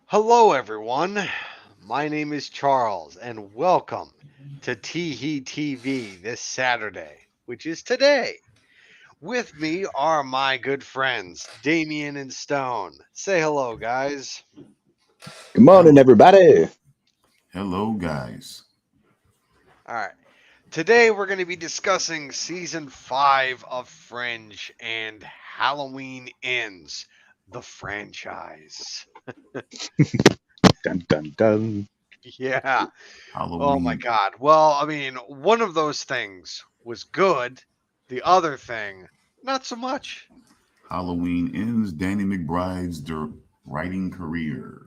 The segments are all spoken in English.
Hello, everyone. My name is Charles, and welcome to TEE TV this Saturday, which is today. With me are my good friends, Damian and Stone. Say hello, guys. Good morning, Hello, everybody. hello, guys. All right. Today, we're going to be discussing season 5 of Fringe and Halloween Ends, the franchise. Dun dun dun. Yeah. Oh my Halloween, God. Well, I mean, one of those things was good. The other thing, not so much. Halloween ends Danny McBride's writing career.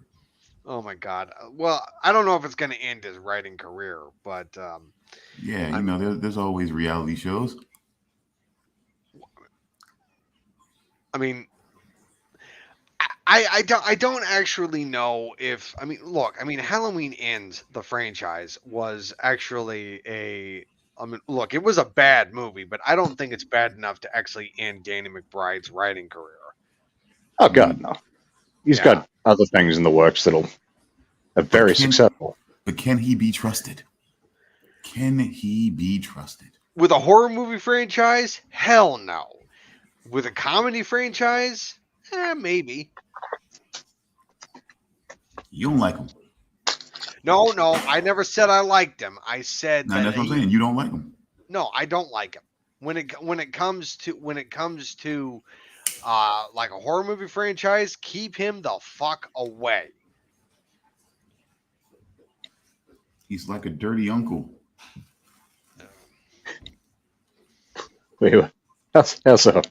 Oh my God. Well, I don't know if it's going to end his writing career, but Yeah, I'm. there's always reality shows. I mean, I don't actually know if I mean look I mean Halloween Ends the franchise was actually a I mean look it was a bad movie but I don't think it's bad enough to actually end Danny McBride's writing career. Oh God, Mm, no. He's Yeah. got other things in the works that'll are but very can successful. but can he be trusted? Can he be trusted? With a horror movie franchise? Hell no. With a comedy franchise? Maybe. You don't like him. No, no, I never said I liked him. I said Now that that's what I'm he. saying. You don't like him. No, I don't like him. When it comes to like a horror movie franchise, keep him the fuck away. He's like a dirty uncle. Wait, how's so?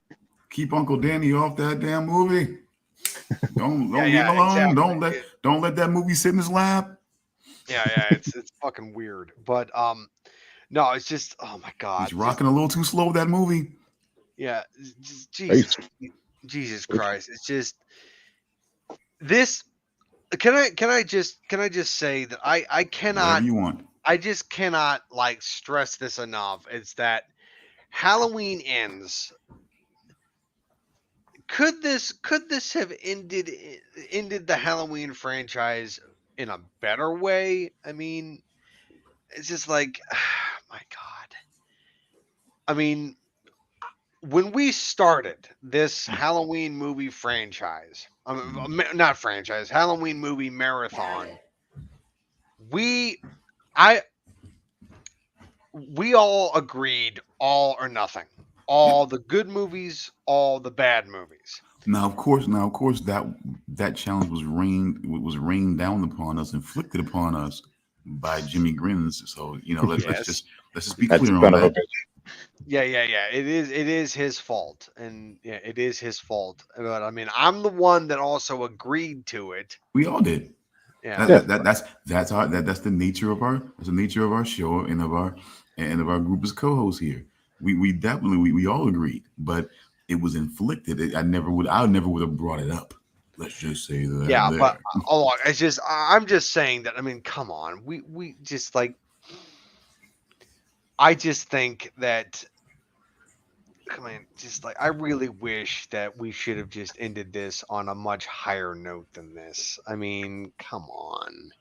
Keep Uncle Danny off that damn movie. Don't leave Yeah, him alone. exactly. Don't let that movie sit in his lap. Yeah, it's fucking weird. But no, it's just oh my He's god, just rocking a little too slow with that movie. yeah, just Peace. Jesus Christ. It's just this can I just say that I Whatever cannot you want. I just cannot like stress this enough. It's that Halloween Ends. Could this have ended the Halloween franchise in a better way? I mean, it's just like my god. I mean, when we started this Halloween movie franchise, not franchise, Halloween movie marathon, we I we all agreed all or nothing. Yep. All the good movies, all the bad movies. Now of course, that challenge was rained down upon us, inflicted upon us by Jimmy Grins. So Yes. let's just be That's clear on son of a that. bitch. Yeah. It is his fault. And yeah, it is his fault. But I mean, I'm the one that also agreed to it. We all did. That, Yeah. Yeah, that, that that's the nature of our show and of our group as co-hosts here. We definitely we all agreed, but it was inflicted. I never would have brought it up. Let's just say that Yeah, but there. oh, it's just I'm just saying that I mean, come on. We just like I just think that I mean, just like I really wish that we should have just ended this on a much higher note than this. I mean, come on.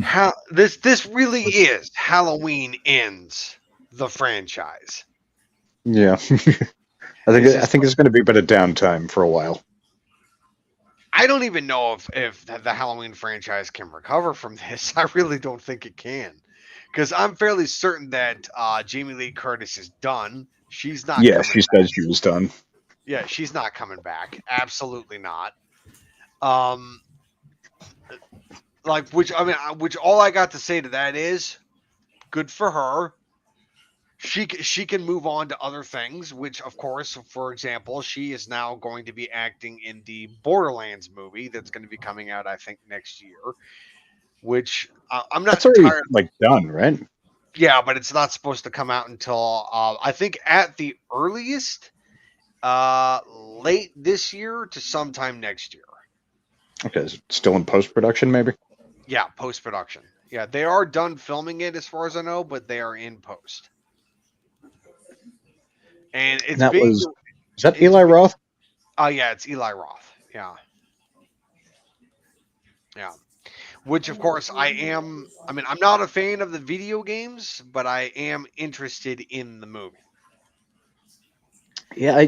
How this really is Halloween Ends the franchise. yeah. It's I just think it's going to be a bit of downtime for a while. I don't even know if the Halloween franchise can recover from this. I really don't think it can, because I'm fairly certain that Jamie Lee Curtis is done. She's not Yeah, coming she back. said she was done. Yeah, she's not coming back. Absolutely not. Um, like which all I got to say to that is good for her. She can move on to other things, which of course, for example, she is now going to be acting in the Borderlands movie that's going to be coming out, I think, next year. Which I'm not That's already entirely. like done, right? Yeah, but it's not supposed to come out until I think at the earliest late this year to sometime next year. Okay, is it still in post production, maybe. Yeah, post production. Yeah, they are done filming it as far as I know, but they are in post, and And it's that being was is that it's Eli Roth? oh yeah, it's Eli Roth. Yeah, Yeah. Which, of course, I am. I mean, I'm not a fan of the video games, but I am interested in the movie. Yeah,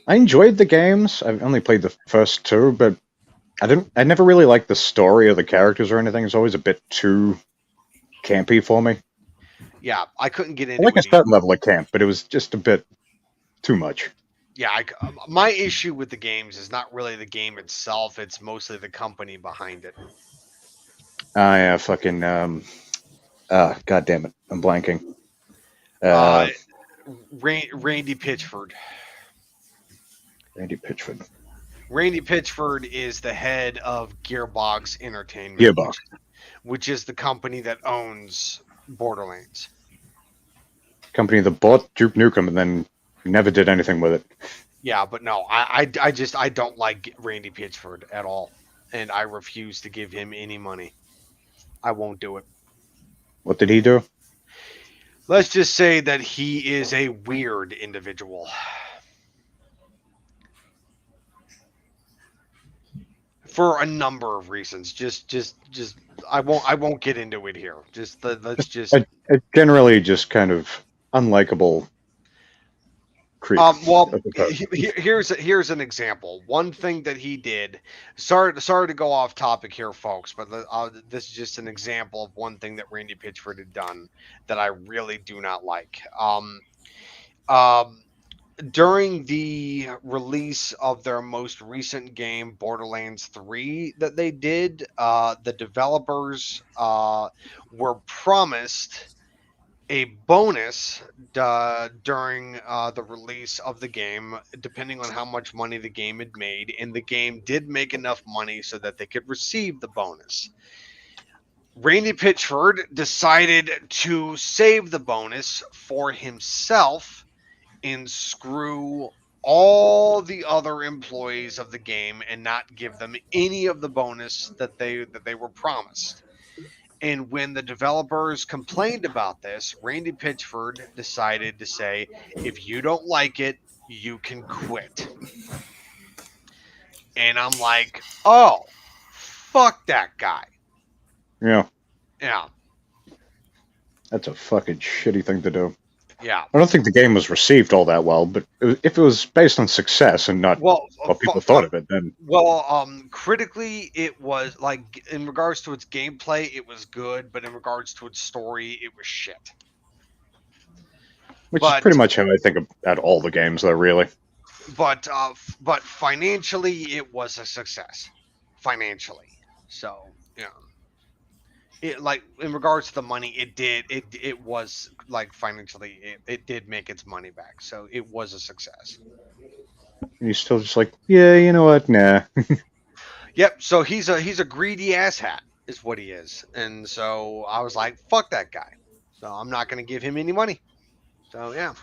I enjoyed the games. I've only played the first two, but I never really liked the story or the characters or anything. It's always a bit too campy for me. Yeah, I couldn't get I like into a it either. certain level of camp, but it was just a bit too much. Yeah, my issue with the games is not really the game itself; it's mostly the company behind it. Yeah, fucking god damn it, I'm blanking. Uh, Randy Pitchford. Randy Pitchford. Randy Pitchford is the head of Gearbox Entertainment, Gearbox. which is the company that owns Borderlands. Company that bought Duke Nukem and then never did anything with it. Yeah, but no, I don't like Randy Pitchford at all, and I refuse to give him any money. I won't do it. What did he do? Let's just say that he is a weird individual. For a number of reasons. Just I won't get into it here. Let's just A generally just kind of unlikable creep. well, of a person. here's an example. One thing that he did. Sorry to go off topic here, folks, but this is just an example of one thing that Randy Pitchford had done that I really do not like. During the release of their most recent game, Borderlands 3, that they did, the developers were promised a bonus during the release of the game, depending on how much money the game had made. And the game did make enough money so that they could receive the bonus. Randy Pitchford decided to save the bonus for himself and screw all the other employees of the game and not give them any of the bonus that they were promised. And when the developers complained about this, Randy Pitchford decided to say, if you don't like it, you can quit. And I'm like, oh, fuck that guy. Yeah, Yeah. that's a fucking shitty thing to do. Yeah. I don't think the game was received all that well, but if it was based on success and not Well, what people thought of it, then critically, it was like, in regards to its gameplay, it was good, but in regards to its story, it was shit. which is pretty much how I think about all the games, though. Really, But financially, it was a success. Financially, so yeah. It, like, in regards to the money, it was like, financially, it did make its money back, so it was a success. he's still just like, yeah, you know what? Nah. Yep. So he's a greedy asshat, is what he is, and so I was like, fuck that guy. So I'm not going to give him any money. So yeah.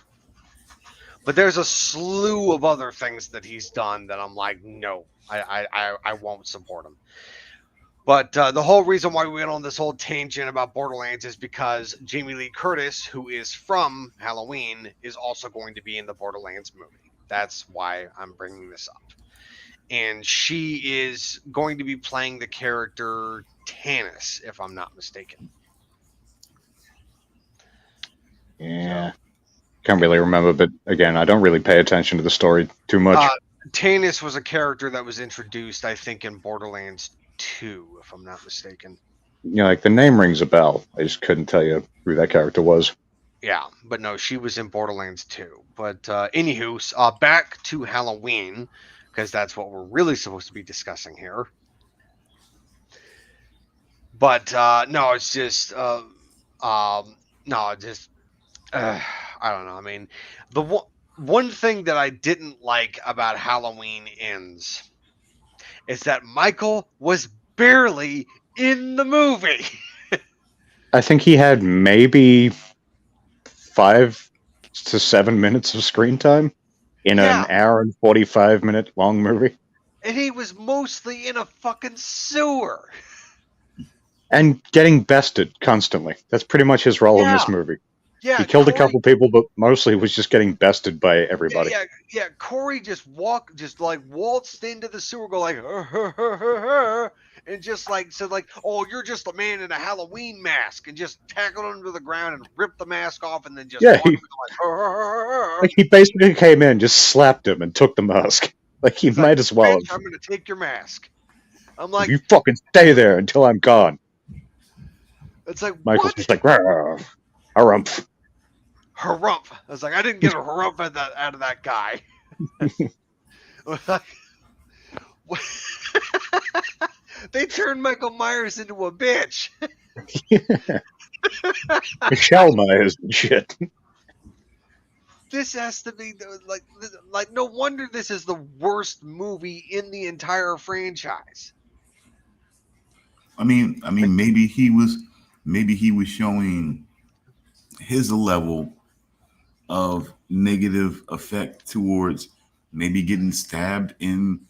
But there's a slew of other things that he's done that I'm like, no, I won't support him. But the whole reason why we went on this whole tangent about Borderlands is because Jamie Lee Curtis, who is from Halloween, is also going to be in the Borderlands movie. That's why I'm bringing this up. And she is going to be playing the character Tannis, if I'm not mistaken. Yeah. Can't really remember, but again, I don't really pay attention to the story too much. Tannis was a character that was introduced, I think, in Borderlands 2, if I'm not mistaken. You know, like, the name rings a bell. I just couldn't tell you who that character was. Yeah, but no, she was in Borderlands 2. But anywho, back to Halloween, because that's what we're really supposed to be discussing here. But no, it's just I don't know. I mean, the one thing that I didn't like about Halloween Ends is that Michael was barely in the movie. I think he had maybe 5 to 7 minutes of screen time in an hour and 45-minute long movie. And he was mostly in a fucking sewer. And getting bested constantly. That's pretty much his role in this movie. Yeah, he killed a couple people, but mostly was just getting bested by everybody. Yeah. Corey just waltzed into the sewer, go like, and just like said like, "Oh, you're just a man in a Halloween mask," and just tackled him to the ground and ripped the mask off, and then just Yeah, walked away like, he basically came in, just slapped him, and took the mask. Like, he it's like, might as well "Bitch, have. I'm gonna take your mask." I'm like, You fucking stay there until I'm gone. it's like, Michael's what? just like, harumph. Harumph. I was like, I didn't get a harumph out of that guy. They turned Michael Myers into a bitch. Michelle Myers and shit. This has to be like no wonder this is the worst movie in the entire franchise. I mean, maybe he was showing his level of negative effect towards maybe getting stabbed in,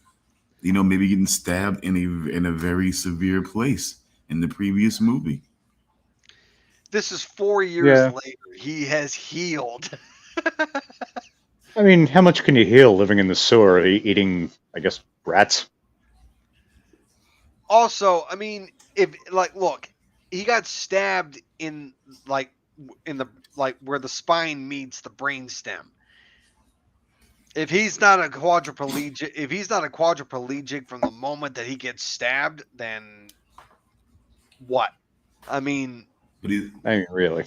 maybe getting stabbed in a very severe place in the previous movie. This is 4 years later. He has healed. I mean, how much can you heal living in the sewer eating, I guess, rats? Also, I mean, if like, look, he got stabbed in the where the spine meets the brainstem. If he's not a quadriplegic from the moment that he gets stabbed, then what? I mean, Really.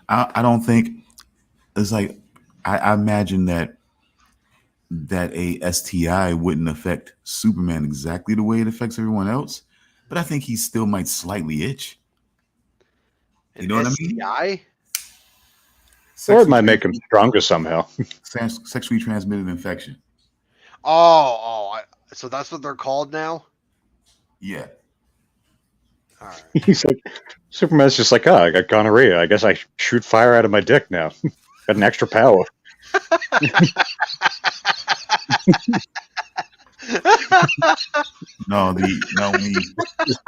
I don't think it's like I imagine that a STI wouldn't affect Superman exactly the way it affects everyone else, but I think he still might slightly itch. You know what I mean? STI? Or it might make him stronger somehow. Sexually transmitted infection. So that's what they're called now? Yeah. All right. He's like, Superman's just like, I got gonorrhea. I guess I shoot fire out of my dick now. Got an extra power.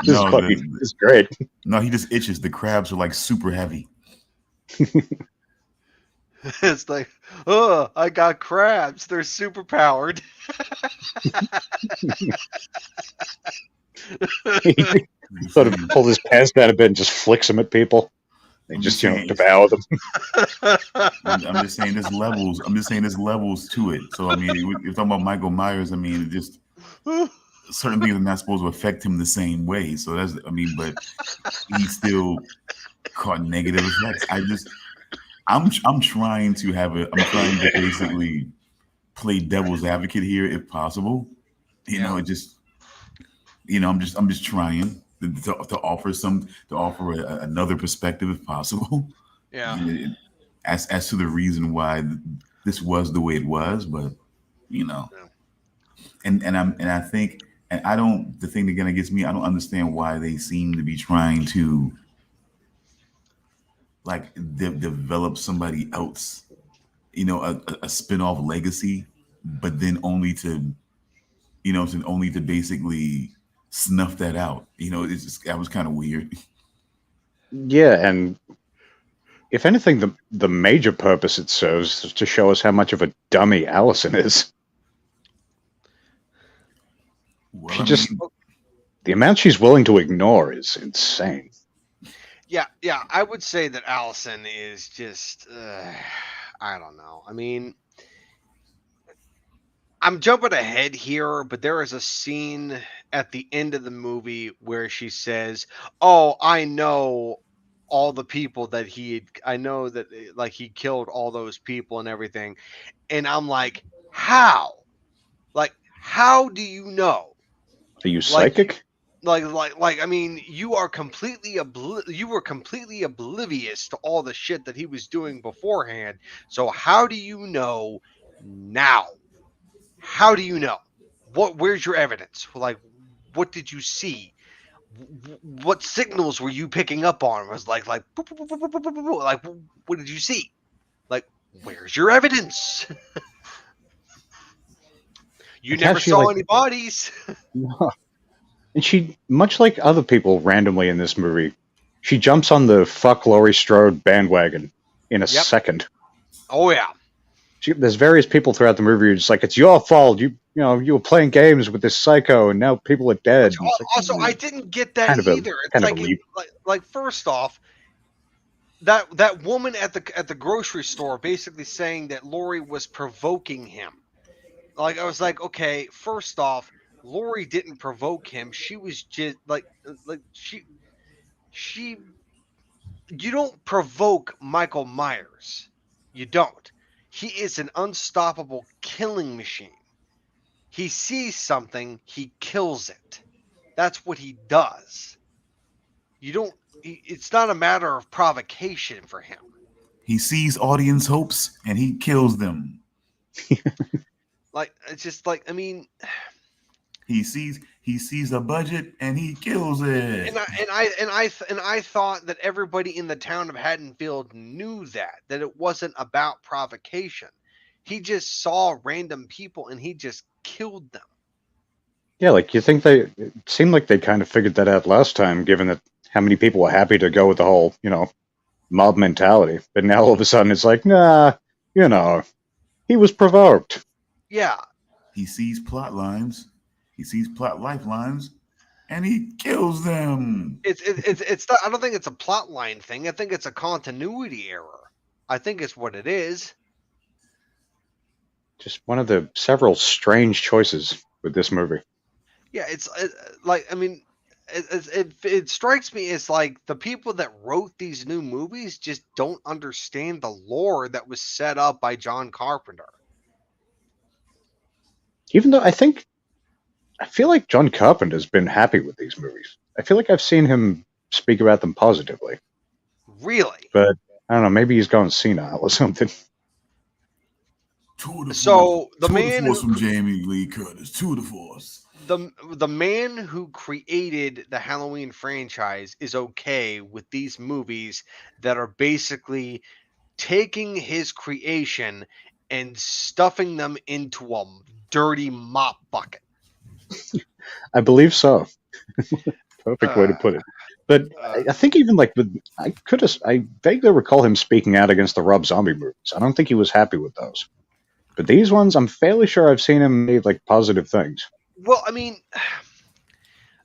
This is great. No, he just itches. The crabs are like super heavy. It's like, oh, I got crabs. They're super powered. He sort of pulls his pants down a bit and just flicks them at people. They just devour them. I'm just saying there's levels. There's levels to it. So I mean, you're talking about Michael Myers. I mean, just certain things are not supposed to affect him the same way. So but he still caught negative effects. I'm trying to basically play devil's advocate here if possible. I'm just trying to offer another perspective if possible. Yeah. As to the reason why this was the way it was, but and I think, and I don't, the thing that kind of gets me, I don't understand why they seem to be trying to like develop somebody else, a spin-off legacy, but then only to basically snuff that out. That was kind of weird. Yeah, and if anything, the major purpose it serves is to show us how much of a dummy Allison is. Well, the amount she's willing to ignore is insane. Yeah, I would say that Allison is just, I don't know. I mean, I'm jumping ahead here, but there is a scene at the end of the movie where she says, "Oh, I know all the people that I know that like he killed all those people and everything." And I'm like, how? Like, how do you know? Are you psychic? I mean, you were completely oblivious to all the shit that he was doing beforehand. So how do you know now? How do you know? Where's your evidence? Like, what did you see? What signals were you picking up on? It was like boop, boop, boop, boop, boop, boop, boop. Like, what did you see? Like, where's your evidence? You never saw any bodies. No. And she, much like other people randomly in this movie, she jumps on the fuck Laurie Strode bandwagon in a second. Oh, yeah. there's various people throughout the movie who's just like, it's your fault. You know, you were playing games with this psycho, and now people are dead. Which And it's like, also I didn't get that kind of a either. It's kind of a like leap. like first off, that woman at the grocery store basically saying that Lori was provoking him. Like I was like, okay, first off, Lori didn't provoke him. She was just like she you don't provoke Michael Myers. You don't. He is an unstoppable killing machine. He sees something, he kills it. That's what he does. You don't it's not a matter of provocation for him. He sees audience hopes and he kills them. Like it's just like I mean He sees a budget and he kills it. and I thought that everybody in the town of Haddonfield knew that it wasn't about provocation. He just saw random people and he just killed them. Yeah, like you think it seemed like they kind of figured that out last time, given that how many people were happy to go with the whole, mob mentality. But now all of a sudden it's like, nah, he was provoked. Yeah, He sees plot lines, he sees plot lifelines, and he kills them. it's not, I don't think it's a plot line thing. I think it's a continuity error. I think it's what it is. Just one of the several strange choices with this movie. Yeah, like I mean, it strikes me as like the people that wrote these new movies just don't understand the lore that was set up by John Carpenter. Even though I feel like John Carpenter's been happy with these movies. I feel like I've seen him speak about them positively. Really? But I don't know, maybe he's gone senile or something. Tour de force. So the Tour de man force who from Jamie Lee Curtis. Tour de force. the man who created the Halloween franchise is okay with these movies that are basically taking his creation and stuffing them into a dirty mop bucket. I believe so. Perfect way to put it. But I think even like I vaguely recall him speaking out against the Rob Zombie movies. I don't think he was happy with those. But these ones, I'm fairly sure I've seen him make like positive things. Well, I mean,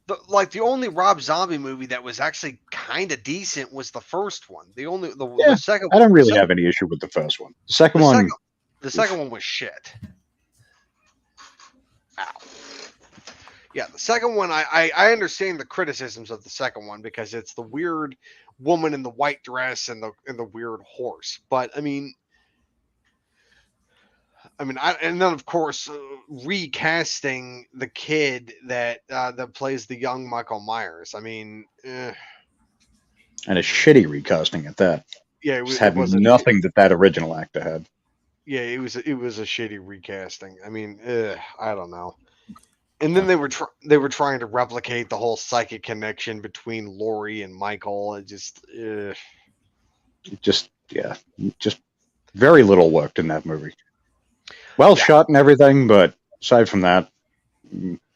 the only Rob Zombie movie that was actually kind of decent was the first one. The second I don't really have any issue with the first one. The second one, the second one was shit. Ow. Yeah, the second one, I understand the criticisms of the second one because it's the weird woman in the white dress and the weird horse. But I mean, and then of course recasting the kid that plays the young Michael Myers. I mean, and a shitty recasting at that. Yeah, it had nothing that original actor had. Yeah, it was a shitty recasting. I mean, I don't know. And then they were trying to replicate the whole psychic connection between Laurie and Michael. It just very little worked in that movie. Well shot and everything, but aside from that,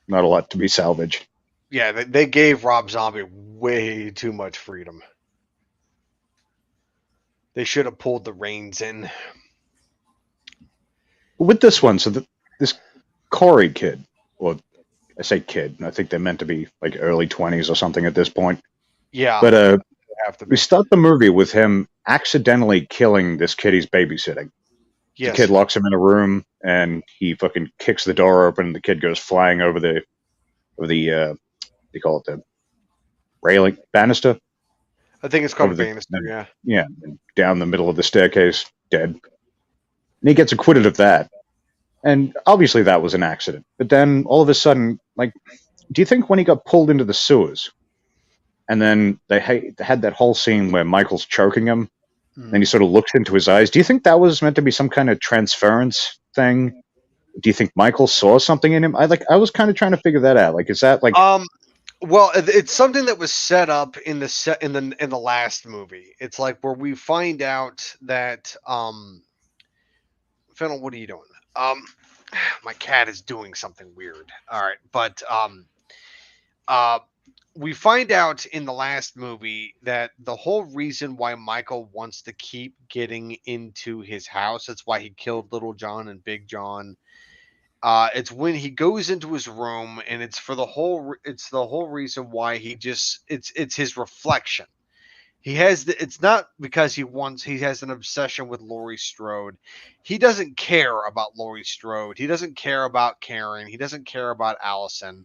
not a lot to be salvaged. Yeah, they gave Rob Zombie way too much freedom. They should have pulled the reins in. With this one, so this Corey kid, or I say kid, I think they're meant to be like early 20s or something at this point. Yeah. But we start the movie with him accidentally killing this kid he's babysitting. Yes. The kid locks him in a room and he fucking kicks the door open and the kid goes flying over the they call it the railing banister. I think it's called a banister, yeah. Yeah, and down the middle of the staircase, dead. And he gets acquitted of that. And obviously that was an accident. But then all of a sudden, like, do you think when he got pulled into the sewers, and then they had that whole scene where Michael's choking him, and he sort of looks into his eyes, do you think that was meant to be some kind of transference thing? Do you think Michael saw something in him? I was kind of trying to figure that out. Like, is that like... Well, it's something that was set up in the last movie. It's like where we find out that Fennel, what are you doing? My cat is doing something weird. All right, but we find out in the last movie that the whole reason why Michael wants to keep getting into his house, that's why he killed Little John and Big John. It's when he goes into his room, and it's the whole reason why it's his reflection. It's not because he has an obsession with Laurie Strode. He doesn't care about Laurie Strode. He doesn't care about Karen. He doesn't care about Allison.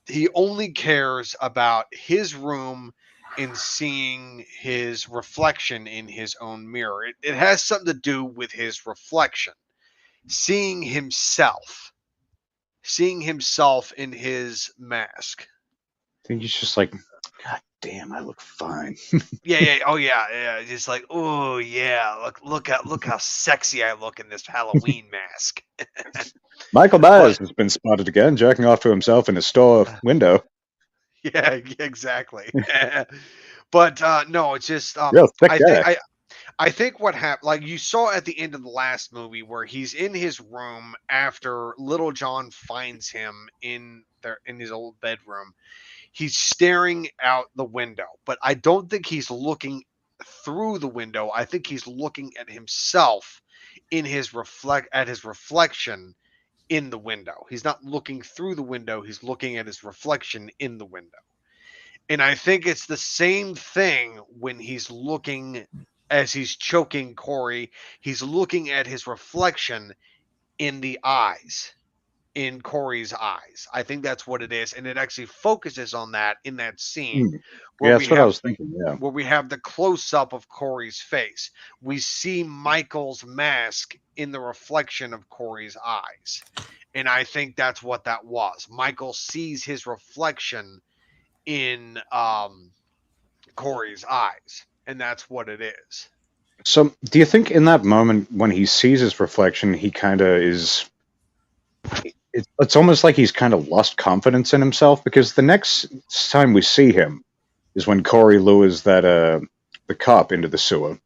He only cares about his room and seeing his reflection in his own mirror. It has something to do with his reflection, seeing himself in his mask. I think he's just like, God damn, I look fine. Oh yeah. Just like, oh yeah, look how sexy I look in this Halloween mask. Michael Myers has been spotted again, jacking off to himself in his store window. Yeah, exactly. But no, it's just Real thick guy. I think what happened, like you saw at the end of the last movie, where he's in his room after Little John finds him in his old bedroom. He's staring out the window, but I don't think he's looking through the window. I think he's looking at himself in his reflection in the window. He's not looking through the window. He's looking at his reflection in the window. And I think it's the same thing when he's looking as he's choking Corey. He's looking at his reflection in the eyes, in Corey's eyes. I think that's what it is. And it actually focuses on that in that scene. Yeah, that's what I was thinking. Yeah. Where we have the close up of Corey's face. We see Michael's mask in the reflection of Corey's eyes. And I think that's what that was. Michael sees his reflection in Corey's eyes, and that's what it is. So, do you think in that moment when he sees his reflection, he kind of is? It's almost like he's kind of lost confidence in himself, because the next time we see him is when Corey lures that the cop into the sewer,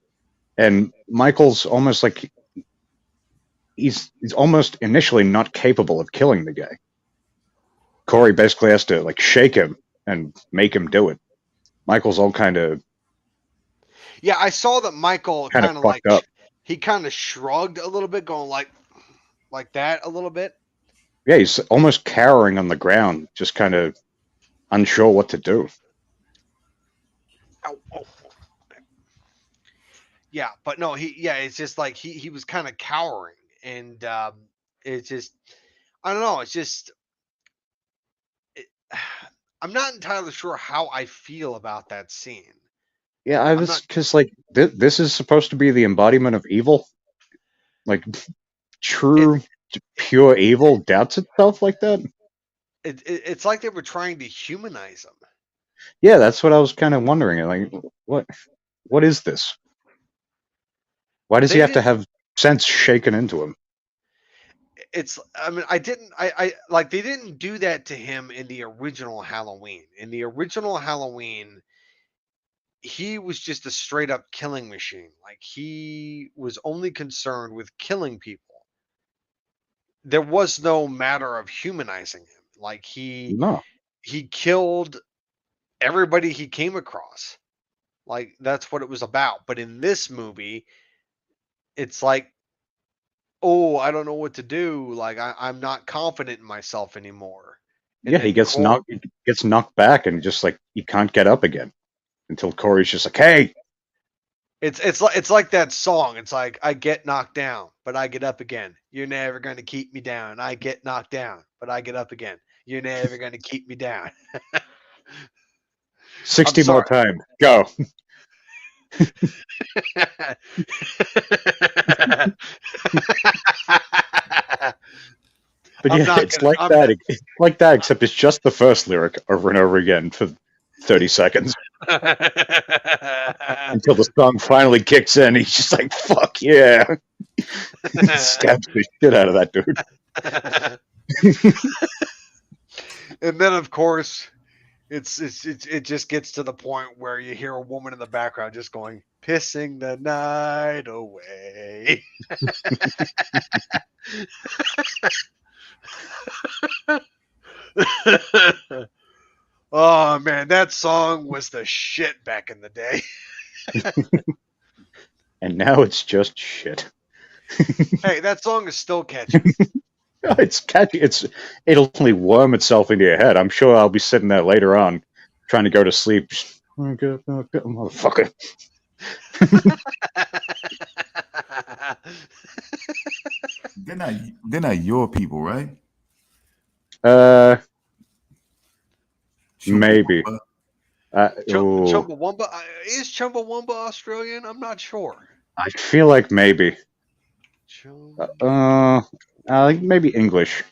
and Michael's almost like he's almost initially not capable of killing the guy. Corey basically has to like shake him and make him do it. Michael's all kind of I saw that Michael kind of like up. He kind of shrugged a little bit, going like that a little bit. Yeah, he's almost cowering on the ground, just kind of unsure what to do. Oh. Yeah, but no, it's just like he was kind of cowering, and it's just, I don't know, it's just, I'm not entirely sure how I feel about that scene. Yeah, I was, because like this is supposed to be the embodiment of evil, like true, pure evil doubts itself like that. It's like they were trying to humanize him. Yeah, that's what I was kind of wondering. Like, what is this? Why does he have to have sense shaken into him? I like, they didn't do that to him in the original Halloween. In the original Halloween, he was just a straight up killing machine. Like, he was only concerned with killing people. There was no matter of humanizing him. Like, he killed everybody he came across. Like, that's what it was about. But in this movie, it's like, oh, I don't know what to do. Like, I'm not confident in myself anymore. And he gets knocked back, and just like he can't get up again until Corey's just like, "Hey." It's like that song. It's like, I get knocked down, but I get up again. You're never going to keep me down. I get knocked down, but I get up again. You're never going to keep me down. 60 more times. Go. But yeah, it's like that, except it's just the first lyric over and over again for 30 seconds. Until the song finally kicks in, he's just like, fuck yeah. Stabs the shit out of that dude. And then, of course, it just gets to the point where you hear a woman in the background just going, pissing the night away. Oh man, that song was the shit back in the day. And now it's just shit. Hey, that song is still catchy. It's catchy. It'll only worm itself into your head. I'm sure I'll be sitting there later on, trying to go to sleep. Just, oh, good, motherfucker. They're not your people, right? Uh, maybe. Chumbawamba. Oh, Chumbawamba is Chumbawamba Australian? I'm not sure. I feel like maybe. Chum- Maybe English.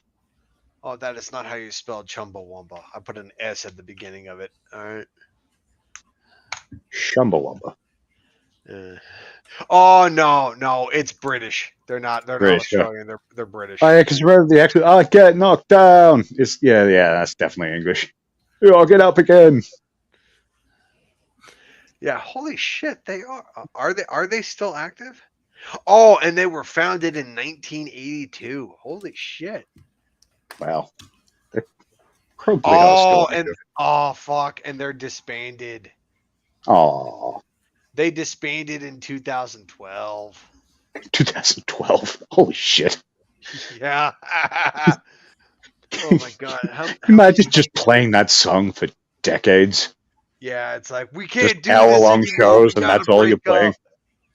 Oh, that is not how you spell Chumbawamba. I put an S at the beginning of it. All right. Chumbawamba. Oh no, it's British. They're not British, yeah. Australian. They're British. Oh yeah, because remember the actual get knocked down. Yeah, that's definitely English. Oh, get up again. Yeah, holy shit, they are. Are they still active? Oh, and they were founded in 1982. Holy shit. Wow. They're probably still and oh fuck, and they're disbanded. Oh. They disbanded in 2012. 2012. Holy shit. Yeah. Oh my god. Imagine just playing that song for decades. Yeah, it's like we can't Just do hour-long this anymore. shows, and that's all you're playing.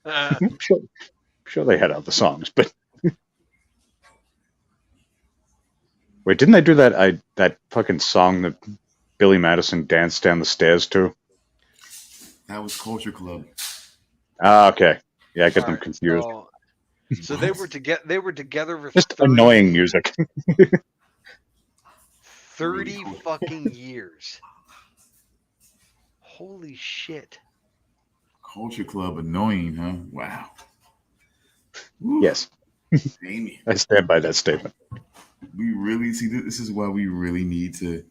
I'm sure they had other songs, but wait, didn't they do that fucking song that Billy Madison danced down the stairs to? That was Culture Club. Ah, okay. Yeah, I get them confused. So they were together for just annoying music. 30 fucking years. Holy shit. Culture Club annoying, huh? Wow. Woo. Yes. Damian. I stand by that statement. We really see this is why we really need to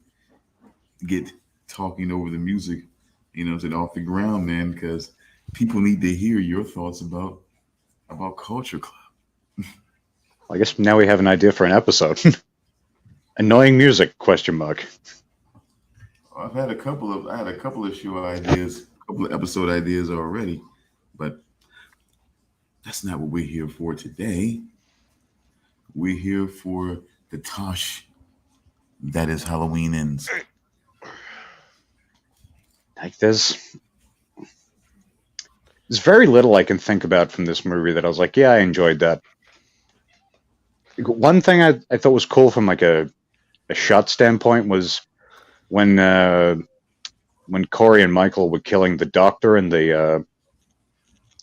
get talking over the music, off the ground, man, because people need to hear your thoughts about Culture Club. I guess now we have an idea for an episode. Annoying music? ? I had a couple of show ideas, a couple of episode ideas already, but that's not what we're here for today. We're here for the tosh that is Halloween ends. Like there's very little I can think about from this movie that I was like, yeah, I enjoyed that. One thing I thought was cool from like a shot standpoint was when Corey and Michael were killing the doctor and the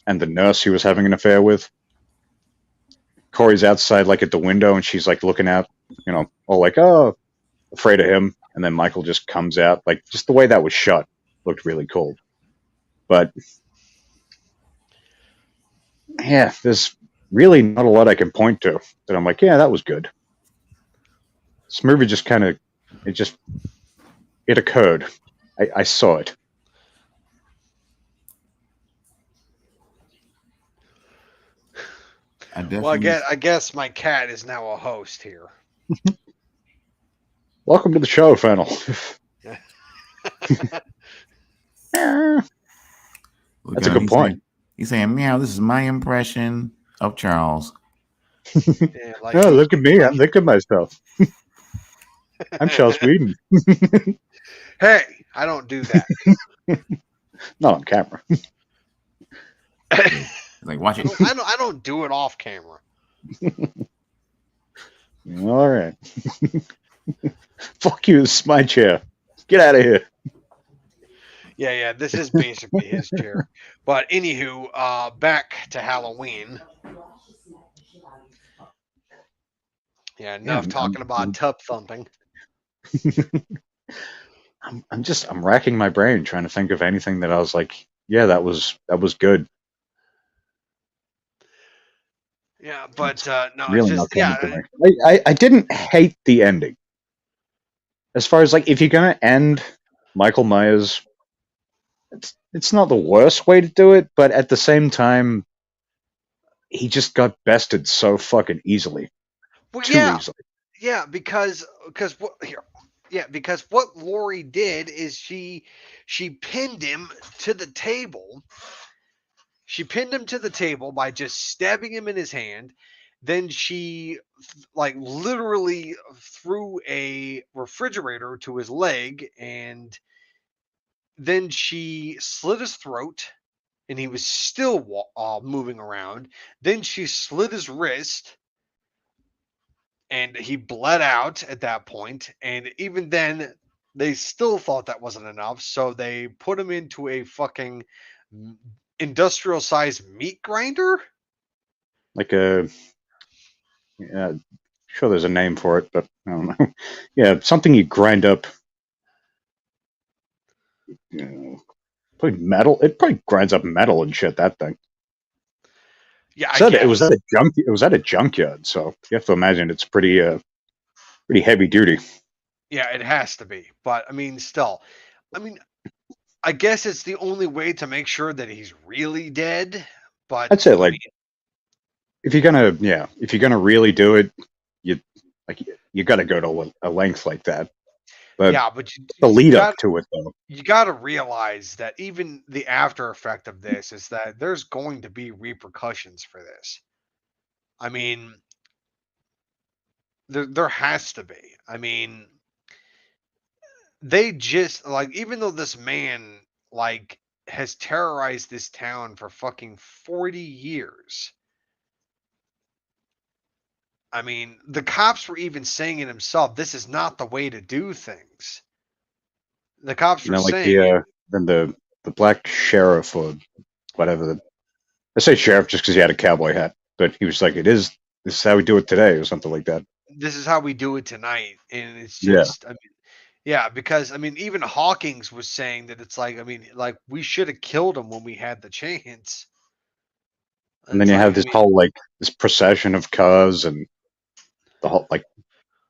nurse he was having an affair with. Corey's outside like at the window and she's like looking out, all like, oh, afraid of him. And then Michael just comes out. Like just the way that was shot looked really cool. But yeah, there's really not a lot I can point to that I'm like, yeah, that was good. This movie just kind of, it occurred. I saw it. I guess my cat is now a host here. Welcome to the show, Fennel. That's a good point. He's saying, meow, this is my impression of Charles. Yeah, look at me. I'm thinking myself. I'm Charles Weeden. Hey, I don't do that. Not on camera. Like, watch it. I don't do it off camera. All right. Fuck you, this is my chair. Get out of here. Yeah, this is basically his chair. But anywho, back to Halloween. Yeah, enough talking about tub thumping. I'm racking my brain trying to think of anything that I was like, yeah, that was good. Yeah, but no, really it's just I didn't hate the ending. As far as like, if you're gonna end Michael Myers, it's not the worst way to do it, but at the same time, he just got bested so fucking easily. Well, Too easily. Yeah, because here, Yeah, because what Lori did is she pinned him to the table. She pinned him to the table by just stabbing him in his hand. Then she like literally threw a refrigerator to his leg, and then she slit his throat, and he was still moving around. Then she slit his wrist, and he bled out at that point. And even then, they still thought that wasn't enough, so they put him into a fucking industrial sized meat grinder. Like a, yeah, sure there's a name for it, but I don't know. Yeah, something you grind up. You know, probably metal. It probably grinds up metal and shit. That thing. Yeah, I So it was guess. at a junk. It was at a junkyard, so you have to imagine it's pretty heavy duty. Yeah, it has to be. But I mean, still, I mean, I guess it's the only way to make sure that he's really dead. But I'd say I like mean, if you're gonna really do it, you like you got to go to a length like that. But yeah, but the lead up to it, though, you got to realize that even the after effect of this is that there's going to be repercussions for this. I mean, there has to be. I mean, they just like even though this man like has terrorized this town for fucking 40 years. I mean, the cops were even saying it himself, this is not the way to do things. The cops you were know, like saying it. then the black sheriff or whatever. I say sheriff just because he had a cowboy hat, but he was like, This is how we do it today," or something like that. This is how we do it tonight. And it's Yeah, just, I mean, yeah, because I mean, even Hawkins was saying that it's like, I mean, like we should have killed him when we had the chance. and then It's you like, have I this mean, whole like this procession of cars and the whole like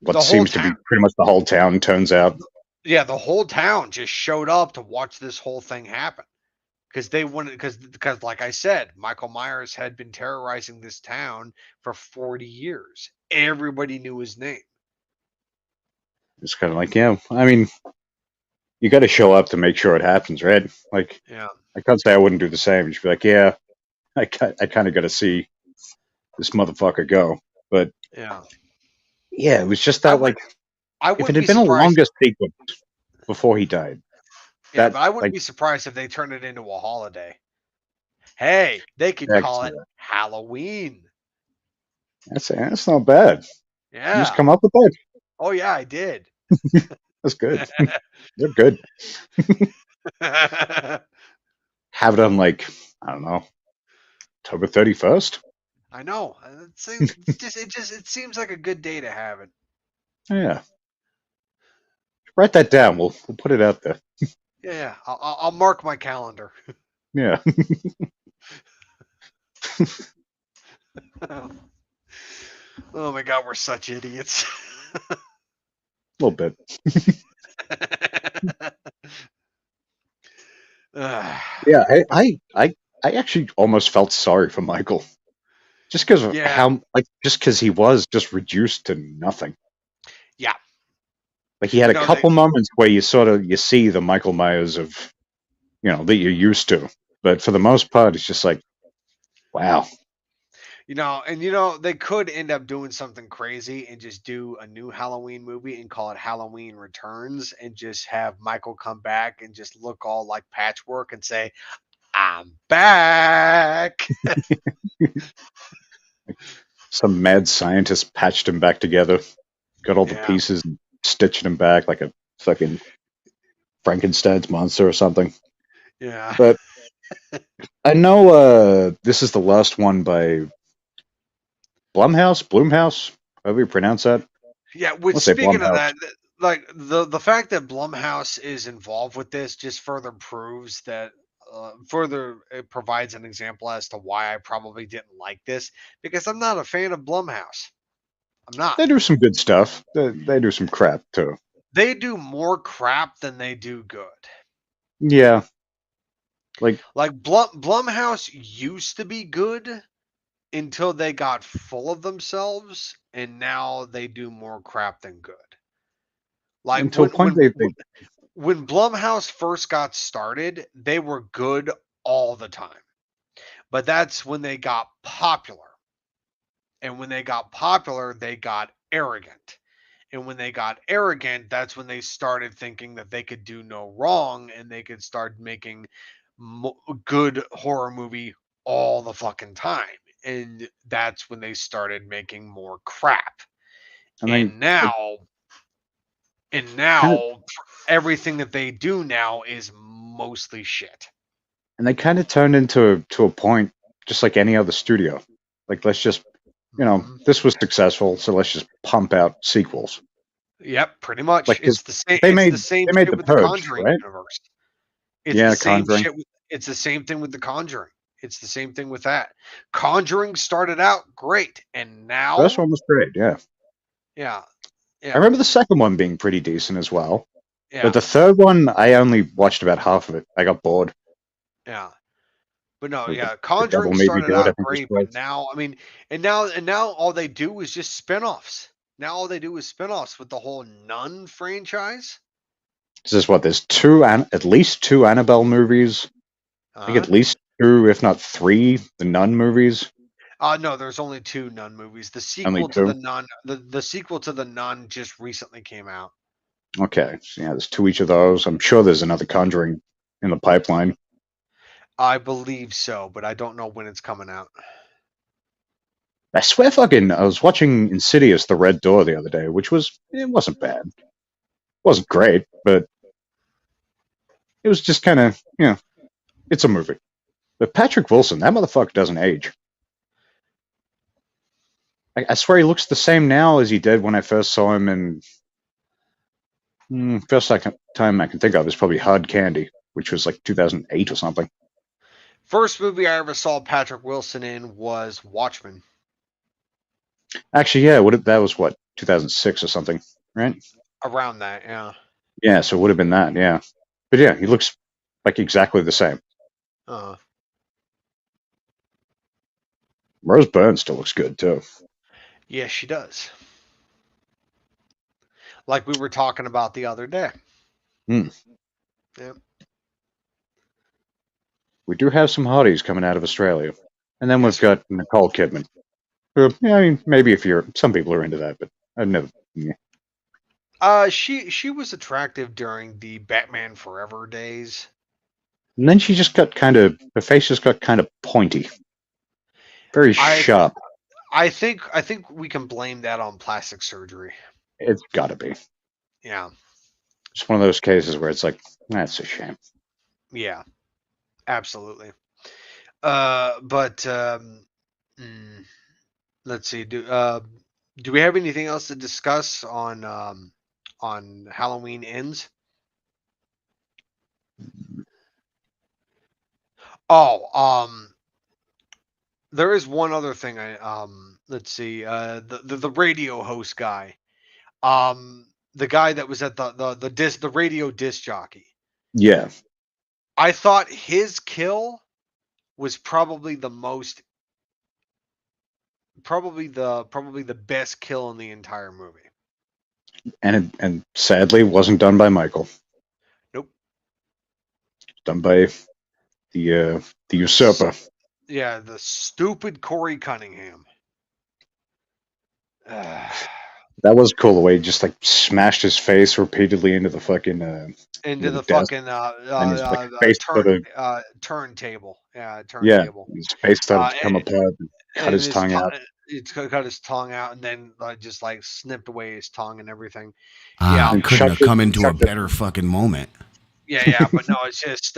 what the whole seems to be town, pretty much the whole town turns out. yeah, the whole town just showed up to watch this whole thing happen because they wanted, because like I said, Michael Myers had been terrorizing this town for 40 years. Everybody knew his name. It's kind of like, yeah, I mean, you got to show up to make sure it happens, right? Like, Yeah, I can't say I wouldn't do the same. Just be like, yeah, I kind of got to see this motherfucker go. But yeah. yeah, it was just I that, would, like, I if it wouldn't had be been a surprised. longer sequence before he died, Yeah, that, but I wouldn't like, be surprised if they turned it into a holiday. Hey, they could call it excellent. Halloween. That's not bad. You just Yeah. come up with that. Oh yeah, I did. That's good. They're good. Have it on, like, I don't know, October 31st? I know. It seems like a good day to have it. Yeah. Write that down. We'll put it out there. Yeah, yeah. I'll mark my calendar. Yeah. Oh my god, we're such idiots. A little bit. Yeah, I actually almost felt sorry for Michael. Just because of Yeah, how, like, just because he was just reduced to nothing. yeah. Like, he had You a know they. couple moments where you see the Michael Myers of, that you're used to. But for the most part, it's just like, wow. They could end up doing something crazy and just do a new Halloween movie and call it Halloween Returns and just have Michael come back and just look all like patchwork and say, I'm back. Some mad scientist patched him back together, got all the Yeah, pieces and stitched him back like a fucking Frankenstein's monster or something. yeah, But I know this is the last one by Blumhouse, however you pronounce that. yeah. Which Let's say speaking of Blumhouse. that, like the fact that Blumhouse is involved with this just further proves that. Further, it provides an example as to why I probably didn't like this because I'm not a fan of Blumhouse. I'm not. They do some good stuff. They do some crap too. They do more crap than they do good. Yeah, like Like Blumhouse used to be good until they got full of themselves, and now they do more crap than good. Like And to a point, when Blumhouse first got started, they were good all the time. But that's when they got popular. And when they got popular, they got arrogant. And when they got arrogant, that's when they started thinking that they could do no wrong and they could start making good horror movie all the fucking time. And that's when they started making more crap. and And now, kind of, everything that they do now is mostly shit. and they kind of turned into a point, just like any other studio. Like, let's just, this was successful, so let's just pump out sequels. Yep, pretty much. Like, It's the same. they It's made the same they made shit the with the Purge, Conjuring right? universe. It's Yeah, the same Conjuring. shit. It's the same thing with the Conjuring. It's the same thing with that. Conjuring started out great, and now, First one was great. Yeah, yeah, I remember the second one being pretty decent as well. yeah, But the third one, I only watched about half of it. I got bored. yeah. But no, The yeah, Devil Conjuring Made Me started Do It, I out think was great, but called. now, I mean, and now all they do is just spin-offs. Now all they do is spin-offs with the whole Nun franchise. This is what there's at least two Annabelle movies. I think at least two, if not three, the Nun movies. No, there's only two Nun movies. The Only sequel to two. the Nun, the sequel to the Nun just recently came out. Okay, so yeah, there's two each of those. I'm sure there's another Conjuring in the pipeline. I believe so, but I don't know when it's coming out. I swear, I was watching Insidious: The Red Door the other day, it wasn't bad. It wasn't great, but it was just kind of, it's a movie. But Patrick Wilson, that motherfucker doesn't age. I swear he looks the same now as he did when I first saw him in. First time I can think of is probably Hard Candy, which was like 2008 or something. First movie I ever saw Patrick Wilson in was Watchmen. Actually, yeah, that was what, 2006 or something, right? Around that, yeah. Yeah, so it would have been that, yeah. But yeah, he looks like exactly the same. Rose Byrne still looks good too. Yes, she does. Like we were talking about the other day. Mm. Yep. We do have some hotties coming out of Australia. And then we've got Nicole Kidman. Who, yeah, I mean, maybe some people are into that, but I've never. Yeah. She was attractive during the Batman Forever days. And then she just got her face just got kind of pointy. Very sharp. I think we can blame that on plastic surgery. It's gotta be. Yeah. It's one of those cases where it's like, that's a shame. Yeah. Absolutely. But let's see. Do we have anything else to discuss on Halloween Ends? There is one other thing. Let's see. The radio host guy, the guy that was at the radio disc jockey. Yeah. I thought his kill was probably the best kill in the entire movie. And sadly wasn't done by Michael. Nope. Done by the usurper. Yeah, the stupid Corey Cunningham. That was cool, the way he just like smashed his face repeatedly into the fucking into the desk. fucking turntable. Yeah, turntable. Yeah, his face started to come apart and cut his tongue out. It's cut his tongue out and then just like snipped away his tongue and everything. Yeah, couldn't have come into a better fucking moment. Yeah, but no, it's just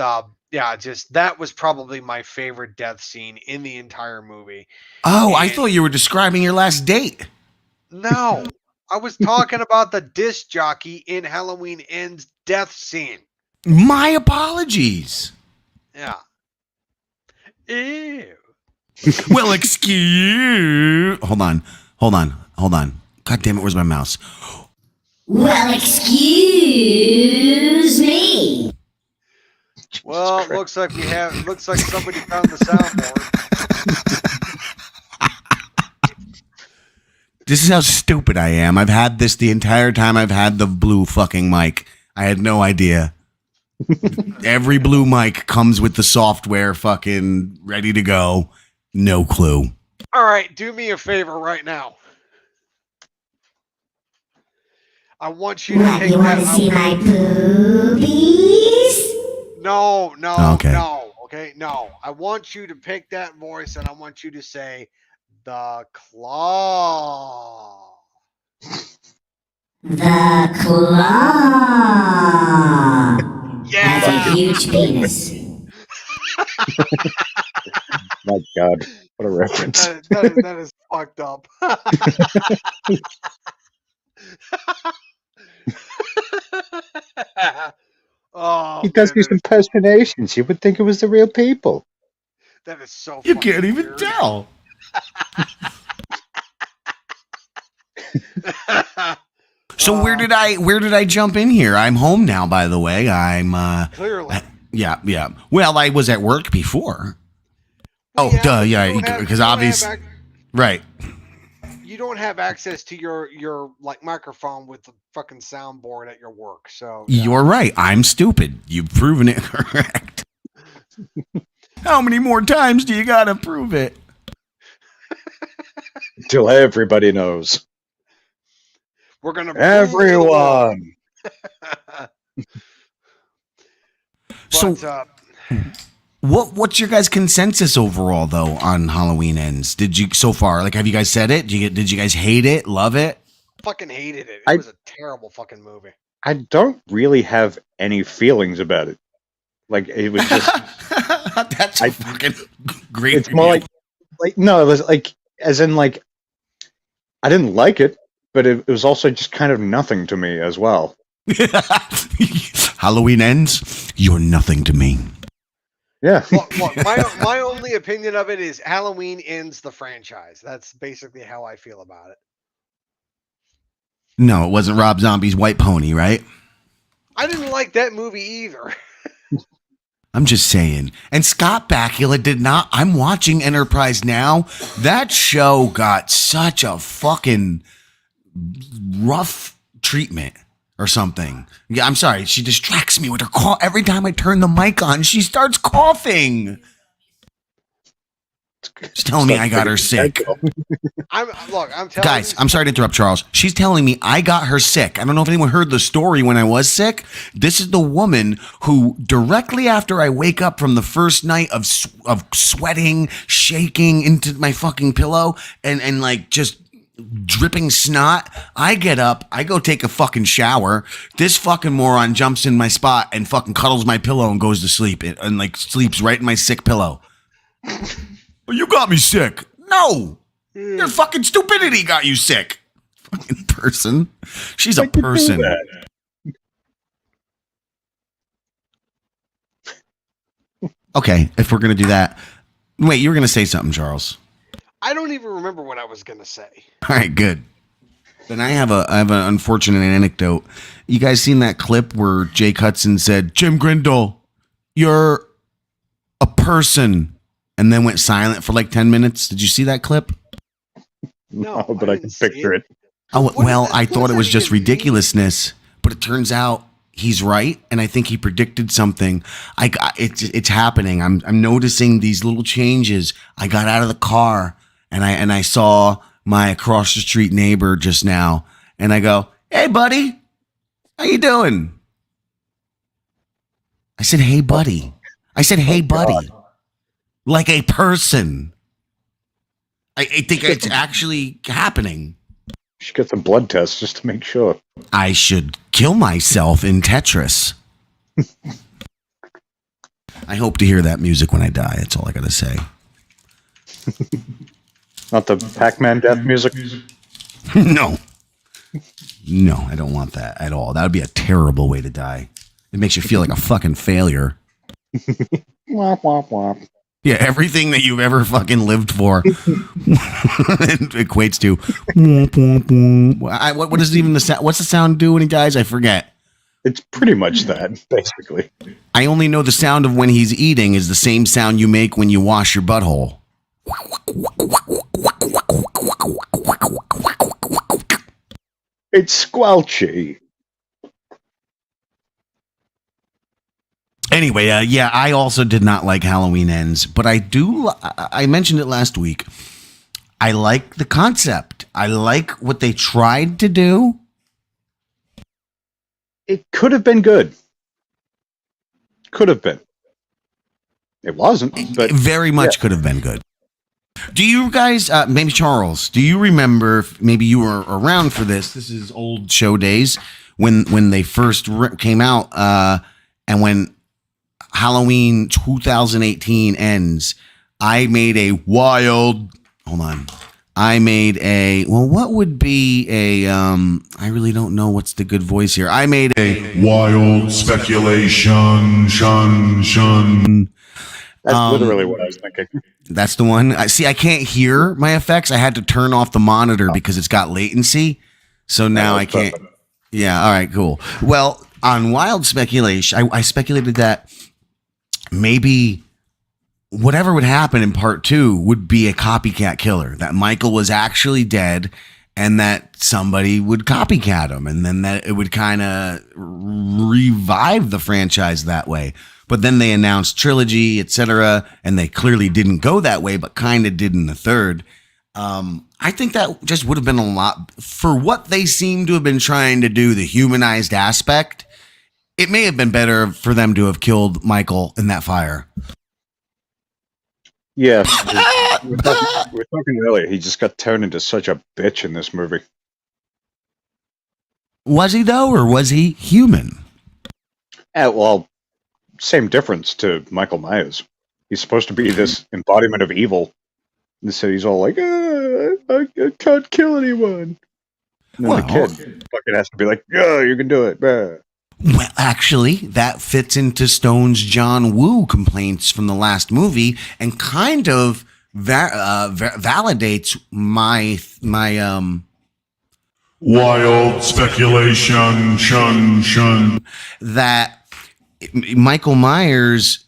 that was probably my favorite death scene in the entire movie. Oh, I thought you were describing your last date. No, I was talking about the disc jockey in Halloween Ends death scene. My apologies. Yeah. Ew. Well, excuse. Hold on. God damn it, where's my mouse? Well, excuse me. Well, it looks like somebody found the soundboard. This is how stupid I am. I've had this the entire time I've had the blue fucking mic. I had no idea. Every blue mic comes with the software fucking ready to go. No clue. All right, do me a favor right now. I want you to What, take you want to that. see my boobies? No, Okay. no. Okay, no. I want you to pick that voice, and I want you to say the claw. The claw has a Yeah. huge penis. My God, what a reference. That is fucked up. Oh, He does man, these impersonations. You would think it was the real people. that is so You fucking can't even weird. tell. So where did I jump in here? I'm home now, by the way. I'm Clearly. yeah. Well, I was at work before. Oh, Yeah, duh, but you yeah, don't have- because you don't have obviously, right. You don't have access to your like microphone with the fucking soundboard at your work. So yeah. You're right. I'm stupid. You've proven it correct. How many more times do you gotta prove it? Until everybody knows. We're gonna prove to the world. Everyone. But, What's your guys' consensus overall though on Halloween Ends? Did you so far? Like, have you guys said it? Did you guys hate it? Love it? fucking hated it. It I- was a terrible fucking movie. I don't really have any feelings about it. Like, it was just, That's a fucking great. it's more like, no, it was like, as in, like, I didn't like it, but it was also just kind of nothing to me as well. Halloween Ends. You're nothing to me. Yeah. Look, my only opinion of it is Halloween ends the franchise. That's basically how I feel about it. No, it wasn't Rob Zombie's White Pony, right? I didn't like that movie either. I'm just saying. And Scott Bakula did not. I'm watching Enterprise now. That show got such a fucking rough treatment or something. Yeah, I'm sorry. She distracts me with her cough. Every time I turn the mic on, she starts coughing. She's telling me I got her sick. I'm telling Guys, you, I'm sorry to interrupt, Charles. She's telling me I got her sick. I don't know if anyone heard the story when I was sick. This is the woman who, directly after I wake up from the first night of sweating, shaking into my fucking pillow, and like just dripping snot, I get up, I go take a fucking shower. This fucking moron jumps in my spot and fucking cuddles my pillow and goes to sleep and like sleeps right in my sick pillow. You got me sick. No. Your fucking stupidity got you sick. Fucking person. She's a person. Okay, if we're going to do that. Wait, you were going to say something, Charles. I don't even remember what I was gonna say. All right, good. Then I have an unfortunate anecdote. You guys seen that clip where Jake Hudson said, "Jim Grindle, you're a person," and then went silent for like 10 minutes? Did you see that clip? No, but I can didn't see picture it. Oh, What well, is that- I what thought does it that was just even mean? ridiculousness, but it turns out he's right, and I think he predicted something. It's happening. I'm noticing these little changes. I got out of the car and I saw my across the street neighbor just now, and I go, "Hey, buddy, how you doing?" I said, "Hey, buddy." I said, "Hey, buddy," like a person. I think it's actually happening. You should get some blood tests just to make sure. I should kill myself in Tetris. I hope to hear that music when I die. That's all I gotta say. Not the Pac-Man death music. No, I don't want that at all. That would be a terrible way to die. It makes you feel like a fucking failure. Womp, womp, womp. Yeah, everything that you've ever fucking lived for it equates to. What is even the sound? What's the sound do when he dies? I forget. It's pretty much that, basically. I only know the sound of when he's eating is the same sound you make when you wash your butthole. It's squelchy. Anyway, yeah, I also did not like Halloween Ends, but I mentioned it last week. I like the concept. I like what they tried to do. It could have been good. Could have been. It wasn't, but It very much could have been good. Do you guys, maybe Charles, do you remember, maybe you were around for this? This is old show days when they first came out, and when Halloween 2018 ends, I made a what would be I really don't know what's the good voice here. I made a Wild speculation, shun. that's literally what I was thinking. That's the one. I can't hear my effects. I had to turn off the monitor because it's got latency. So now I can't. Perfect. Yeah. All right, cool. Well, on wild speculation, I speculated that maybe whatever would happen in part 2 would be a copycat killer, that Michael was actually dead and that somebody would copycat him, and then that it would kind of revive the franchise that way. But then they announced trilogy, etc., and they clearly didn't go that way, but kind of did in the third. I think that just would have been a lot for what they seem to have been trying to do, the humanized aspect. It may have been better for them to have killed Michael in that fire. Yeah, we were talking earlier. He just got turned into such a bitch in this movie. Was he though, or was he human? Well, same difference to Michael Myers. He's supposed to be this embodiment of evil. And so he's all like, I can't kill anyone. And then Well, the kid fucking has to be like, yeah, you can do it. Bah. Well, actually, that fits into Stone's John Woo complaints from the last movie, and kind of validates my Wild speculation, shun. that Michael Myers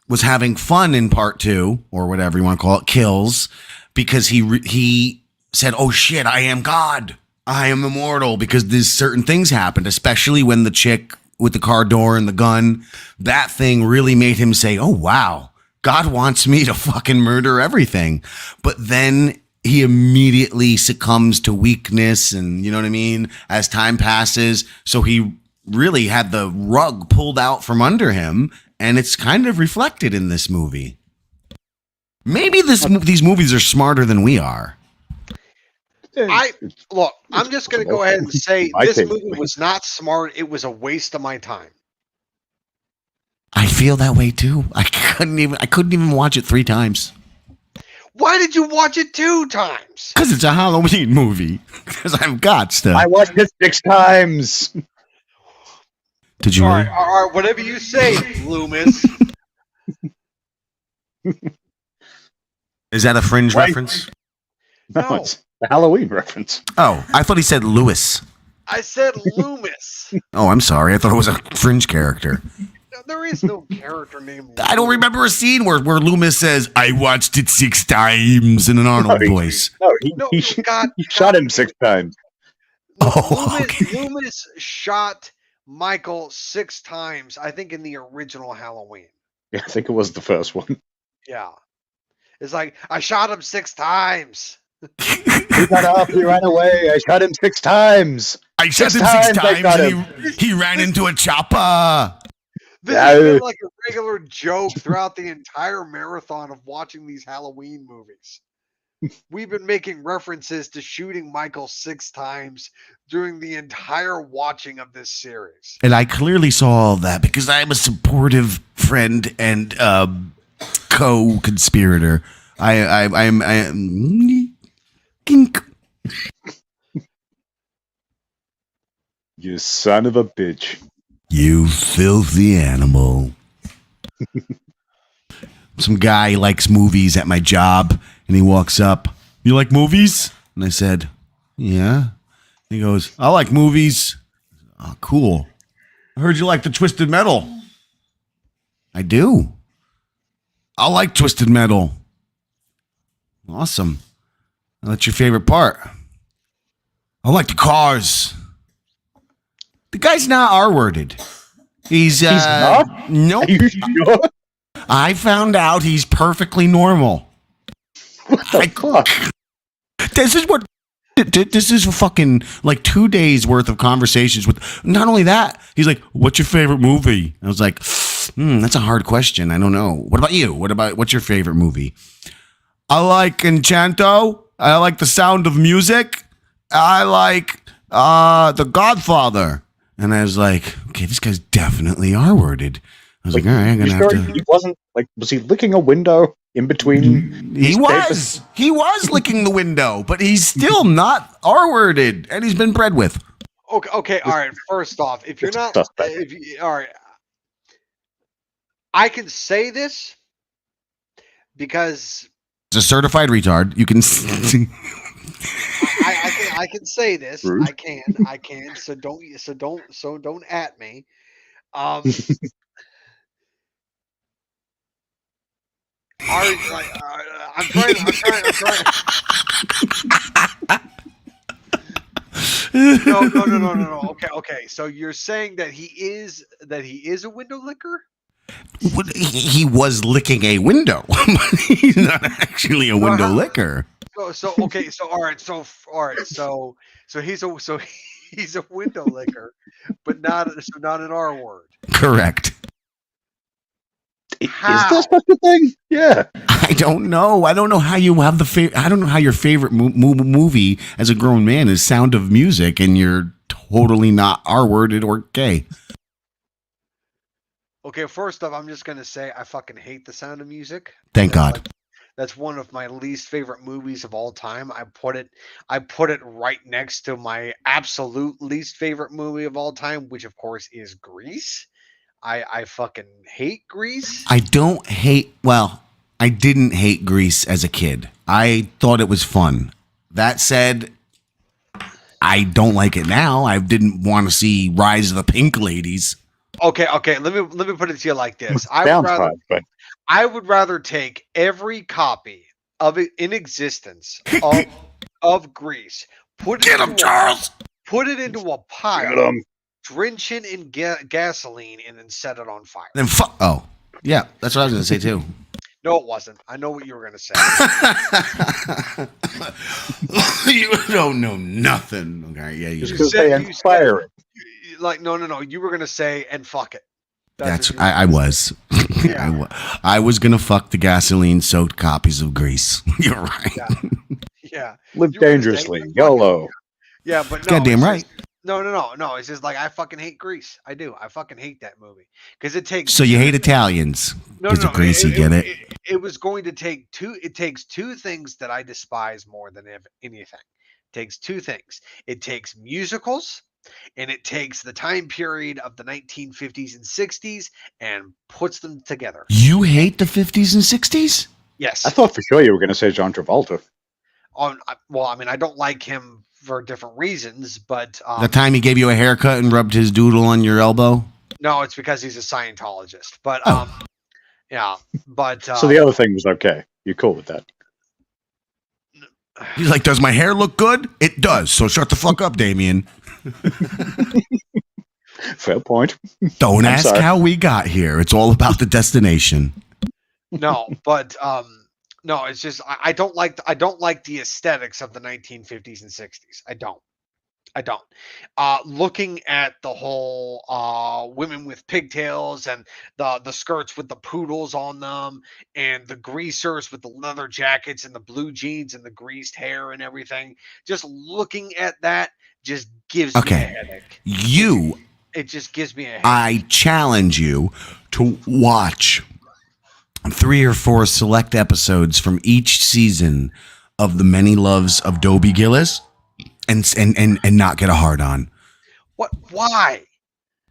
was having fun in part 2, or whatever you want to call it, kills, because he said, "Oh shit, I am God. I am immortal," because there's certain things happened, especially when the chick with the car door and the gun, that thing really made him say, "Oh wow, God wants me to fucking murder everything." But then he immediately succumbs to weakness, and you know what I mean, as time passes. So he really had the rug pulled out from under him, and it's kind of reflected in this movie. Maybe these movies are smarter than we are. I'm just going to go ahead and say My this take. movie was not smart. It was a waste of my time. I feel that way too. I couldn't even watch it 3 times. Why did you watch it 2 times? Because it's a Halloween movie. Because I've got stuff. I watched it 6 times. Did you All really? right, all right, whatever you say, Loomis. Is that a Fringe Right. reference? No, No. it's a Halloween reference. Oh, I thought he said Lewis. I said Loomis. Oh, I'm sorry. I thought it was a Fringe character. No, there is no character named I don't remember a scene where Loomis says, "I watched it 6 times" in an Arnold No, voice. No, No, he shot him 6 times. Oh, Loomis, okay. Loomis shot Michael 6 times, I think, in the original Halloween. Yeah, I think it was the first one. Yeah. It's like, I shot him 6 times. He got up, he ran away. I shot him 6 times. I shot him 6 I times shot and he ran into a chopper. This has been like a regular joke throughout the entire marathon of watching these Halloween movies. We've been making references to shooting Michael 6 times during the entire watching of this series. And I clearly saw all that because I'm a supportive friend and co-conspirator. I'm kink. You son of a bitch. You filthy animal. Some guy likes movies at my job, and he walks up. "You like movies?" And I said, "Yeah." He goes, "I like movies." "Oh, cool. I heard you like the Twisted Metal." "I do. I like Twisted Metal." "Awesome. That's your favorite part." "I like the cars." The guy's not R-worded. He's not? Nope. Are you sure? I found out he's perfectly normal. What the fuck? This is fucking like 2 days worth of conversations with. Not only that, he's like, "What's your favorite movie?" I was like, "That's a hard question. I don't know. What about you? What's your favorite movie?" I like Enchanto. I like The Sound of Music. I like The Godfather. And I was like, okay, this guy's definitely R-worded. I was like, all right, I'm gonna have to. He wasn't like. Was he licking a window in between? He was licking the window, but he's still not R-worded, and he's been bred with. Okay, all right. First off, if you're It's not, suspect. all right, I can say this because It's a certified retard. You can. I can say this. Rude. I can. So don't at me. I'm trying. No. Okay. So you're saying that he is a window licker? He was licking a window. He's not actually a window licker. So he's a window licker, but not an R word. Correct. How? Is there such a thing? Yeah. I don't know. I don't know how you have I don't know how your favorite movie as a grown man is Sound of Music, and you're totally not R-worded or gay. Okay, first off, I'm just gonna say I fucking hate The Sound of Music. Thank God. That's one of my least favorite movies of all time. I put it right next to my absolute least favorite movie of all time, which of course is Grease. I fucking hate Grease. I didn't hate Grease as a kid. I thought it was fun. That said, I don't like it now. I didn't want to see Rise of the Pink Ladies. Okay. Let me put it to you like this. I would rather take every copy of it in existence of Grease, put it into a pile, drench it in gasoline, and then set it on fire. Then oh, yeah, that's what I was gonna say too. No, it wasn't. I know what you were gonna say. You don't know nothing. Okay, yeah, you Just say fire it. Like no. You were gonna say and fuck it. I was. Yeah. I was gonna fuck the gasoline-soaked copies of Grease. You're right. Yeah. Live dangerously. YOLO. Yeah, but no. Goddamn right. No. It's just like I fucking hate Grease. I do. I fucking hate that movie because it takes. So you hate Italians? No. Of Grease, you get it. It was going to take two. It takes two things that I despise more than anything. It takes two things. It takes musicals. And it takes the time period of the 1950s and 60s and puts them together. You hate the 50s and 60s? Yes. I thought for sure you were going to say John Travolta. Well, I mean, I don't like him for different reasons, but the time he gave you a haircut and rubbed his doodle on your elbow? No, it's because he's a Scientologist. But yeah, but so the other thing was okay. You're cool with that? He's like, does my hair look good? It does. So shut the fuck up, Damian. Fair point. Don't ask how we got here. It's all about the destination. No, but no, it's just I don't like the aesthetics of the 1950s and 60s. I don't. Looking at the whole women with pigtails and the skirts with the poodles on them and the greasers with the leather jackets and the blue jeans and the greased hair and everything, just looking at that just gives me a headache. It just gives me a headache. I challenge you to watch 3 or 4 select episodes from each season of The Many Loves of Dobie Gillis and not get a hard on. What? Why?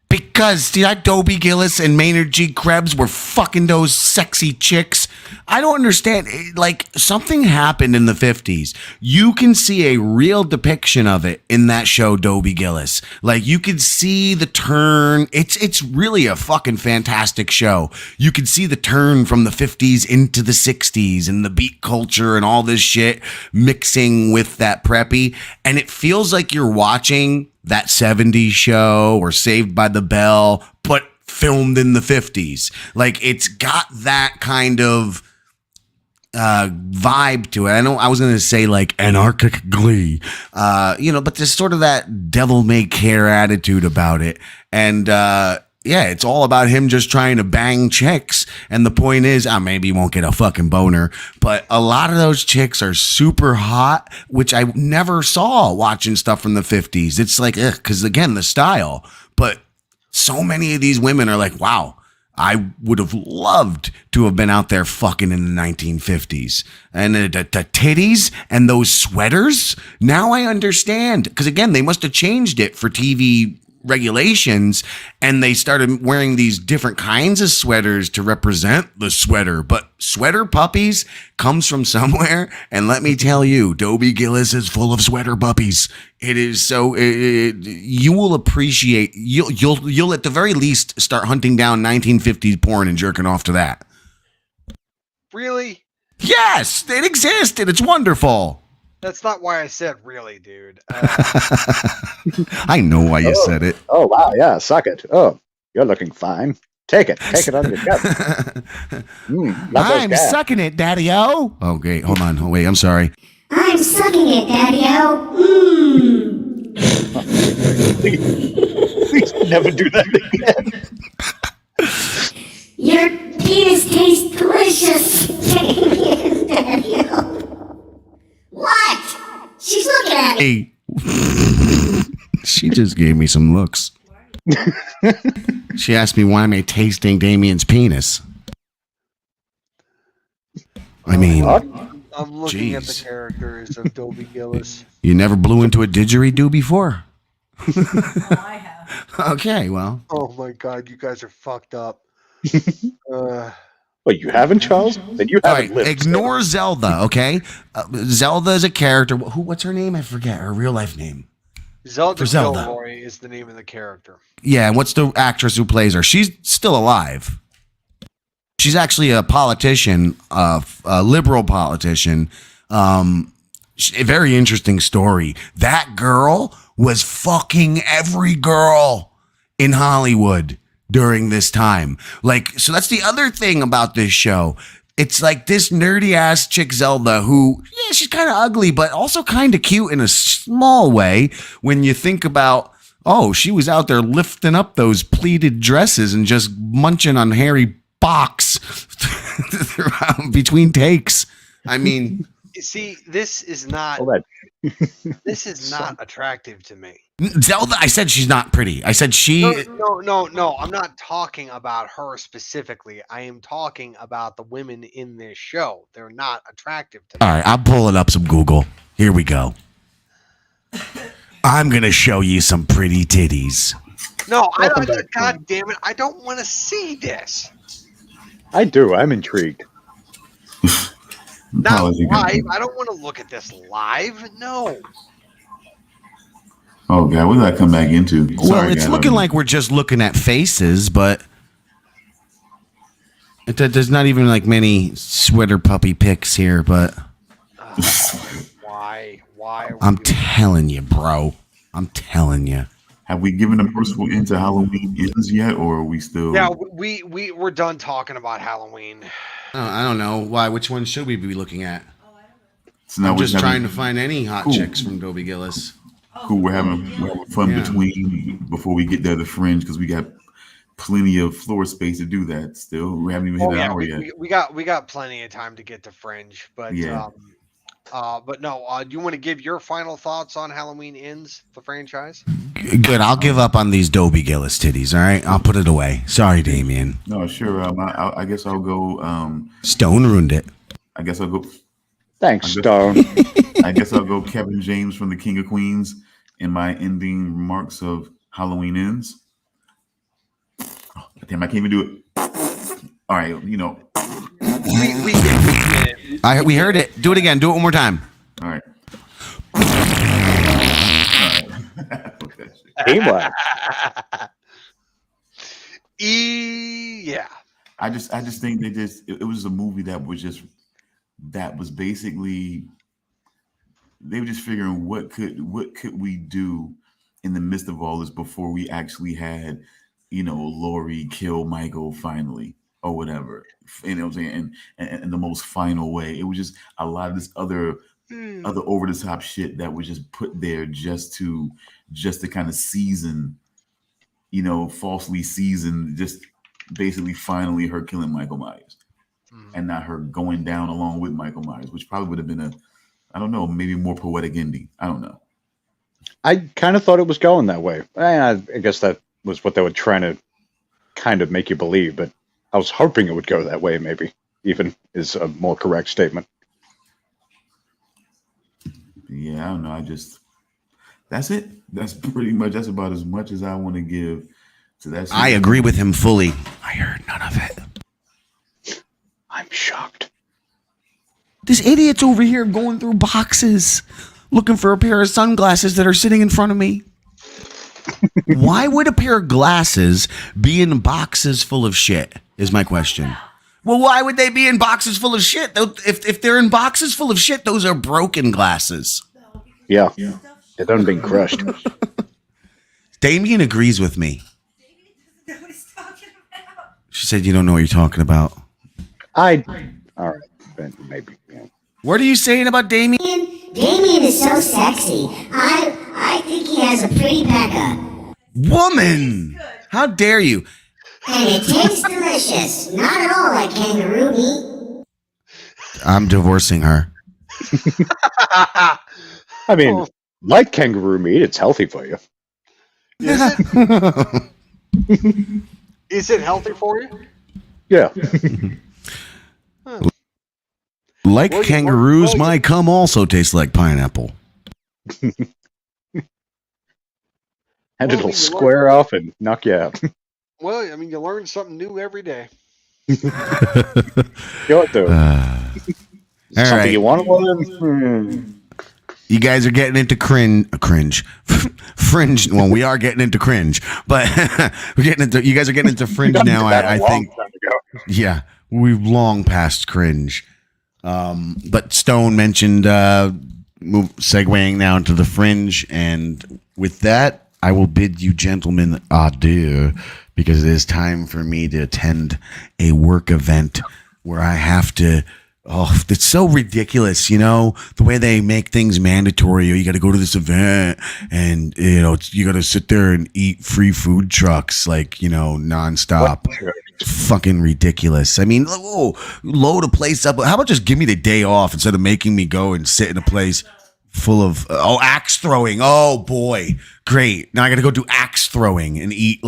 Because Dobie Gillis and Maynard G. Krebs were fucking those sexy chicks. I don't understand. Like, something happened in the 50s. You can see a real depiction of it in that show, Dobie Gillis. Like, you can see the turn. It's really a fucking fantastic show. You can see the turn from the 50s into the 60s and the beat culture and all this shit mixing with that preppy. And it feels like you're watching That 70s show or Saved by the Bell, but filmed in the 50s. Like, it's got that kind of vibe to it. I know I was going to say like anarchic glee, but there's sort of that devil may care attitude about it. And, it's all about him just trying to bang chicks. And the point is, maybe he won't get a fucking boner, but a lot of those chicks are super hot, which I never saw watching stuff from the 50s. It's like, because again, the style, but so many of these women are like, wow, I would have loved to have been out there fucking in the 1950s. And the titties and those sweaters, now I understand. Because again, they must have changed it for TV regulations, and they started wearing these different kinds of sweaters to represent the sweater. But sweater puppies comes from somewhere, and let me tell you, Dobie Gillis is full of sweater puppies. It is so you will appreciate. You'll at the very least start hunting down 1950s porn and jerking off to that. Really? Yes, it exists, and it's wonderful. That's not why I said really, dude. I know why you said it. Oh, wow. Yeah, suck it. Oh, you're looking fine. Take it. Take it on your chest. I'm sucking it, Daddy-O. Oh, great. Hold on. Oh, wait, I'm sorry. I'm sucking it, Daddy-O. Please never do that again. Your penis tastes delicious. Daddy-O. What? She's looking at me. Hey. She just gave me some looks. She asked me why am I tasting Damian's penis. I mean, I'm looking at the characters of Dobie Gillis. You never blew into a didgeridoo before? I have. Okay, well. Oh my god, you guys are fucked up. Wait, you haven't, Charles? Then you All haven't right, lived. ignore Zelda, okay? Zelda is a character. What's her name? I forget her real life name. Zelda Zelda. Gilroy is the name of the character. Yeah, and what's the actress who plays her? She's still alive. She's actually a politician, a liberal politician. A very interesting story. That girl was fucking every girl in Hollywood during this time. Like, so that's the other thing about this show. It's like this nerdy ass chick Zelda who, yeah, she's kind of ugly, but also kind of cute in a small way when you think about, oh, she was out there lifting up those pleated dresses and just munching on hairy box between takes. I mean, see, this is not this is not attractive to me. Zelda, I said she's not pretty. I said she. No. I'm not talking about her specifically. I am talking about the women in this show. They're not attractive to me. All right, I'm pulling up some Google. Here we go. I'm gonna show you some pretty titties. No, God damn it! I don't want to see this. I do. I'm intrigued. Not live. I don't want to look at this live. No. Oh god, what did I come back into? Well, it's looking like we're just looking at faces, but there's not even like many sweater puppy pics here. But why? I'm telling you, bro. I'm telling you. Have we given a personal into Halloween Ends yet, or are we still? Yeah, we're done talking about Halloween. I don't know why. Which one should we be looking at? So now I'm just trying to find any hot chicks from Dobie Gillis. Cool, we're having fun before we get there to Fringe because we got plenty of floor space to do that. Still, we haven't even hit an hour yet. We got plenty of time to get to Fringe, but yeah. But no. Do you want to give your final thoughts on Halloween Ends, the franchise? Good. I'll give up on these Dobie Gillis titties. All right, I'll put it away. Sorry, Damian. No, sure. I guess I'll go. Stone ruined it. I guess I'll go. Thanks, Stone. I guess I'll go Kevin James from the King of Queens in my ending remarks of Halloween Ends. Oh, damn, I can't even do it. All right, we get it. We heard it. Do it again. Do it one more time. All right. Teamwork. Yeah. I just think it was a movie that was basically they were just figuring what could we do in the midst of all this before we actually had, Lori kill Michael finally or whatever. You know what I'm saying? And in the most final way. It was just a lot of this other over the top shit that was just put there just to kind of season, falsely season, just basically finally her killing Michael Myers and not her going down along with Michael Myers, which probably would have been I don't know, maybe more poetic ending. I don't know. I kind of thought it was going that way. I guess that was what they were trying to kind of make you believe, but I was hoping it would go that way, maybe, even is a more correct statement. Yeah, I don't know. That's it. That's about as much as I want to give to that. I agree with him fully. I heard none of it. I'm shocked. This idiot's over here going through boxes, looking for a pair of sunglasses that are sitting in front of me. Why would a pair of glasses be in boxes full of shit, is my question. Well, why would they be in boxes full of shit? If they're in boxes full of shit, those are broken glasses. Yeah. It doesn't been crushed. Damian agrees with me. David doesn't know what he's talking about. She said, you don't know what you're talking about. All right. Maybe. Yeah. What are you saying about Damian? Damian is so sexy. I think he has a pretty pecker. Woman! How dare you? And it tastes delicious. Not at all like kangaroo meat. I'm divorcing her. I mean, like kangaroo meat, it's healthy for you. Is it? Is it healthy for you? Yeah. Like Well, kangaroos, my cum also tastes like pineapple. And it'll square off and knock you out. Well, I mean, you learn something new every day. Go though. All Something right. you want to learn? You guys are getting into cringe. Fringe. Well, we are getting into cringe, but you guys are getting into fringe now. I think. Yeah, we've long passed cringe. But Stone mentioned segueing now into the fringe, and with that, I will bid you gentlemen adieu, because it is time for me to attend a work event where I have to. Oh, it's so ridiculous, the way they make things mandatory. You got to go to this event and, you got to sit there and eat free food trucks, nonstop. Fucking ridiculous. I mean, load a place up. How about just give me the day off instead of making me go and sit in a place full of, axe throwing. Oh boy. Great. Now I got to go do axe throwing and eat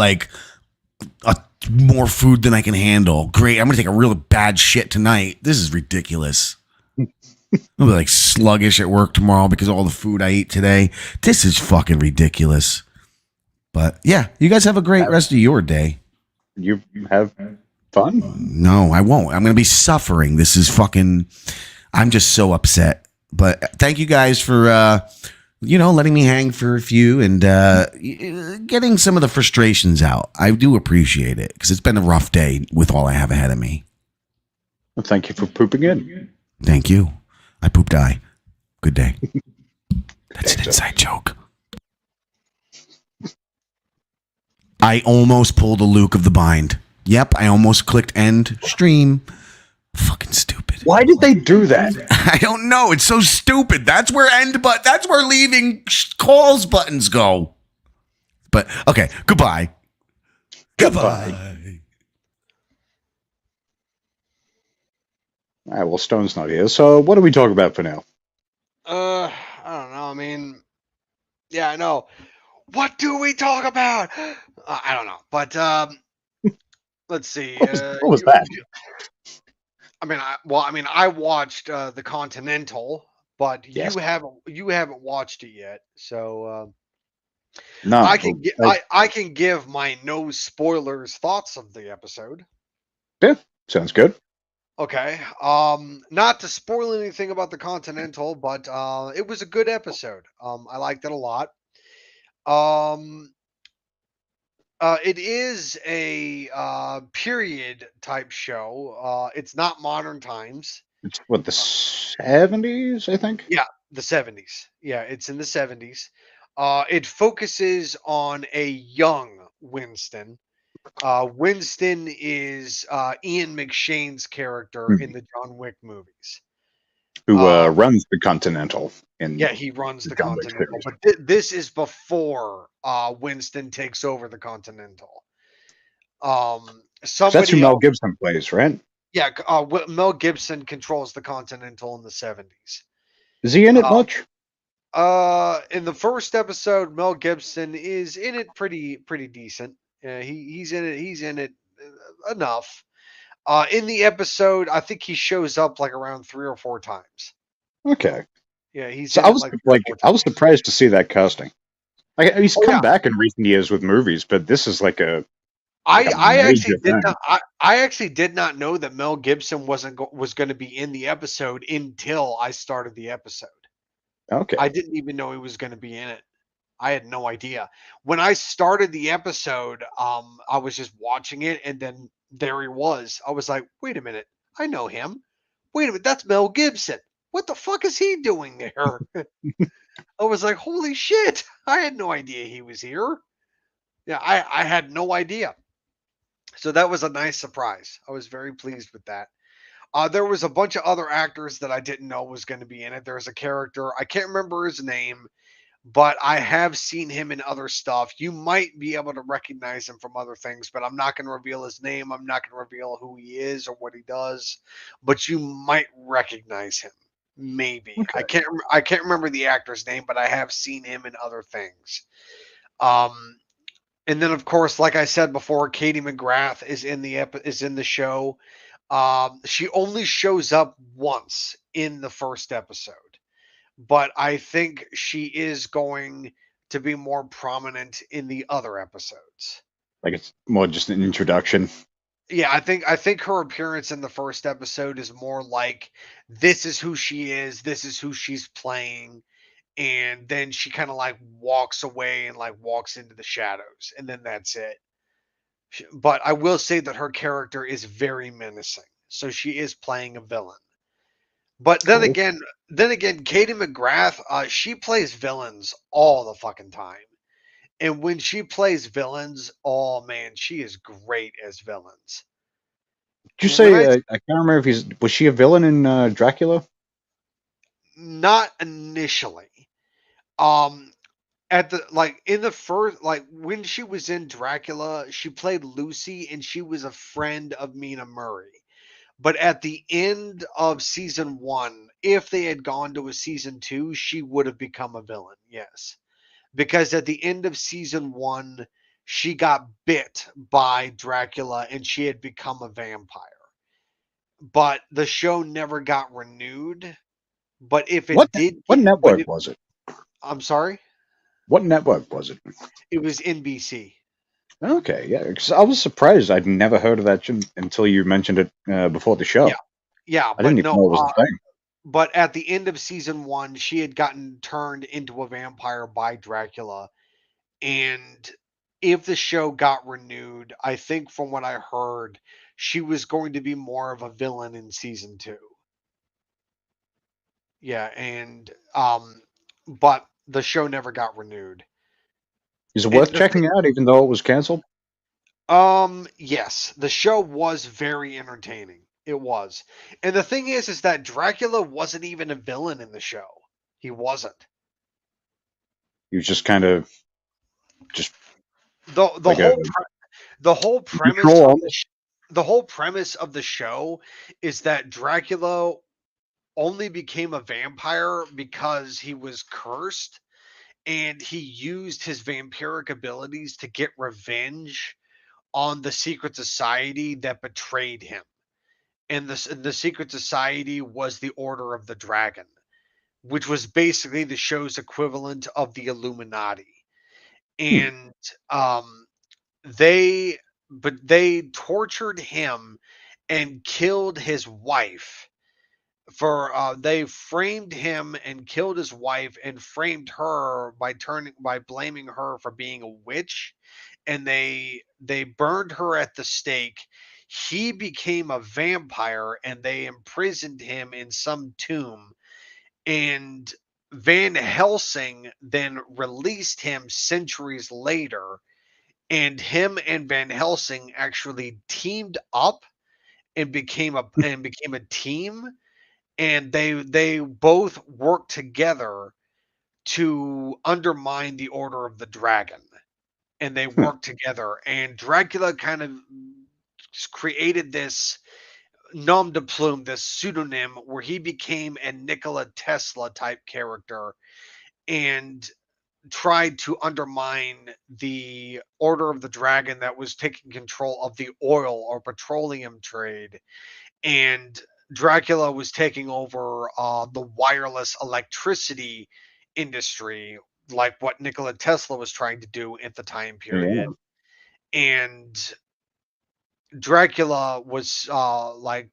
more food than I can handle. Great. I'm going to take a real bad shit tonight. This is ridiculous. I'll be like sluggish at work tomorrow because of all the food I ate today. This is fucking ridiculous. But yeah, you guys have a great rest of your day. You have fun? No, I won't. I'm going to be suffering. This is fucking, I'm just so upset. But thank you guys for, letting me hang for a few and getting some of the frustrations out. I do appreciate it because it's been a rough day with all I have ahead of me. Well, thank you for pooping in. Thank you. I pooped eye. Good day. That's an inside joke. I almost pulled a Luke of the Bind. Yep, I almost clicked end stream. Fucking stupid. Why did they do that? I don't know. It's so stupid. That's where that's where leaving calls buttons go. But okay, goodbye. Goodbye. All right, well, Stone's not here, so what do we talk about for now? I don't know. I mean, yeah, I know. What do we talk about? I don't know, but let's see. What was that? I watched the Continental, but Yes. you haven't watched it yet, so No. I can give my no spoilers thoughts of the episode. Yeah, sounds good. Okay. Not to spoil anything about the Continental, but it was a good episode. I liked it a lot. It is a period type show. It's not modern times. It's what, the 70s, I think? Yeah, the 70s. Yeah, it's in the 70s. It focuses on a young Winston. Winston is Ian McShane's character in the John Wick movies. Who Um, runs the Continental in yeah, he runs the the John Wick Continental, series. but this is before Winston takes over the Continental. 'Cause that's who Somebody Mel else, Gibson plays, right? yeah, Mel Gibson controls the Continental in the 70s. Is he in it much? In the first episode, Mel Gibson is in it pretty decent. He's in it. He's in it enough. In the episode, I think he shows up like around 3 or 4 times. Okay. Yeah, he's So in it like 3 or 4 I was times. surprised to see that casting. Like he's Oh come yeah, back in recent years with movies, but this is like a I actually major did thing. not. I actually did not know that Mel Gibson was going to be in the episode until I started the episode. Okay. I didn't even know he was going to be in it. I had no idea. When I started the episode, I was just watching it, and then there he was. I was like, "Wait a minute, I know him. Wait a minute, that's Mel Gibson. What the fuck is he doing there?" I was like, "Holy shit! I had no idea he was here." Yeah, I had no idea. So that was a nice surprise. I was very pleased with that. There was a bunch of other actors that I didn't know was going to be in it. There's a character I can't remember his name, but I have seen him in other stuff. You might be able to recognize him from other things, but I'm not going to reveal his name. I'm not going to reveal who he is or what he does, but you might recognize him. Maybe. Okay. I can't remember the actor's name, but I have seen him in other things. Um and then of course, like I said before, Katie McGrath is in the show. She only shows up once in the first episode, but I think she is going to be more prominent in the other episodes. Like it's more just an introduction. Yeah, I think her appearance in the first episode is more like this is who she is, this is who she's playing, and then she kind of like walks away and like walks into the shadows, and then that's it. But I will say that her character is very menacing, so she is playing a villain. But Cool. then again, Katie McGrath, she plays villains all the fucking time. And when she plays villains, oh man, she is great as villains. Did you When I say I can't remember if was she a villain in Dracula? Not initially. Um at the like in the first like when she was in Dracula, she played Lucy and she was a friend of Mina Murray. But at the end of season 1, if they had gone to a season 2, she would have become a villain. Yes. Because at the end of season 1, she got bit by Dracula and she had become a vampire. But the show never got renewed. But if it did, What but network it, was it? I'm sorry, What network was it? it was NBC. Okay, yeah, 'cause I was surprised. I'd never heard of that until you mentioned it before the show. Yeah, yeah, I didn't but even know no. it was a thing. But at the end of season 1, she had gotten turned into a vampire by Dracula. And if the show got renewed, I think from what I heard, she was going to be more of a villain in season 2. Yeah, and but the show never got renewed. Is it And worth checking out, even though it was canceled? yes, the show was very entertaining. It was. And the thing is that Dracula wasn't even a villain in the show. He wasn't. He was just kind of just The like a whole premise control of almost. the whole premise of the show is that Dracula only became a vampire because he was cursed and he used his vampiric abilities to get revenge on the secret society that betrayed him. And the secret society was the Order of the Dragon, which was basically the show's equivalent of the Illuminati. Hmm. And um they they tortured him and killed his wife for they framed him and killed his wife and framed her by blaming her for being a witch, and they burned her at the stake. He became a vampire and they imprisoned him in some tomb, and Van Helsing then released him centuries later, and him and Van Helsing actually teamed up and became a team, and they both worked together to undermine the Order of the Dragon, and they Hmm. worked together, and Dracula kind of created this nom de plume, this pseudonym where he became a Nikola Tesla type character and tried to undermine the Order of the Dragon that was taking control of the oil or petroleum trade. And Dracula was taking over the wireless electricity industry, like what Nikola Tesla was trying to do at the time Yeah. period. And Dracula was like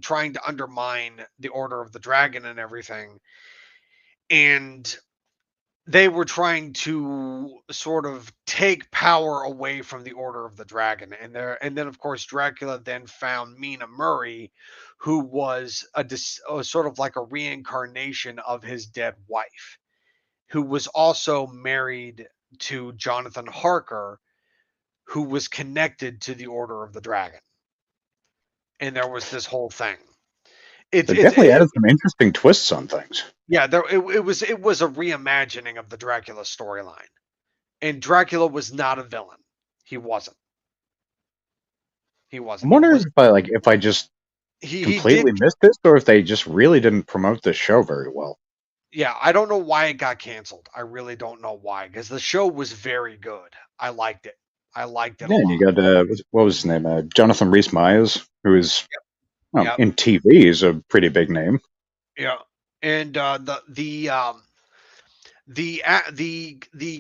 trying to undermine the Order of the Dragon and everything. And they were trying to sort of take power away from the Order of the Dragon, and then of course Dracula then found Mina Murray, who was sort of like a reincarnation of his dead wife, who was also married to Jonathan Harker, who was connected to the Order of the Dragon, and there was this whole thing. They definitely It added some interesting twists on things. yeah, it was a reimagining of the Dracula storyline. And Dracula was not a villain. He wasn't. He I'm wasn't. He wondering was. if I just He did. completely missed this, or if they just really didn't promote this show very well. Yeah, I don't know why it got canceled. I really don't know why, because the show was very good. I liked it. I liked it a Yeah, and lot. you got what was his name? Jonathan Rhys Meyers, who is Yeah, in TV is a pretty big name. yeah. And the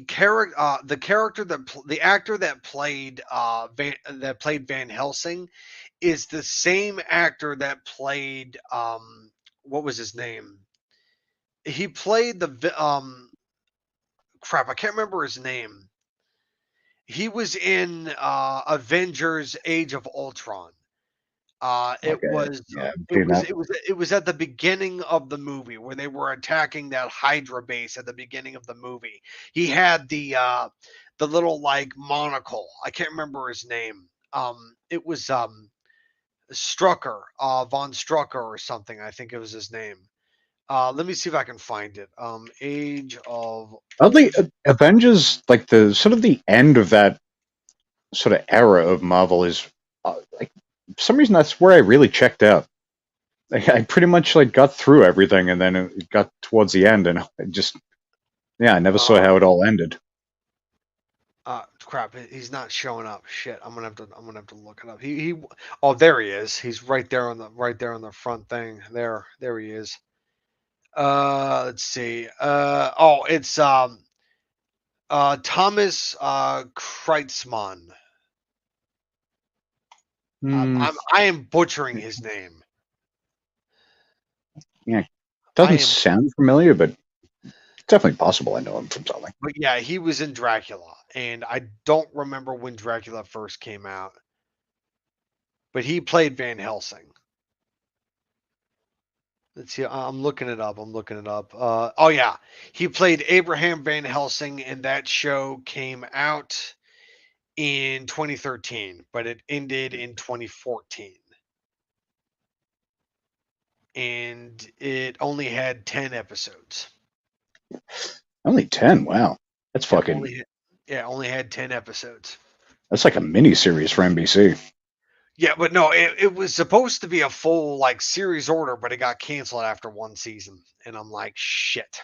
character the actor that played Van Helsing is the same actor that played what was his name? He played crap, I can't remember his name. He was in Avengers Age of Ultron. It Okay, was yeah, I've it seen was that. it was it was at the beginning of the movie where they were attacking that Hydra base at the beginning of the movie. He had the little like monocle. I can't remember his name. It was Strucker, von Strucker or something. I think it was his name. Let me see if I can find it. Age of Oddly, Avengers, like the sort of the end of that sort of era of Marvel, is like for some reason that's where I really checked out. Like, I pretty much like got through everything, and then it got towards the end, and I just I never saw uh, how it all ended. crap, he's not showing up. Shit, I'm gonna have to look it up. Oh, there he is. He's right there on the front thing. There he is. Let's see. Oh, it's Thomas Kreitzmann. Hmm, I am butchering his name. yeah, I doesn't am, sound familiar, but it's definitely possible I know him from something. but yeah, he was in Dracula, and I don't remember when Dracula first came out, but he played Van Helsing. Let's see. I'm looking it up. I'm looking it up. Oh yeah, he played Abraham Van Helsing, and that show came out in 2013, but it ended in 2014, and it only had 10 episodes. Only 10. Wow, that's Yeah, fucking. only had 10 episodes. That's like a mini series for NBC. Yeah, but no, it was supposed to be a full like series order, but it got canceled after one season, and I'm like, shit.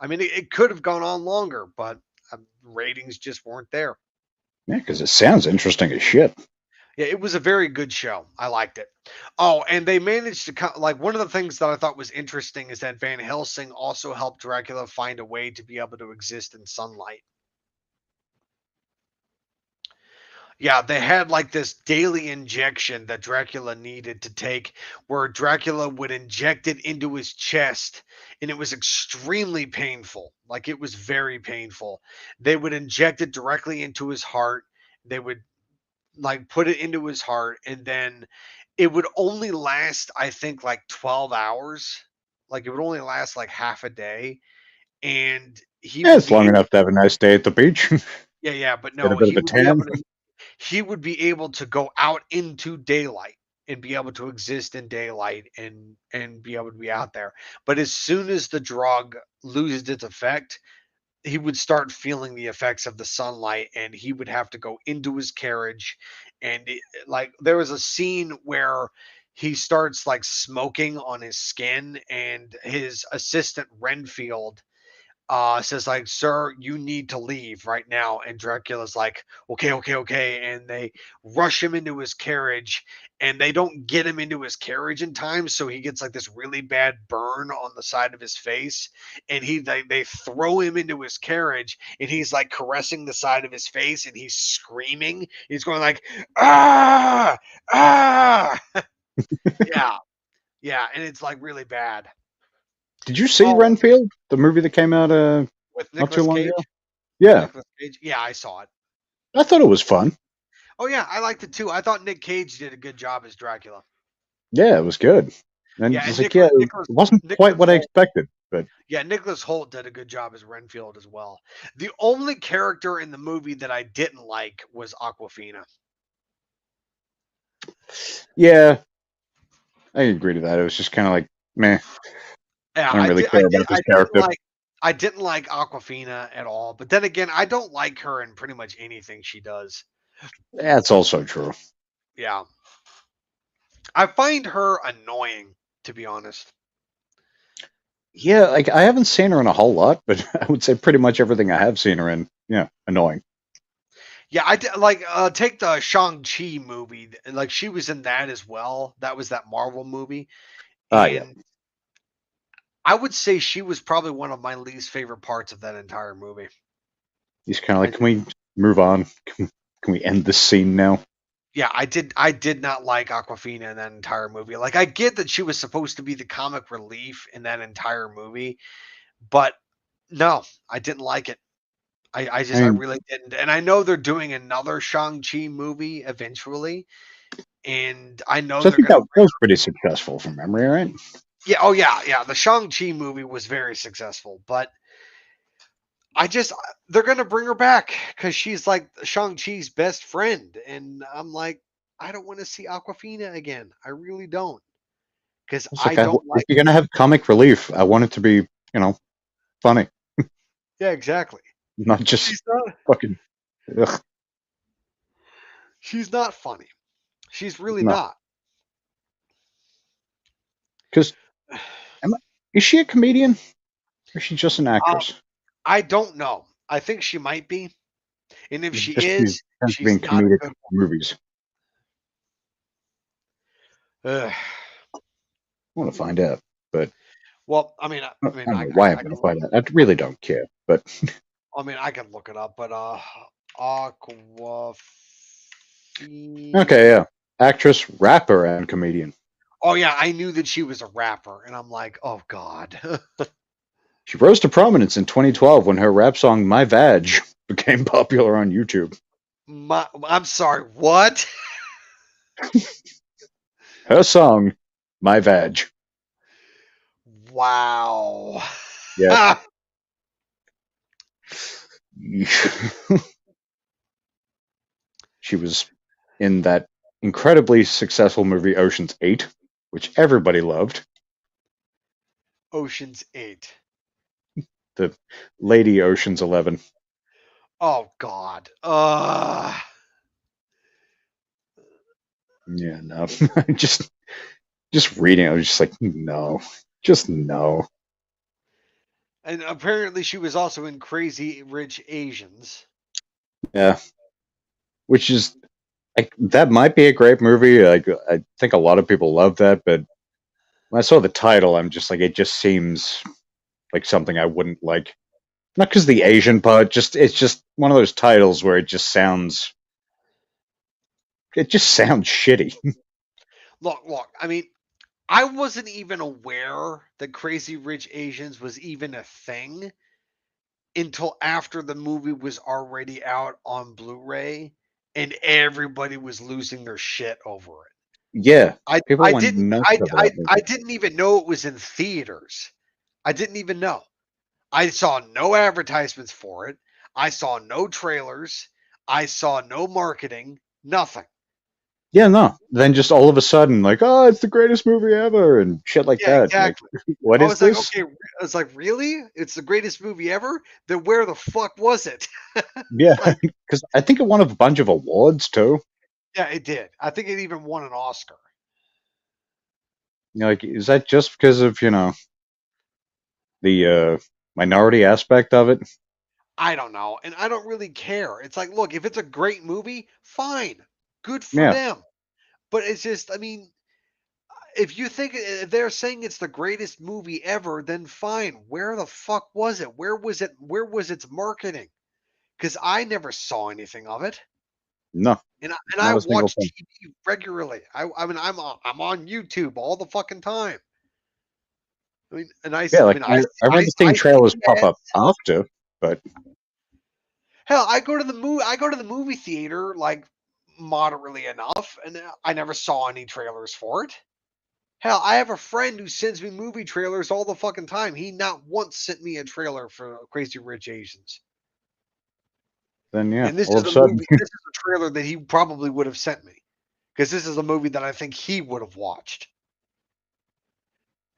I mean, it could have gone on longer, but ratings just weren't there. Yeah, because it sounds interesting as shit. Yeah, it was a very good show. I liked it. Oh, and they managed to like one of the things that I thought was interesting is that Van Helsing also helped Dracula find a way to be able to exist in sunlight. Yeah, they had like this daily injection that Dracula needed to take, where Dracula would inject it into his chest, and it was extremely painful. Like it was very painful. They would inject it directly into his heart. They would like put it into his heart, and then it would only last, I think, like 12 hours. Like it would only last like half a day. and he Yeah, would it's long be enough to have a nice day at the beach. yeah, but Get a no, bit of a tan. he would be able to go out into daylight and be able to exist in daylight and be able to be out there. But as soon as the drug loses its effect, he would start feeling the effects of the sunlight and he would have to go into his carriage like there was a scene where he starts like smoking on his skin and his assistant Renfield says like, "Sir, you need to leave right now." And Dracula's like, "Okay, okay, okay." And they rush him into his carriage, and they don't get him into his carriage in time, so he gets like this really bad burn on the side of his face. And they throw him into his carriage, and he's like caressing the side of his face, and he's screaming. He's going like, "Ah, ah!" Yeah, yeah, and it's like really bad. Did you see Oh, Renfield, the movie that came out with not too Nicolas long Cage. ago? With Yeah, Nicolas Cage. Yeah, I saw it. I thought it was fun. Oh yeah, I liked it too. I thought Nick Cage did a good job as Dracula. Yeah, it was good. And Yeah, just and like, yeah, it wasn't quite what I expected, but Nicholas Holt did a good job as Renfield as well. The only character in the movie that I didn't like was Aquafina. yeah, I agree to that. It was just kind of like, meh. Yeah, I don't really care about this character. I didn't like Aquafina at all. But then again, I don't like her in pretty much anything she does. That's also true. Yeah. I find her annoying, to be honest. Yeah, like I haven't seen her in a whole lot, but I would say pretty much everything I have seen her in, yeah, annoying. Yeah, I like take the Shang-Chi movie. Like she was in that as well. That was that Marvel movie. Ah, yeah. And I would say she was probably one of my least favorite parts of that entire movie. He's kind of like, can we move on? Can we end this scene now? Yeah, I did not like Aquafina in that entire movie. Like I get that she was supposed to be the comic relief in that entire movie, but no, I didn't like it. I I mean, really didn't. And I know they're doing another Shang-Chi movie eventually, and I know so I they're think gonna that was pretty successful from memory, right? yeah, oh yeah, yeah. The Shang-Chi movie was very successful, but I just they're gonna bring her back because she's like Shang-Chi's best friend, and I'm like, I don't want to see Aquafina again. I really don't, because It's I like, don't if like. you're gonna have comic relief, I want it to be, funny, Yeah, exactly. not just She's not. fucking. Ugh, She's not funny. She's really no, not. because is she a comedian or is she just an Um, actress? I don't know. I think she might be, and if she Just she is, tends to be in she's not a comedic good movies. one. Ugh. I want to find out, but Well, I mean, I don't know why I'm going to find out. I really don't care, but I can look it up, but Aquafina. okay, yeah, actress, rapper, and comedian. Oh yeah, I knew that she was a rapper, and I'm like, oh god. She rose to prominence in 2012 when her rap song "My Vag" became popular on YouTube. I'm sorry, what? Her song "My Vag." Wow. Yeah. She was in that incredibly successful movie Ocean's 8, which everybody loved. Ocean's 8. The Lady Ocean's 11. Oh god. Yeah, no. just reading it, I was just like, no. Just no. And apparently she was also in Crazy Rich Asians. Yeah. Which is like that might be a great movie. Like I think a lot of people love that, but when I saw the title, I'm just like, it just seems like something I wouldn't like. Not because the Asian part, it's just one of those titles where it just sounds shitty. Look, I mean, I wasn't even aware that Crazy Rich Asians was even a thing until after the movie was already out on Blu-ray and everybody was losing their shit over it. Yeah, I people I went didn't nuts I over I that movie. I didn't even know it was in theaters. I didn't even know. I saw no advertisements for it. I saw no trailers. I saw no marketing. Nothing. Yeah, no. Then just all of a sudden, like, oh, it's the greatest movie ever, and shit like Yeah, that. Like, exactly. what I is was like, this? okay. I was like, really? It's the greatest movie ever? Then where the fuck was it? Yeah, Like, because I think it won a bunch of awards too. yeah, it did. I think it even won an Oscar. Like, is that just because of the minority aspect of it? I don't know, and I don't really care. It's like, look, if it's a great movie, fine, good for Yeah, them. But it's just, I mean, if they're saying it's the greatest movie ever, then fine. Where the fuck was it? Where was it? Where was its marketing? Because I never saw anything of it, no, and I not a single watch thing. TV regularly. I mean, I'm on YouTube all the fucking time. I mean, Yeah, I like mean, I remember seeing I see trailers the pop up ads. after, but Hell, I go to the movie theater like moderately enough, and I never saw any trailers for it. Hell, I have a friend who sends me movie trailers all the fucking time. He not once sent me a trailer for Crazy Rich Asians. then yeah, And this all is of a a sudden, movie. This is a trailer that he probably would have sent me because this is a movie that I think he would have watched.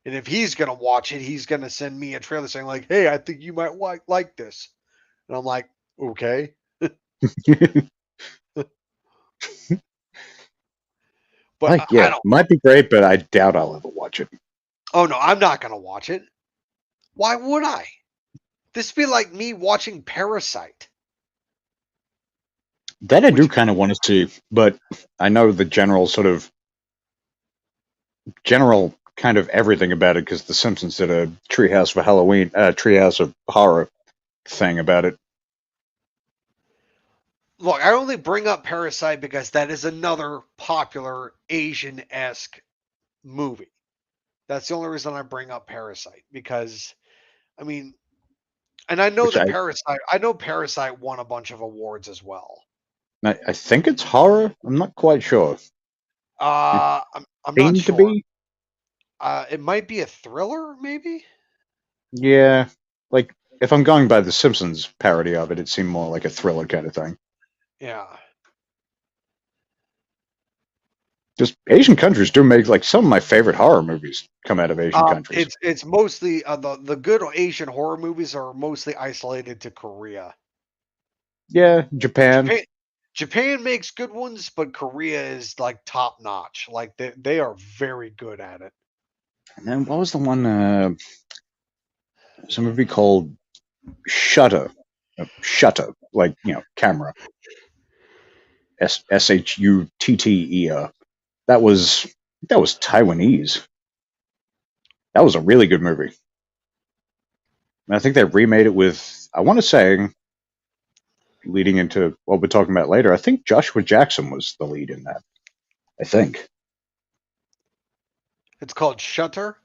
And if he's gonna watch it, he's gonna send me a trailer saying like, "Hey, I think you might like this." And I'm like, "Okay," but like I yeah, don't. might be great, but I doubt I'll ever watch it. Oh no, I'm not gonna watch it. Why would I? This would be like me watching Parasite, That I do which kind of want to see, but I know the general kind of everything about it because The Simpsons did a Treehouse for Halloween, Treehouse of Horror thing about it. look, I only bring up Parasite because that is another popular Asian-esque movie. That's the only reason I bring up Parasite because I mean, and Which I know Parasite won a bunch of awards as well. I think it's horror. I'm not quite sure. It I'm not seemed to sure. be. It might be a thriller, maybe. Yeah, like if I'm going by the Simpsons parody of it, it seemed more like a thriller kind of thing. Yeah. Just Asian countries do make like some of my favorite horror movies come out of Asian countries. It's mostly the good Asian horror movies are mostly isolated to Korea. Yeah, Japan. Japan Japan makes good ones, but Korea is like top notch. Like they are very good at it. And then what was the one? Some movie called Shutter. Shutter, like camera. Shutter. That was Taiwanese. That was a really good movie. And I think they remade it with, I want to say, leading into what we're talking about later, I think Joshua Jackson was the lead in that. I think. It's called Shutter.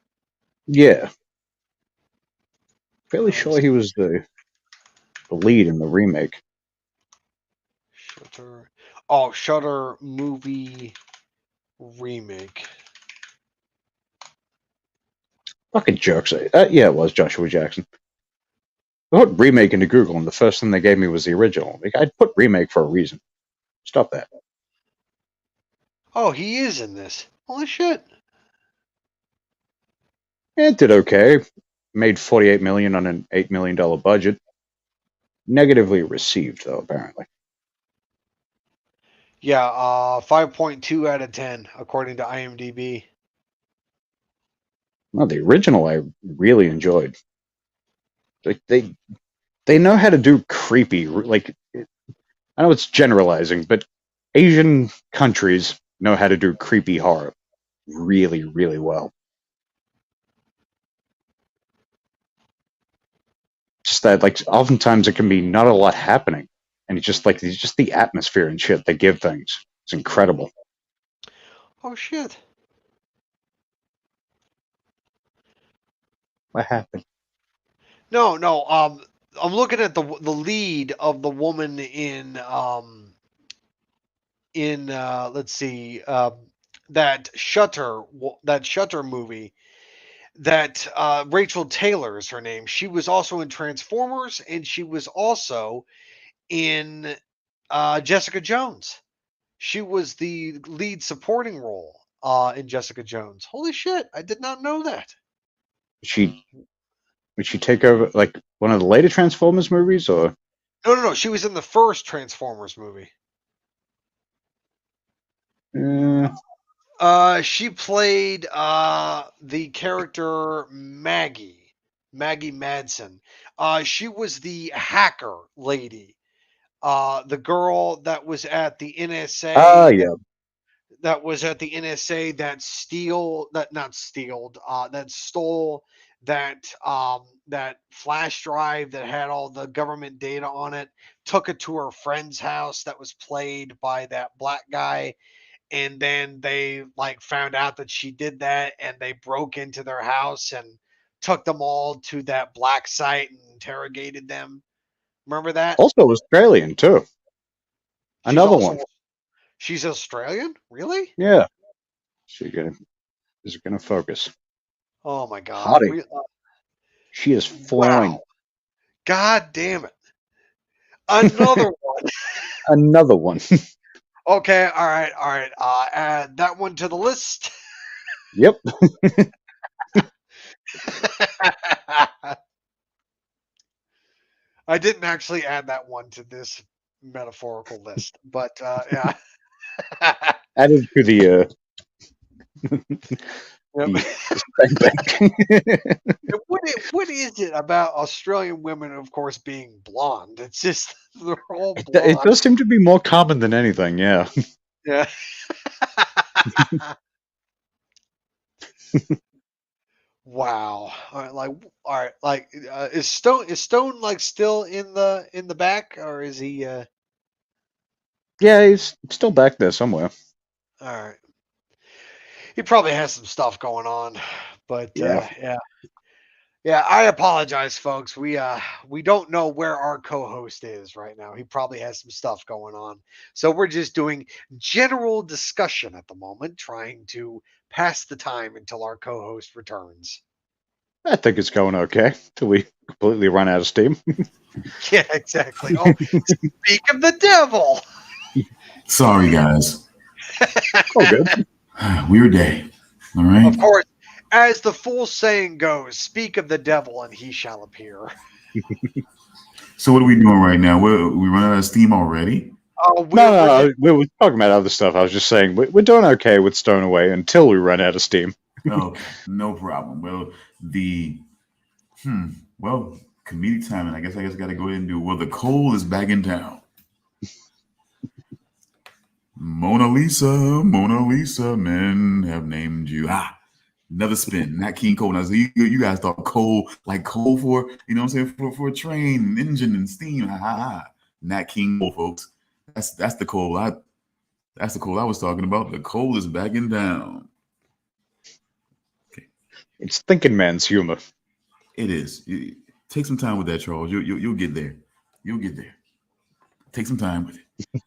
Yeah. Fairly Let me sure see. he was the lead in the remake. Shutter. Oh, Shutter movie remake. Fucking jerks. Yeah, it was Joshua Jackson. I put remake into Google, and the first thing they gave me was the original. Like, I'd put remake for a reason. Stop that. Oh, he is in this. Holy shit. It did okay. Made $48 million on an $8 million budget. Negatively received, though, apparently. Yeah, 5.2 out of 10 according to IMDb. Well, the original I really enjoyed. Like they know how to do creepy. Like I know it's generalizing, but Asian countries know how to do creepy horror really, really well. Just that, like, oftentimes it can be not a lot happening, and it's just the atmosphere and shit they give things. It's incredible. Oh shit. What happened? No, no. I'm looking at the lead of the woman in let's see that Shutter movie, that Rachel Taylor is her name. She was also in Transformers, and she was also in Jessica Jones. She was the lead supporting role in Jessica Jones. Holy shit! I did not know that. She would she take over like one of the later Transformers movies, or No. She was in the first Transformers movie. She played the character Maggie Madsen. She was the hacker lady. The girl that was at the ah, NSA yeah, that was at the NSA that stole that flash drive that had all the government data on it, took it to her friend's house that was played by that black guy, and then they like found out that she did that, and they broke into their house and took them all to that black site and interrogated them. Remember that? also Australian too. She's Another also one. she's Australian? Really? Yeah, she gonna is gonna focus. Oh my god. Hottie, she is fine. Wow. God damn it. Another one. Another one. Okay, all right. Add that one to the list. Yep. I didn't actually add that one to this metaphorical list, but yeah. Added to the Yep. spank bank. What is it about Australian women, of course, being blonde? It's just they're all It blonde. does seem to be more common than anything. Yeah. Yeah. Wow. All right. Like, is Stone like still in the back, or is he? Yeah, he's still back there somewhere. All right. He probably has some stuff going on, but Yeah. yeah. I apologize, folks. We don't know where our co-host is right now. He probably has some stuff going on, so we're just doing general discussion at the moment, trying to pass the time until our co-host returns. I think it's going okay till we completely run out of steam. Yeah, exactly. Oh, speak of the devil. Sorry, guys. Oh, good. Weird day. All right. Of course, as the full saying goes, speak of the devil and he shall appear. So what are we doing right now? We running out of steam already? Oh, No, we were talking about other stuff. I was just saying we're doing okay with Stowaway until we run out of steam. Okay, no problem. Well, well, comedic timing. I guess got to go ahead and do. Well, the coal is back in town. Mona Lisa, men have named you. Another spin. Nat King Cole. Now, so you guys thought coal like coal for what I'm saying for a train, engine, and steam. Nat King Cole, folks. That's the coal. That's the coal I was talking about. The coal is back in town. Okay. It's thinking man's humor. It is. Take some time with that, Charles. You'll get there. You'll get there. Take some time with it.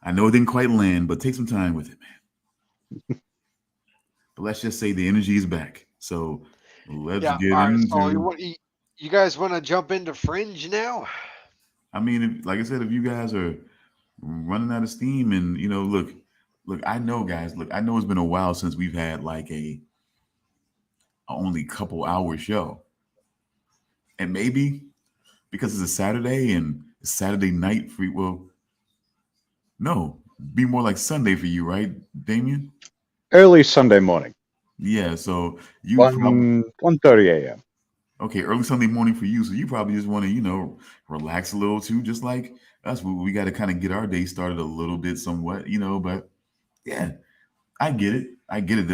I know it didn't quite land, but take some time with it, man. But let's just say the energy is back. So let's get into. So you guys want to jump into Fringe now? I mean, like I said, if you guys are running out of steam, and look, I know, guys. Look, I know it's been a while since we've had like a only couple hour show, and maybe because it's a Saturday and it's Saturday night for you. Well, no, be more like Sunday for you, right, Damian? Early Sunday morning. Yeah, so you 1:30 a.m. Okay, early Sunday morning for you. So you probably just want to, relax a little too, just like us. We got to kind of get our day started a little bit, somewhat, But yeah, I get it. I get it.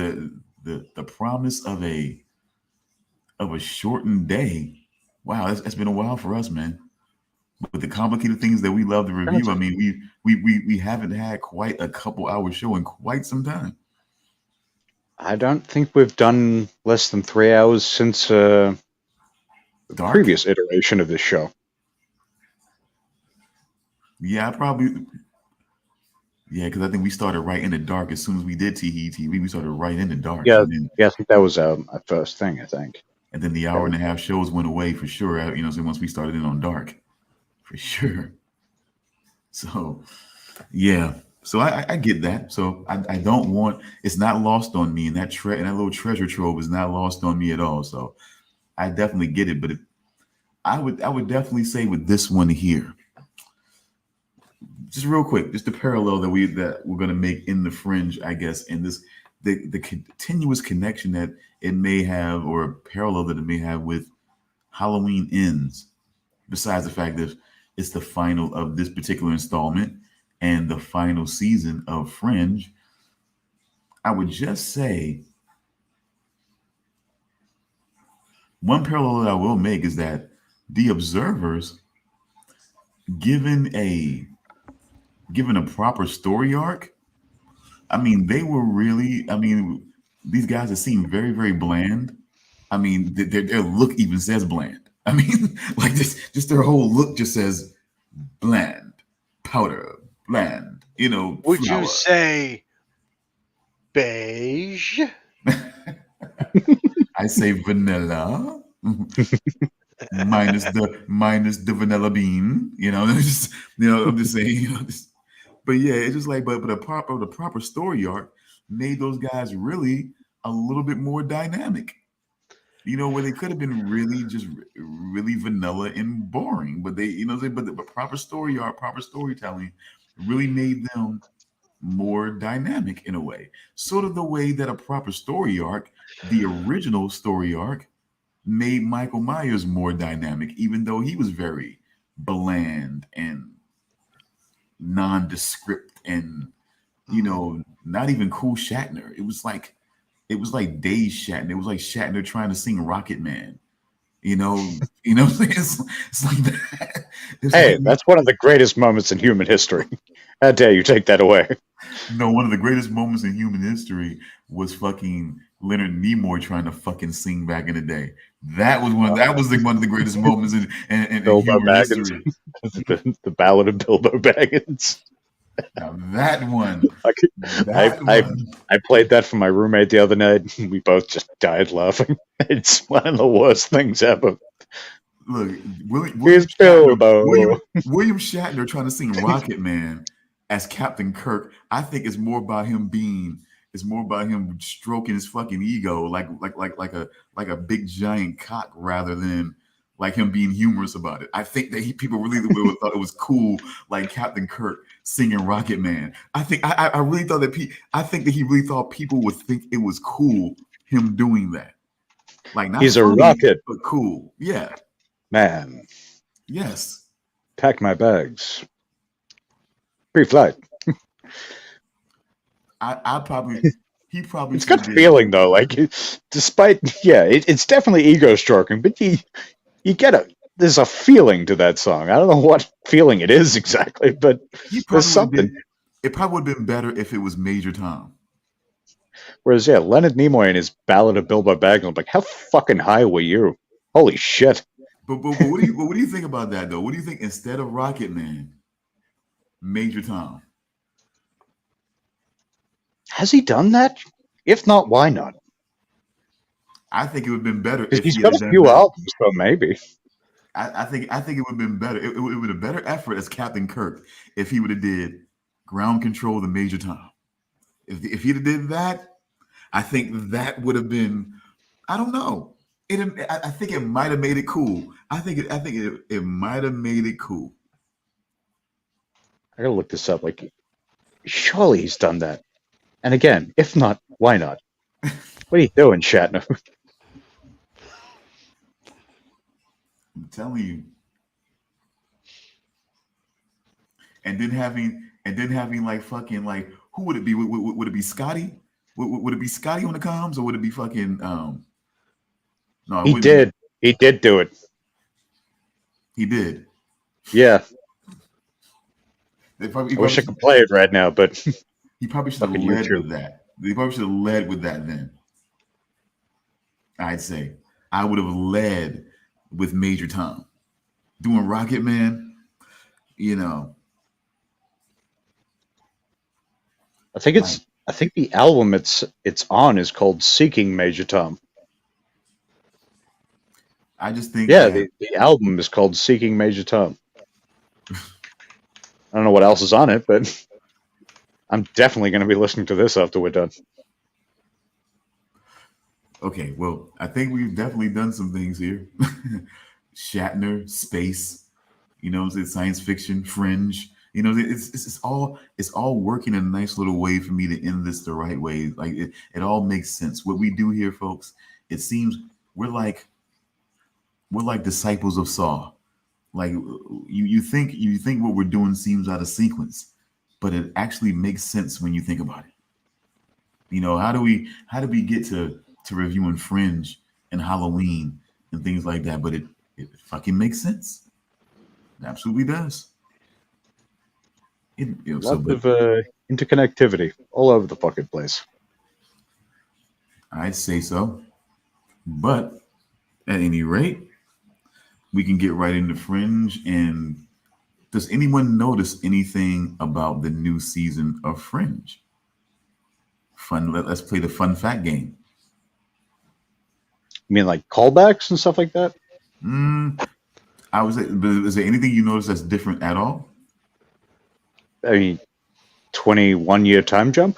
The promise of a shortened day. Wow, that's been a while for us, man. But the complicated things that we love to review. I mean, we haven't had quite a couple hour show in quite some time. I don't think we've done less than 3 hours since the previous iteration of this show. Yeah, Yeah, because I think we started right in the dark as soon as we did TEE TV. We started right in the dark, Yeah, yeah, I think that was a first thing. I think. and then the hour and a half shows went away for sure. So once we started in on dark, for sure. So yeah, so I get that. So I don't want it's not lost on me, and and that little treasure trove is not lost on me at all. So I definitely get it, but I would definitely say with this one here, just real quick, just the parallel that we're gonna make in the Fringe, I guess, in this the continuous connection that it may have, or a parallel that it may have with Halloween Ends. Besides the fact that it's the final of this particular installment and the final season of Fringe, I would just say one parallel that I will make is that the observers, given a proper story arc, I mean, they were really, I mean, these guys that seem very, very bland. I mean, their look even says bland. I mean, like just their whole look just says bland, powder, bland, Would you flour. say beige? I say vanilla. minus the vanilla bean, just I'm just saying, but yeah, it's just like but the proper story arc made those guys really a little bit more dynamic. Where they could have been really just really vanilla and boring, but but the proper story arc, proper storytelling really made them more dynamic in a way. Sort of the way that a proper story arc, the original story arc, made Michael Myers more dynamic, even though he was very bland and nondescript and not even cool Shatner. It was like Days Shatner. It was like Shatner trying to sing Rocket Man. What I'm saying? It's like that. It's Hey, like, that's one of the greatest moments in human history. How dare you take that away? no, one of the greatest moments in human history was fucking Leonard Nimoy trying to fucking sing back in the day. That was one of the greatest moments in Bilbo human Baggins. history. the Ballad of Bilbo Baggins. Now that one, I, that I one. I played that for my roommate the other night. We both just died laughing. It's one of the worst things ever. Look, Here's Bilbo. William Shatner trying to sing Rocket Man as Captain Kirk. I think it's more about him stroking his fucking ego like a big giant cock rather than like him being humorous about it. I think that people really would have thought it was cool, like Captain Kirk singing Rocket Man. I really thought I think that he really thought people would think it was cool him doing that. Like not He's a funny, rocket but cool. Yeah. man. Yes. Pack my bags. Pre-flight. I probably he probably It's should got have did. feeling though. Like, despite it's definitely ego stroking, but you get there's a feeling to that song. I don't know what feeling it is exactly, but He there's probably would have something. did. It probably would have been better if it was Major Tom. Whereas, yeah, Leonard Nimoy and his Ballad of Bilbo Baggins, like, how fucking high were you? Holy shit. But what do you think about that though? What do you think instead of Rocket Man, Major Tom? Has he done that? If not, why not? I think it would have been better Because if he's he got had a done few that. albums, so maybe. I think it would have been better. It would have been a better effort as Captain Kirk if he would have did Ground Control to Major Tom. If he'd have did that, I think that would have been. I don't know. I think it might have made it cool. I think it might have made it cool. I gotta look this up. Like, surely he's done that. And again, if not, why not? What are you doing, Shatner? I'm telling you. And then having like fucking like who would it be? Would it be Scotty? Would it be Scotty on the comms or would it be fucking no, it He wouldn't be. did. He did do it. He did. Yeah. They probably, he I wish probably I could play it right now, but he probably should have fucking led YouTube. with that. They probably should have led with that then. I'd say I would have led with Major Tom doing Rocket Man. You know, Like, I think the album it's on is called Seeking Major Tom. I just think Yeah, that the album is called Seeking Major Tom. I don't know what else is on it, but I'm definitely going to be listening to this after we're done. okay, well, I think we've definitely done some things here. Shatner, space, you know, it's science fiction, fringe. You know, it's all working in a nice little way for me to end this the right way. Like it all makes sense. What we do here, folks, it seems we're like we're like disciples of Saw. Like you think what we're doing seems out of sequence, but it actually makes sense when you think about it. You know, how do we get to reviewing Fringe and Halloween and things like that? But it fucking makes sense. It absolutely does. So, Lots but of interconnectivity all over the fucking place. I'd say so. But at any rate, we can get right into Fringe. And does anyone notice anything about the new season of Fringe? Fun. Let's play the fun fact game. You mean like callbacks and stuff like that? Mm, I was. But is there anything you notice that's different at all? I mean, 21-year time jump?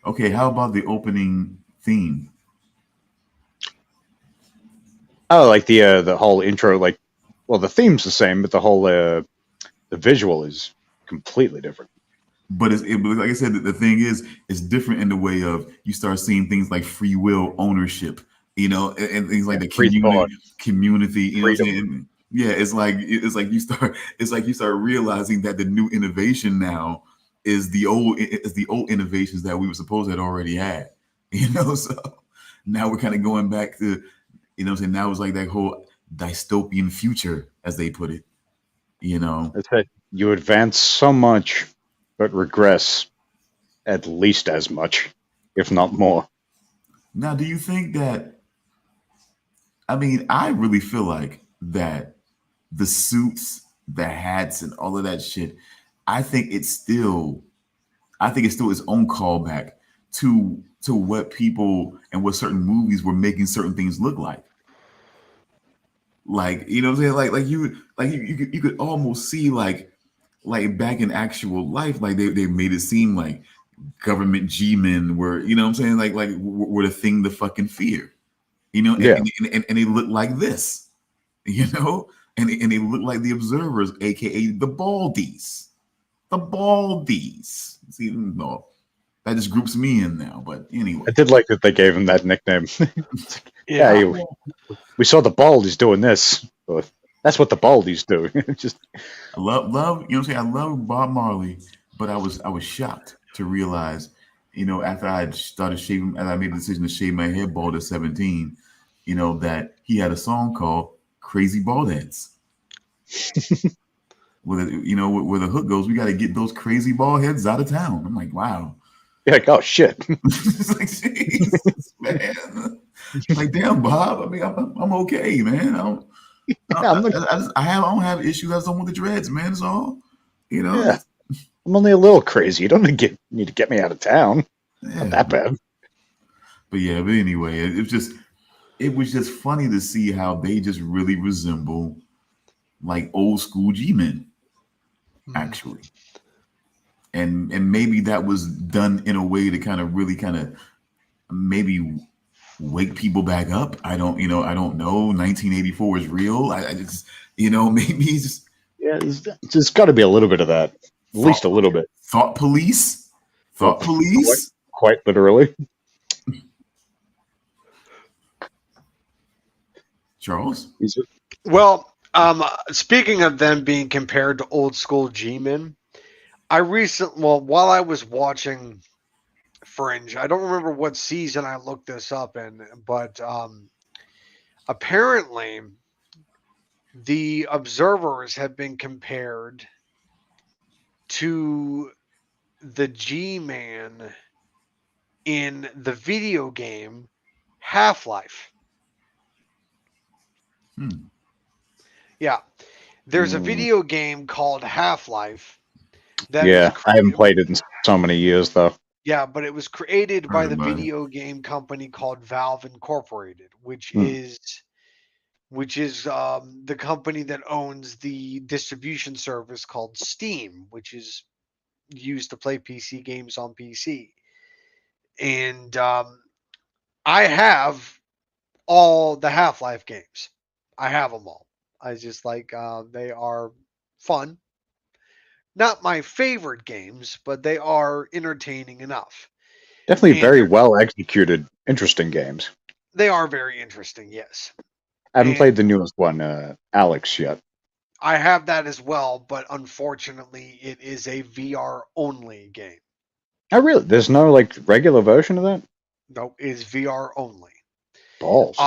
Okay, how about the opening theme? Oh, like the whole intro, like, well, the theme's the same, but the whole the visual is completely different. But like I said, the thing is, it's different in the way of you start seeing things like free will, ownership, you know, and things like the Free thought, community, you know what I'm freedom. saying? Yeah, it's like you start realizing that the new innovation now is the old innovations that we were supposed to have already had, you know. So now we're kind of going back to, you know what I'm saying? Now it's like that whole dystopian future, as they put it, you know. It's that you advance so much, but regress at least as much, if not more. Now, do you think that, I mean, I really feel like that the suits, the hats, and all of that shit, I think it's still, I think it's still its own callback to what people and what certain movies were making certain things look like. Like, you know what I'm saying? You could almost see like back in actual life, like they made it seem like government G-men were, you know what I'm saying? Were the thing to fucking fear, you know, Yeah, and they look like this, you know, and they look like the observers, aka the baldies, the baldies. See, no, that just groups me in now. But I anyway, did like that they gave him that nickname. Yeah, Yeah. we saw the Baldies doing this. But that's what the Baldies do. Just I love, you know what I'm saying? I love Bob Marley, but I was shocked to realize, you know, after I had started shaving, and I made the decision to shave my head bald at 17, you know, that he had a song called "Crazy Bald Heads." Where you know where the hook goes, we got to get those crazy bald heads out of town. I'm like, wow. you're like, oh shit. It's like, Jesus, man. Like, damn, Bob. I mean, I'm okay, man. I'm like, I don't have issues. I just don't want the dreads, man. It's all, you know. yeah, I'm only a little crazy. You don't need to get me out of town. Not Yeah, that bad. but yeah, but anyway, it was just funny to see how they just really resemble like old school G-men, actually. And maybe that was done in a way to kind of really kind of maybe wake people back up. I don't know. 1984 is real. I just, you know, maybe it's just Yeah, there's got to be a little bit of that. At least a little bit. thought police, thought Quite, police. quite literally. Charles. Well, speaking of them being compared to old school G-men, while I was watching Fringe, I don't remember what season I looked this up in, but apparently the observers have been compared to the G-Man in the video game Half-Life. Yeah. There's a video game called Half-Life That is Yeah, I haven't created. played it in so many years though. Yeah, but it was created by Heard the about it. video game company called Valve Incorporated, Hmm. which is the company that owns the distribution service called Steam, which is used to play PC games on PC. And I have all the Half-Life games. I have them all. I just like they are fun. Not my favorite games, but they are entertaining enough. Definitely And very well executed, interesting games. they are very interesting, yes. I haven't And played the newest one, Alex, yet. I have that as well, but unfortunately, it is a VR only game. Oh, really? There's no like regular version of that? Nope, it is VR only. Balls.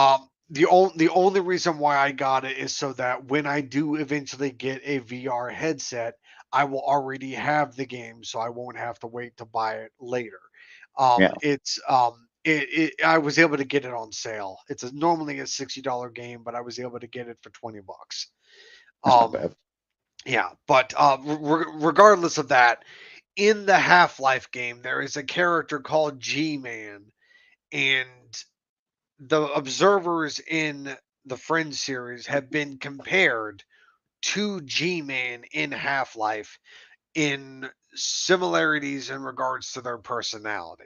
The only reason why I got it is so that when I do eventually get a VR headset, I will already have the game, so I won't have to wait to buy it later. Yeah, It's I was able to get it on sale. It's normally a $60 game, but I was able to get it for $20. that's not Um, bad. yeah, but regardless of that, in the Half-Life game, there is a character called G-Man, and the observers in the Fringe series have been compared to G-Man in Half-Life in similarities in regards to their personality.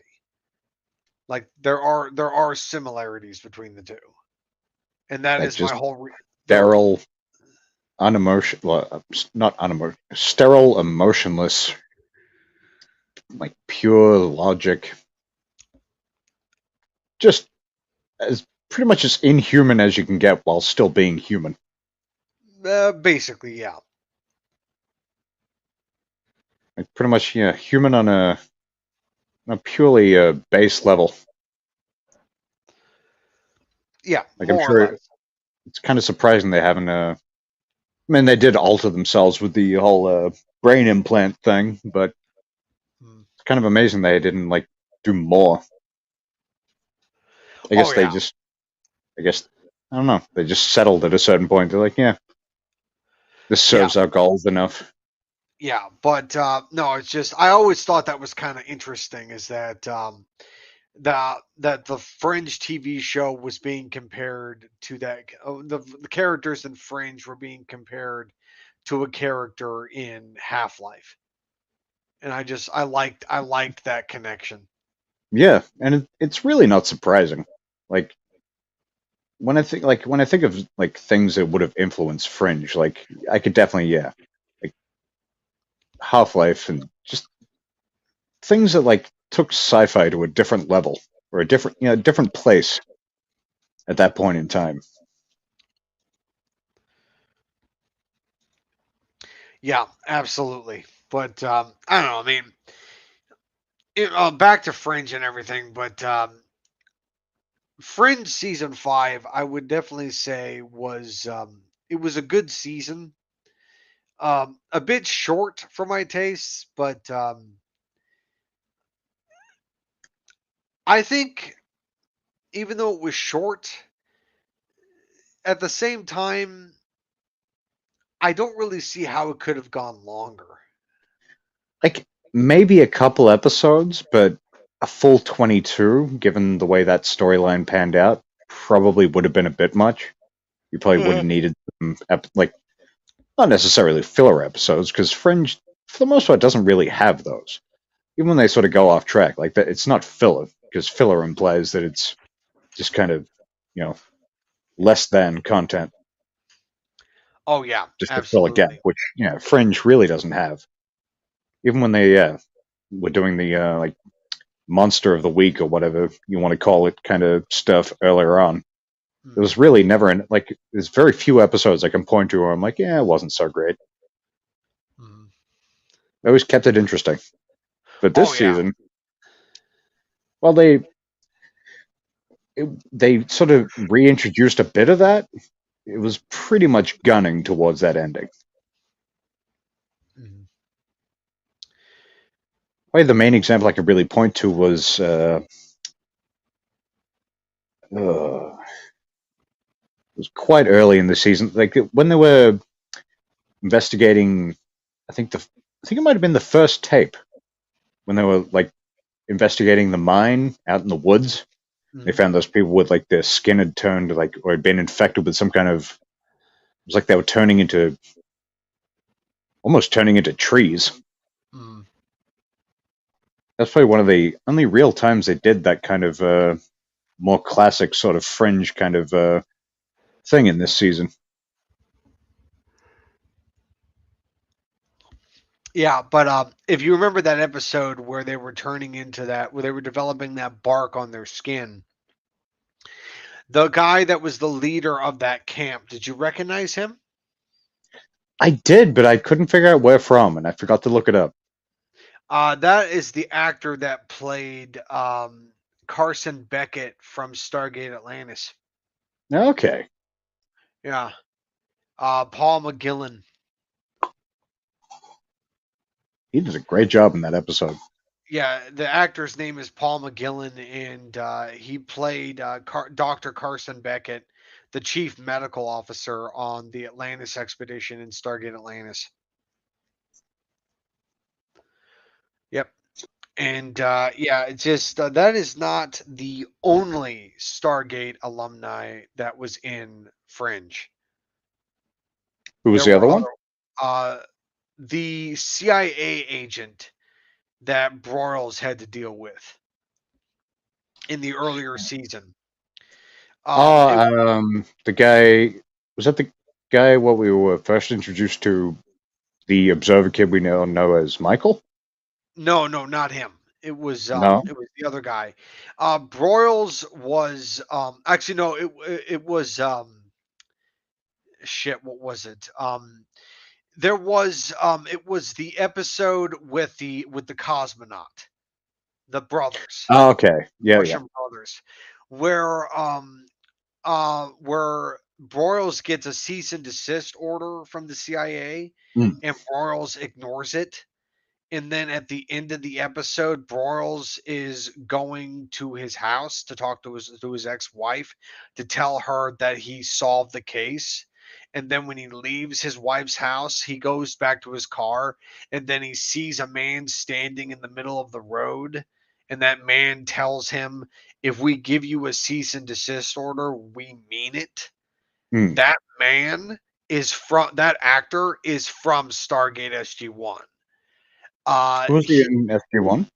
Like there are similarities between the two, and that Like is my just whole sterile, not unemotional, sterile, emotionless, like pure logic. Just as pretty much as inhuman as you can get while still being human. basically, yeah. Like pretty much, yeah, human on a purely base level. Yeah, Like I'm more or sure less. it's kind of surprising they haven't. I mean, they did alter themselves with the whole brain implant thing, but Mm. it's kind of amazing they didn't like do more. I Oh guess they yeah, just, I guess, I don't know. They just settled at a certain point. They're like, yeah, this yeah, serves our goals enough. yeah. But no, it's just I always thought that was kind of interesting. Is that that the Fringe TV show was being compared to the characters in Fringe were being compared to a character in Half-Life, and I liked that connection. Yeah, and it's really not surprising. Like when I think of like things that would have influenced Fringe, like I could definitely, yeah, like Half Life and just things that like took sci-fi to a different level or a different, different place at that point in time. Yeah, absolutely. But I don't know. I mean, back to Fringe and everything, but Fringe season 5, I would definitely say was it was a good season. A bit short for my tastes, but I think even though it was short, at the same time, I don't really see how it could have gone longer. Like maybe a couple episodes, but a full 22, given the way that storyline panned out, probably would have been a bit much. You probably would Uh, have needed some, like, not necessarily filler episodes, because Fringe, for the most part, doesn't really have those. Even when they sort of go off track, like that, it's not filler, because filler implies that it's just kind of, you know, less than content, oh yeah, just to fill a gap, absolutely. which, Fringe really doesn't have. Even when they, were doing the, like, monster of the week or whatever you want to call it kind of stuff earlier on. There Mhm, was really never like there's very few episodes I can point to where I'm like, yeah, it wasn't so great. mhm. They always kept it interesting. But this Oh yeah, season, well, they sort of reintroduced a bit of that. It was pretty much gunning towards that ending. mhm. Probably the main example I could really point to was it was quite early in the season, like when they were investigating. I think I think it might have been the first tape when they were like investigating the mine out in the woods. They found those people with like their skin had turned like or had been infected with some kind of. It was like they were turning into almost turning into trees. Mm. That's probably one of the only real times they did that kind of more classic sort of Fringe kind of thing in this season. Yeah, but if you remember that episode where they were turning into that, where they were developing that bark on their skin, the guy that was the leader of that camp, did you recognize him? I did, but I couldn't figure out where from, and I forgot to look it up. That is the actor that played Carson Beckett from Stargate Atlantis. Okay. Yeah. Paul McGillen. He did a great job in that episode. Yeah, the actor's name is Paul McGillen, and he played Dr. Carson Beckett, the chief medical officer on the Atlantis expedition in Stargate Atlantis. Yep. And yeah, it's just that is not the only Stargate alumni that was in Fringe. Who was There the were other one? The CIA agent that Broyles had to deal with in the earlier season. The guy was that the guy what we were first introduced to the observer kid we now know as Michael? No, not him. It was No. the other guy. Broyles was actually no, it was shit. What was it? There was it was the episode with the cosmonaut, the brothers, Oh, okay. Yeah. Russian brothers, where Broyles gets a cease and desist order from the CIA, Mm. and Broyles ignores it. And then at the end of the episode, Broyles is going to his house to talk to his ex-wife to tell her that he solved the case. And then when he leaves his wife's house, he goes back to his car, and then he sees a man standing in the middle of the road. And that man tells him, if we give you a cease and desist order, we mean it. Mm. That actor is from Stargate SG-1. Who was he in SG-1?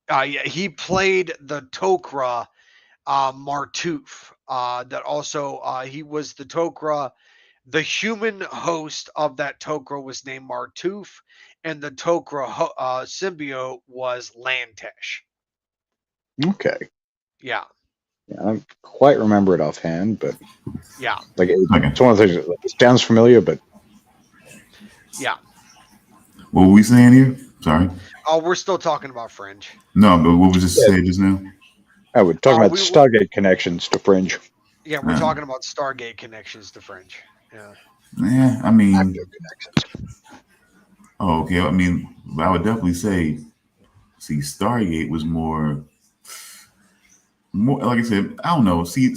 Yeah, he played the Tok'ra Martouf. That also he was the Tok'ra. The human host of that Tok'ra was named Martouf, and the Tok'ra symbiote was Lantesh. Okay. Yeah, Yeah, I don't quite remember it offhand, but yeah, like Okay. it's one of those things that sounds familiar, but yeah. What were we saying here? Sorry. Oh, we're still talking about Fringe. No, but what was just Yeah. said just now? we're talking about we- Stargate connections to Fringe. Yeah, we're Yeah. talking about Stargate connections to Fringe. Yeah. Yeah, I mean, Active connections. oh, okay. I mean, I would definitely say, see, Stargate was more, like I said, I don't know. See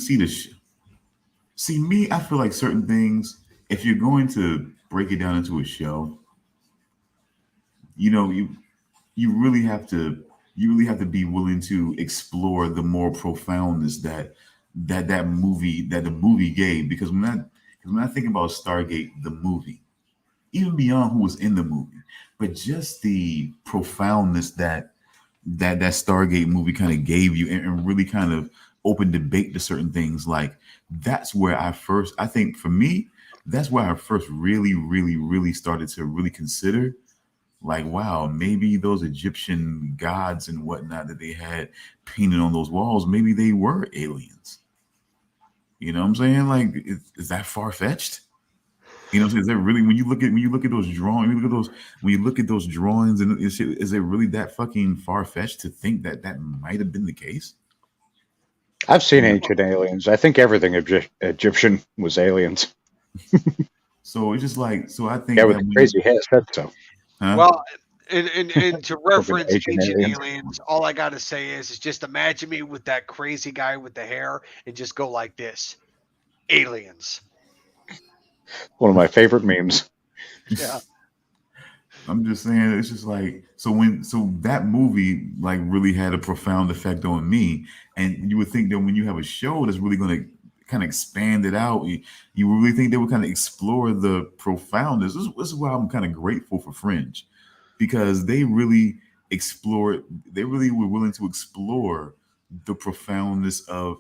me. I feel like certain things. If you're going to break it down into a show, you know, you really have to be willing to explore the more profoundness that the movie gave. Because when I think about Stargate, the movie, even beyond who was in the movie, but just the profoundness that Stargate movie kind of gave you, and really kind of opened debate to certain things. Like that's where I think for me, that's where I first really started to really consider, like, wow, maybe those Egyptian gods and whatnot that they had painted on those walls, maybe they were aliens. You know what I'm saying? Like, is that far fetched? You know, what I'm saying? Is that really, when you look at those drawings, when you look at those drawings, and is it really that fucking far fetched to think that that might have been the case? I've seen ancient aliens. I think everything Egyptian was aliens. So it's just like, so I think Yeah, with that the crazy hair said so. huh? Well, and to reference Ancient Ancient Aliens. Aliens, all I gotta say is just imagine me with that crazy guy with the hair and just go like this. Aliens. One of my favorite memes. Yeah. I'm just saying, it's just like so that movie like really had a profound effect on me, and you would think that when you have a show that's really going to kind of expand it out, you really think they would kind of explore the profoundness. This is why I'm kind of grateful for Fringe, because they really explored, they really were willing to explore the profoundness of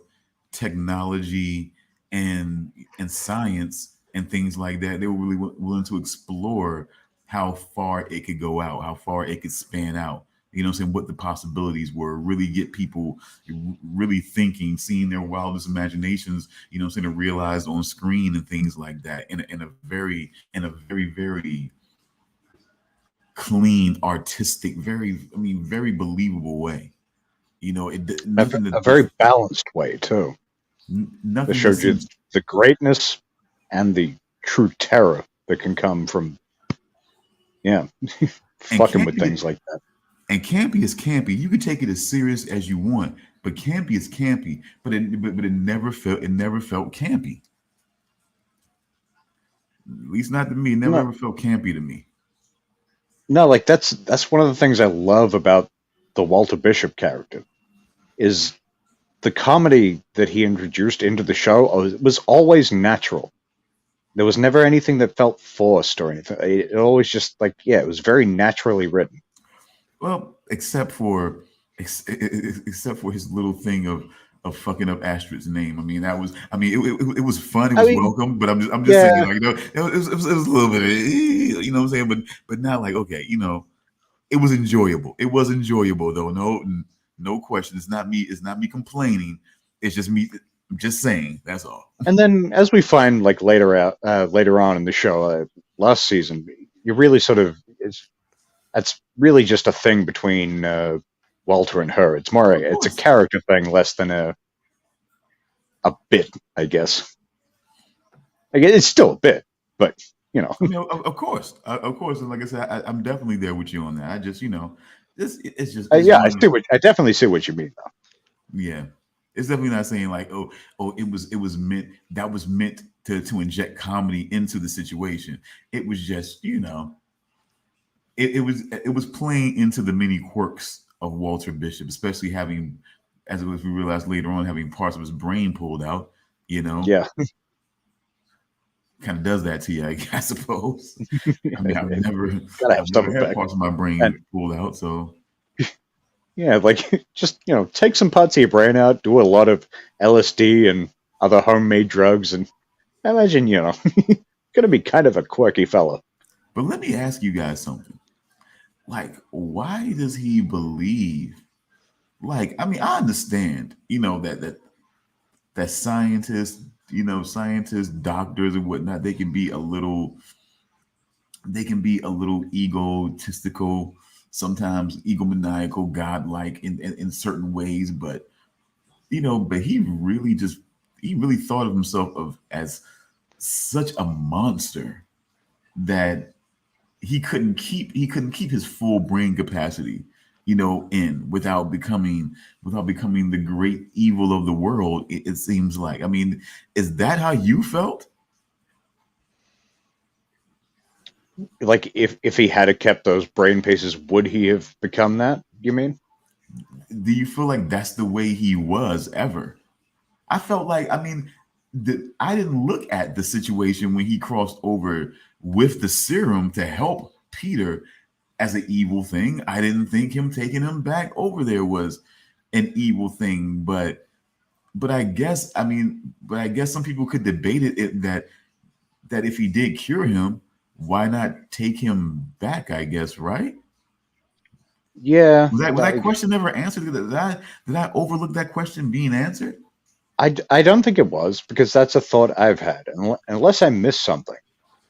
technology and science and things like that. They were really willing to explore how far it could go out, how far it could span out. You know what I'm saying? What the possibilities were, really get people really thinking, seeing their wildest imaginations, you know what I'm saying, realized on screen and things like that in a very clean, artistic, very believable way. You know, nothing A that very balanced way too. That nothing that showed you seems the greatness and the true terror that can come from, yeah, and fucking with campy things like that. and campy is campy. You can take it as serious as you want, but campy is campy. But it never felt campy. At least not to me. It never No, ever felt campy to me. no, like that's one of the things I love about the Walter Bishop character is the comedy that he introduced into the show was always natural. There was never anything that felt forced or anything. It always just like, yeah, it was very naturally written. Well, except for his little thing of fucking up Astrid's name. I mean, it was fun. It I was mean, welcome. But I'm just saying, yeah, like, it was a little bit, you know what I'm saying. But not like, okay, it was enjoyable. It was enjoyable though. No question. It's not me. It's not me complaining. It's just me. I'm just saying. That's all. and then as we find like later on in the show, last season, you really sort of that's really just a thing between Walter and her. Of It's a course. character thing less than a bit, I guess. Again, it's still a bit, but you know, I mean, of course, and like I said, I'm definitely there with you on that. I just, it's yeah, one of those. I definitely see what you mean. Yeah, it's definitely not saying like, oh, it was meant that was meant to inject comedy into the situation. It was just, it was playing into the many quirks of Walter Bishop, especially having, as we realized later on, having parts of his brain pulled out. You know, Yeah, kind of does that to you, I suppose. I mean, I've never, gotta have I've some never had effect. parts of my And brain pulled out, so yeah, like just take some parts of your brain out, do a lot of LSD and other homemade drugs, and I imagine gonna be kind of a quirky fella. but let me ask you guys something. Like, why does he believe? Like, I mean, I understand, that scientists, doctors, and whatnot, they can be a little egotistical, sometimes egomaniacal, godlike in certain ways, but he really thought of himself as such a monster that he couldn't keep his full brain capacity, in without becoming the great evil of the world. It seems like. I mean, is that how you felt? Like if he had kept those brain pieces, would he have become that? You mean? Do you feel like that's the way he was ever? I felt like, I mean, I didn't look at the situation when he crossed over with the serum to help Peter as an evil thing. I didn't think him taking him back over there was an evil thing, but I guess some people could debate that if he did cure him, why not take him back? I guess, right? Yeah, Was that question never answered? Did I overlook that question being answered? I don't think it was because that's a thought I've had, unless I missed something.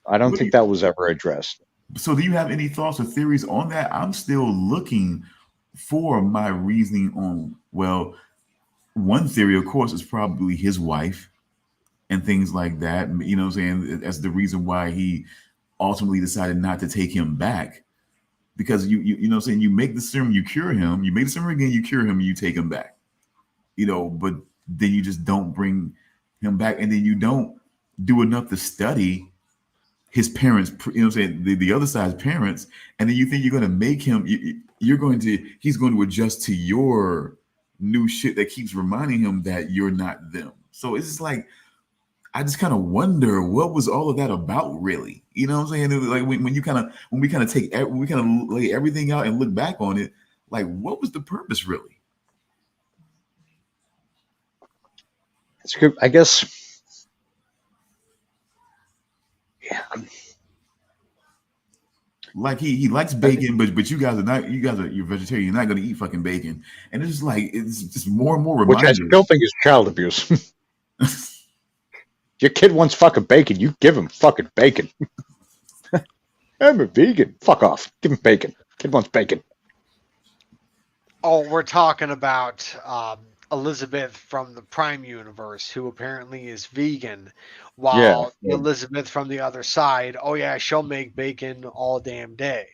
I don't What do think you, that was ever addressed. so do you have any thoughts or theories on that? I'm still looking for my reasoning on, well, one theory, of course, is probably his wife and things like that. You know what I'm saying? That's the reason why he ultimately decided not to take him back. Because you know what I'm saying, you make the serum, you cure him, you make the serum again, you cure him, you take him back. But then you just don't bring him back, and then you don't do enough to study his parents, you know what I'm saying, the other side's parents, and then you think you're going to make him, he's going to adjust to your new shit that keeps reminding him that you're not them. So it's just like, I just kind of wonder what was all of that about, really. You know what I'm saying? It was like when we kind of lay everything out and look back on it, like what was the purpose really? It's good. I guess. Yeah. Like he likes bacon, but you're vegetarian. You're not going to eat fucking bacon, and it's just like it's just more and more Which I reminders. still think is child abuse. Your kid wants fucking bacon. You give him fucking bacon. I'm a vegan. Fuck off. Give him bacon. Kid wants bacon. Oh, we're talking about Elizabeth from the Prime universe, who apparently is vegan, while Yeah. Elizabeth from the other side, oh yeah, she'll make bacon all damn day.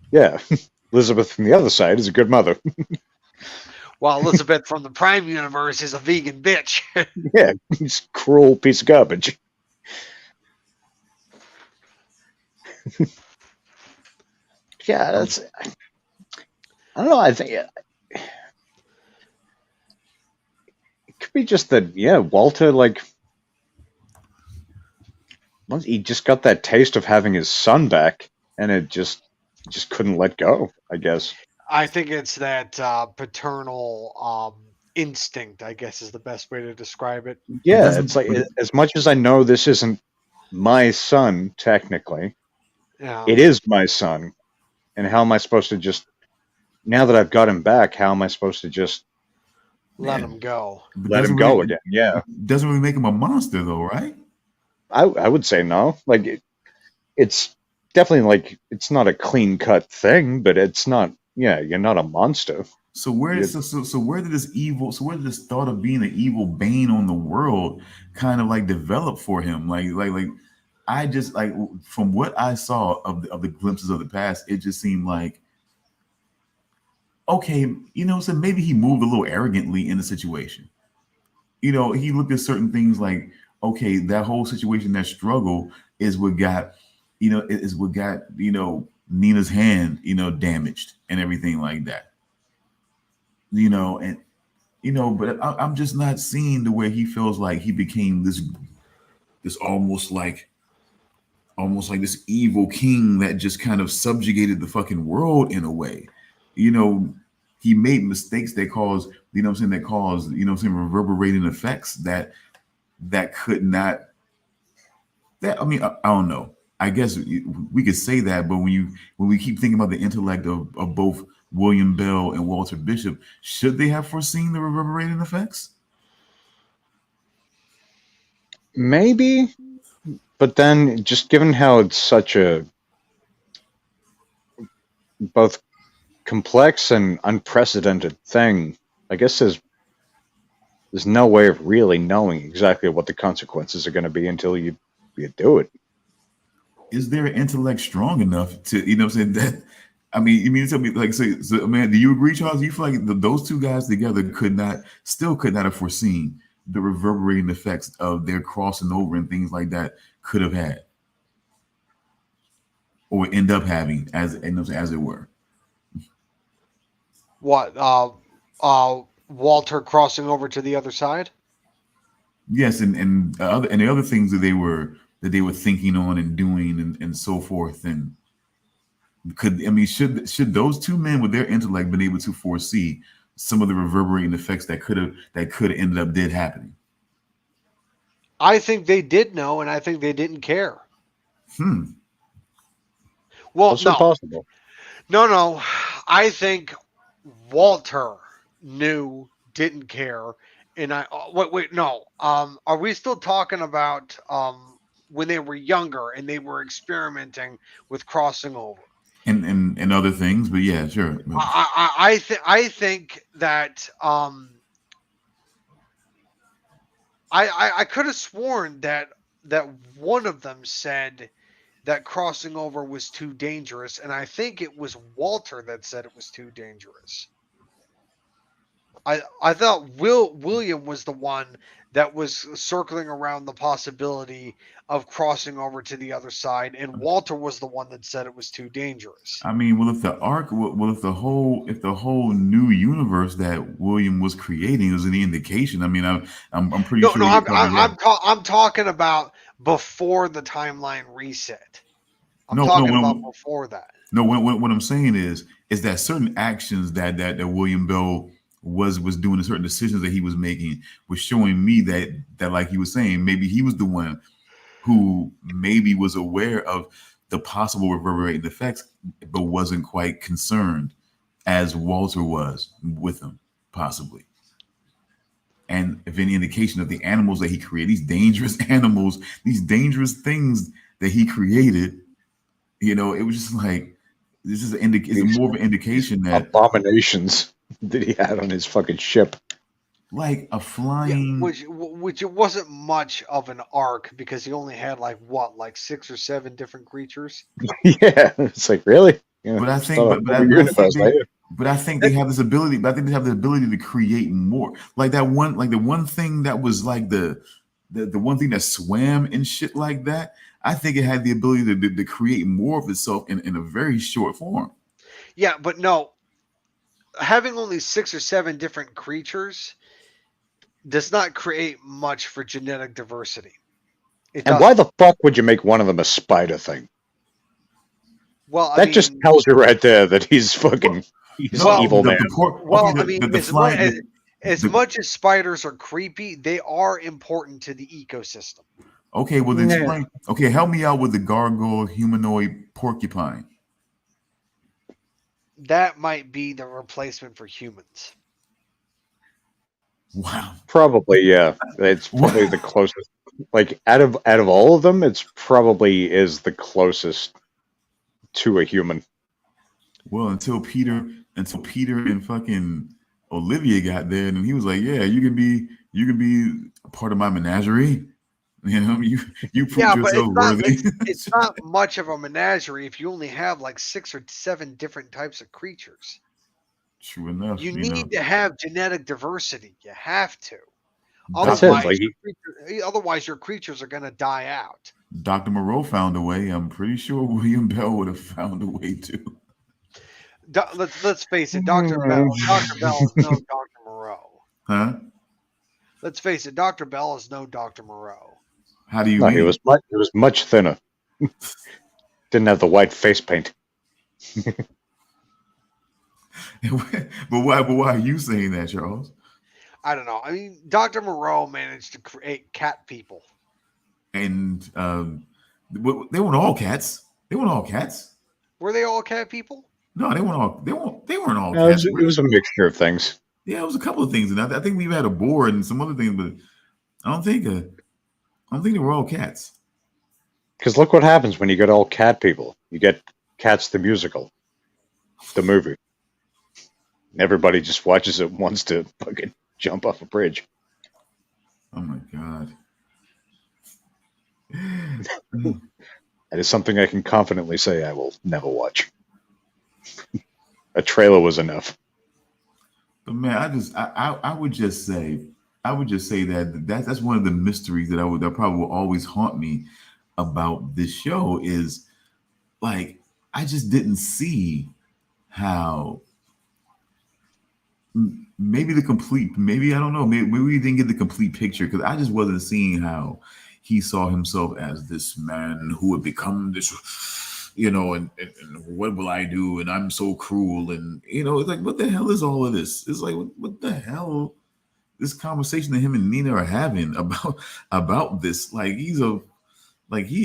Yeah. Elizabeth from the other side is a good mother. While Elizabeth from the Prime universe is a vegan bitch. Yeah. He's a cruel piece of garbage. Yeah, that's. I don't know. I think it could be just that. Yeah, Walter, like, once he just got that taste of having his son back, and it just couldn't let go. I guess. I think it's that paternal instinct, I guess is the best way to describe it. It Yeah, doesn't. it's like as much as I know this isn't my son technically, Yeah, it is my son. And how am I supposed to just now that I've got him back? How am I supposed to just let Yeah, him go. but let him go again? Yeah, doesn't really make him a monster though, right? I would say no. Like it's definitely like it's not a clean cut thing, but it's not. Yeah, you're not a monster. So where You- so where did this evil so where did this thought of being an evil bane on the world kind of like develop for him? Like I just like from what I saw of the glimpses of the past, it just seemed like okay, you know, so maybe he moved a little arrogantly in the situation. You know, he looked at certain things like, okay, that whole situation, that struggle is what got, is what got, Nina's hand, damaged and everything like that. And but I'm just not seeing the way he feels like he became this almost like this evil king that just kind of subjugated the fucking world in a way. You know, he made mistakes that caused, that caused, reverberating effects that could not that I mean, I don't know. I guess we could say that, but when we keep thinking about the intellect of both William Bell and Walter Bishop, should they have foreseen the reverberating effects? Maybe, but then just given how it's such a both complex and unprecedented thing, I guess there's no way of really knowing exactly what the consequences are going to be until you do it. Is their intellect strong enough to, saying that? I mean, you mean to tell me, like, so man, do you agree, Charles? Do you feel like those two guys together could not have foreseen the reverberating effects of their crossing over and things like that could have had, or end up having, as it were? What? Walter crossing over to the other side? Yes, and the other things that they were thinking on and doing and so forth. And should those two men with their intellect been able to foresee some of the reverberating effects that could have ended up did happening? I think they did know, and I think they didn't care. Well, Also no, possible. no. I think Walter knew, didn't care, and wait, no. Are we still talking about when they were younger and they were experimenting with crossing over? And other things, but yeah, sure. I think that I could have sworn that one of them said that crossing over was too dangerous, and I think it was Walter that said it was too dangerous. I thought William was the one that was circling around the possibility of crossing over to the other side, and Walter was the one that said it was too dangerous. I mean, well, if the arc, well, if the whole new universe that William was creating was any indication, I mean, I'm pretty No, sure no, he probably had. I'm talking about before the timeline reset. I'm No, talking about before that. no. What I'm saying is that certain actions that William Bell was doing, and certain decisions that he was making, was showing me that like he was saying, maybe he was the one who maybe was aware of the possible reverberating effects, but wasn't quite concerned as Walter was with them, possibly. And if any indication of the animals that he created, these dangerous animals, these dangerous things that he created, it was just like this is it's more of an indication that Abominations that he had on his fucking ship. like a flying. Which it wasn't much of an arc because he only had like 6 or 7 different creatures. Yeah, it's like really. Yeah, But I it's think, not a but, whole universe, right? but I think they have this ability. But I think they have the ability to create more. Like that one, like the one thing that was like the one thing that swam and shit like that. I think it had the ability to create more of itself in a very short form. Yeah, but no, having only 6 or 7 different creatures does not create much for genetic diversity. And why the fuck would you make one of them a spider thing? Well, that just tells you right there that he's fucking evil man. As much as spiders are creepy, they are important to the ecosystem. Okay, well then explain. Okay, help me out with the gargoyle humanoid porcupine. That might be the replacement for humans. Wow. Probably, yeah. It's probably the closest. Like out of all of them, it's probably is the closest to a human. Well, until Peter and fucking Olivia got there, and he was like, "Yeah, you can be a part of my menagerie." You proved yourself worthy. It's not much of a menagerie if you only have like 6 or 7 different types of creatures. True enough. You need to have genetic diversity. You have to. Otherwise, your creatures are going to die out. Dr. Moreau found a way. I'm pretty sure William Bell would have found a way too. Let's face it, Dr. Bell is no Dr. Moreau. Huh? Let's face it, Dr. Bell is no Dr. Moreau. How do you mean? He was much thinner. Didn't have the white face paint. But why are you saying that, Charles? I don't know. I mean, Dr. Moreau managed to create cat people. And they weren't all cats. They weren't all cats. Were they all cat people? No, they weren't all. They weren't all no, cats. It was a mixture of things. Yeah, it was a couple of things, and I think we even had a boar and some other things, but I don't think they were all cats. Because look what happens when you get all cat people. You get Cats the musical, the movie. Everybody just watches it, wants to fucking jump off a bridge. Oh my god. That is something I can confidently say I will never watch. A trailer was enough. But man, I would just say that's one of the mysteries that probably will always haunt me about this show is like I just didn't see how maybe I don't know, maybe we didn't get the complete picture because I just wasn't seeing how he saw himself as this man who would become this, and what will I do? And I'm so cruel. And, it's like, what the hell is all of this? It's like, what the hell? This conversation that him and Nina are having about this, like, he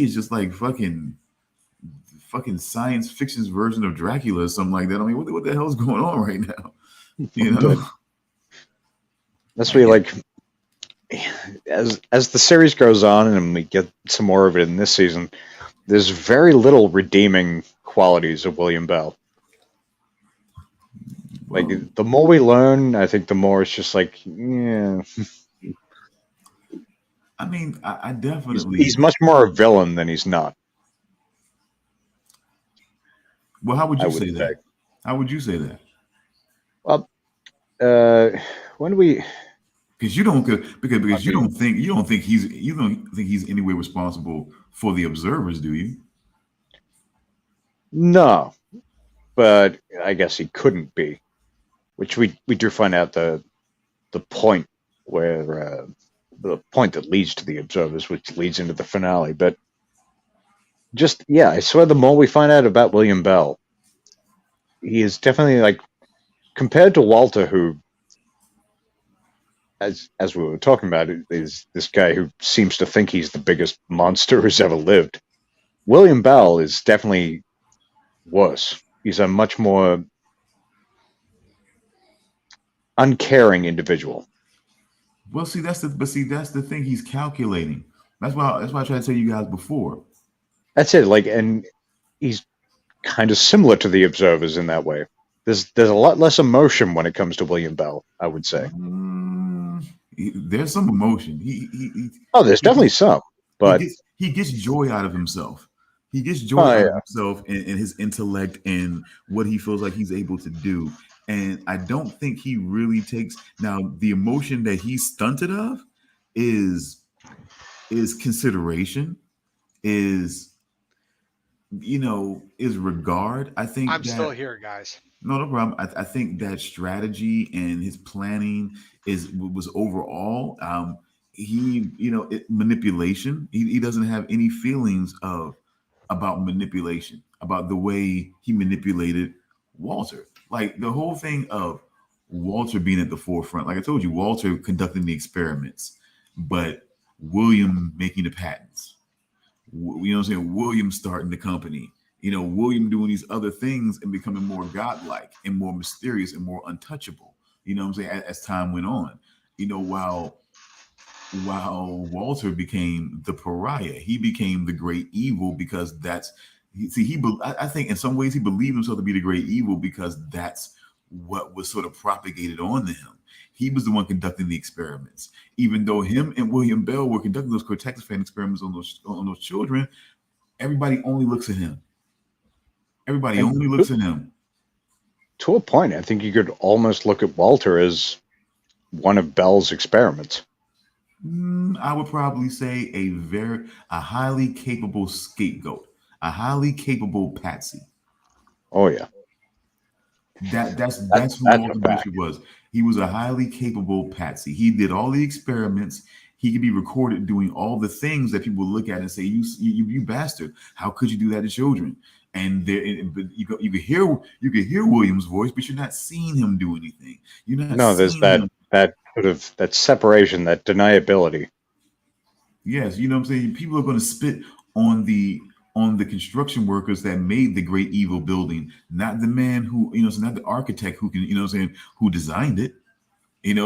is just like fucking science fiction's version of Dracula or something like that. I mean, what the hell is going on right now? That's really like, as the series goes on and we get some more of it in this season, there's very little redeeming qualities of William Bell. Like, the more we learn, I think the more it's just like, yeah. I mean, I definitely... He's much more a villain than he's not. Well, how would you say that? How would you say that? Well, when do we? Because you don't because I mean, you don't think he's anyway responsible for the observers, do you? no, but I guess he couldn't be, which we do find out the point where the point that leads to the observers, which leads into the finale. But just yeah, I swear, the more we find out about William Bell, he is definitely like compared to Walter, who, as we were talking about, is this guy who seems to think he's the biggest monster who's ever lived. William Bell is definitely worse. He's a much more uncaring individual. Well, see, that's the thing. He's calculating. That's why I tried to tell you guys before. That's it. Like, and he's kind of similar to the observers in that way. There's a lot less emotion when it comes to William Bell, I would say. There's some emotion. Oh, there's definitely some, but he gets joy out of himself. He gets joy oh out of yeah, himself and his intellect and what he feels like he's able to do. And I don't think he really takes now the emotion that he's stunted of is consideration, is is regard. I think I'm still that here, guys. no problem. I think that strategy and his planning was overall. Manipulation. He doesn't have any feelings about manipulation, about the way he manipulated Walter. Like the whole thing of Walter being at the forefront. Like I told you, Walter conducting the experiments, but William making the patents. You know what I'm saying? William starting the company. William doing these other things and becoming more godlike and more mysterious and more untouchable. You know what I'm saying? As time went on, while Walter became the pariah, he became the great evil because I think in some ways he believed himself to be the great evil because that's what was sort of propagated onto him. He was the one conducting the experiments, even though him and William Bell were conducting those cortexophan experiments on those children. Everybody only looks at him. Everybody only looks at him. To a point, I think you could almost look at Walter as one of Bell's experiments. I would probably say a highly capable scapegoat, a highly capable patsy. Oh yeah, That's who that's a Walter fact. Bishop was. He was a highly capable patsy. He did all the experiments. He could be recorded doing all the things that people look at and say, "You bastard! How could you do that to children?" And but you could hear William's voice, but you're not seeing him do anything. You're not No, there's seeing him. that sort of that separation, that deniability. Yes, you know what I'm saying? People are going to spit on the construction workers that made the great evil building, not the man who, so not the architect who can, what I'm saying, who designed it.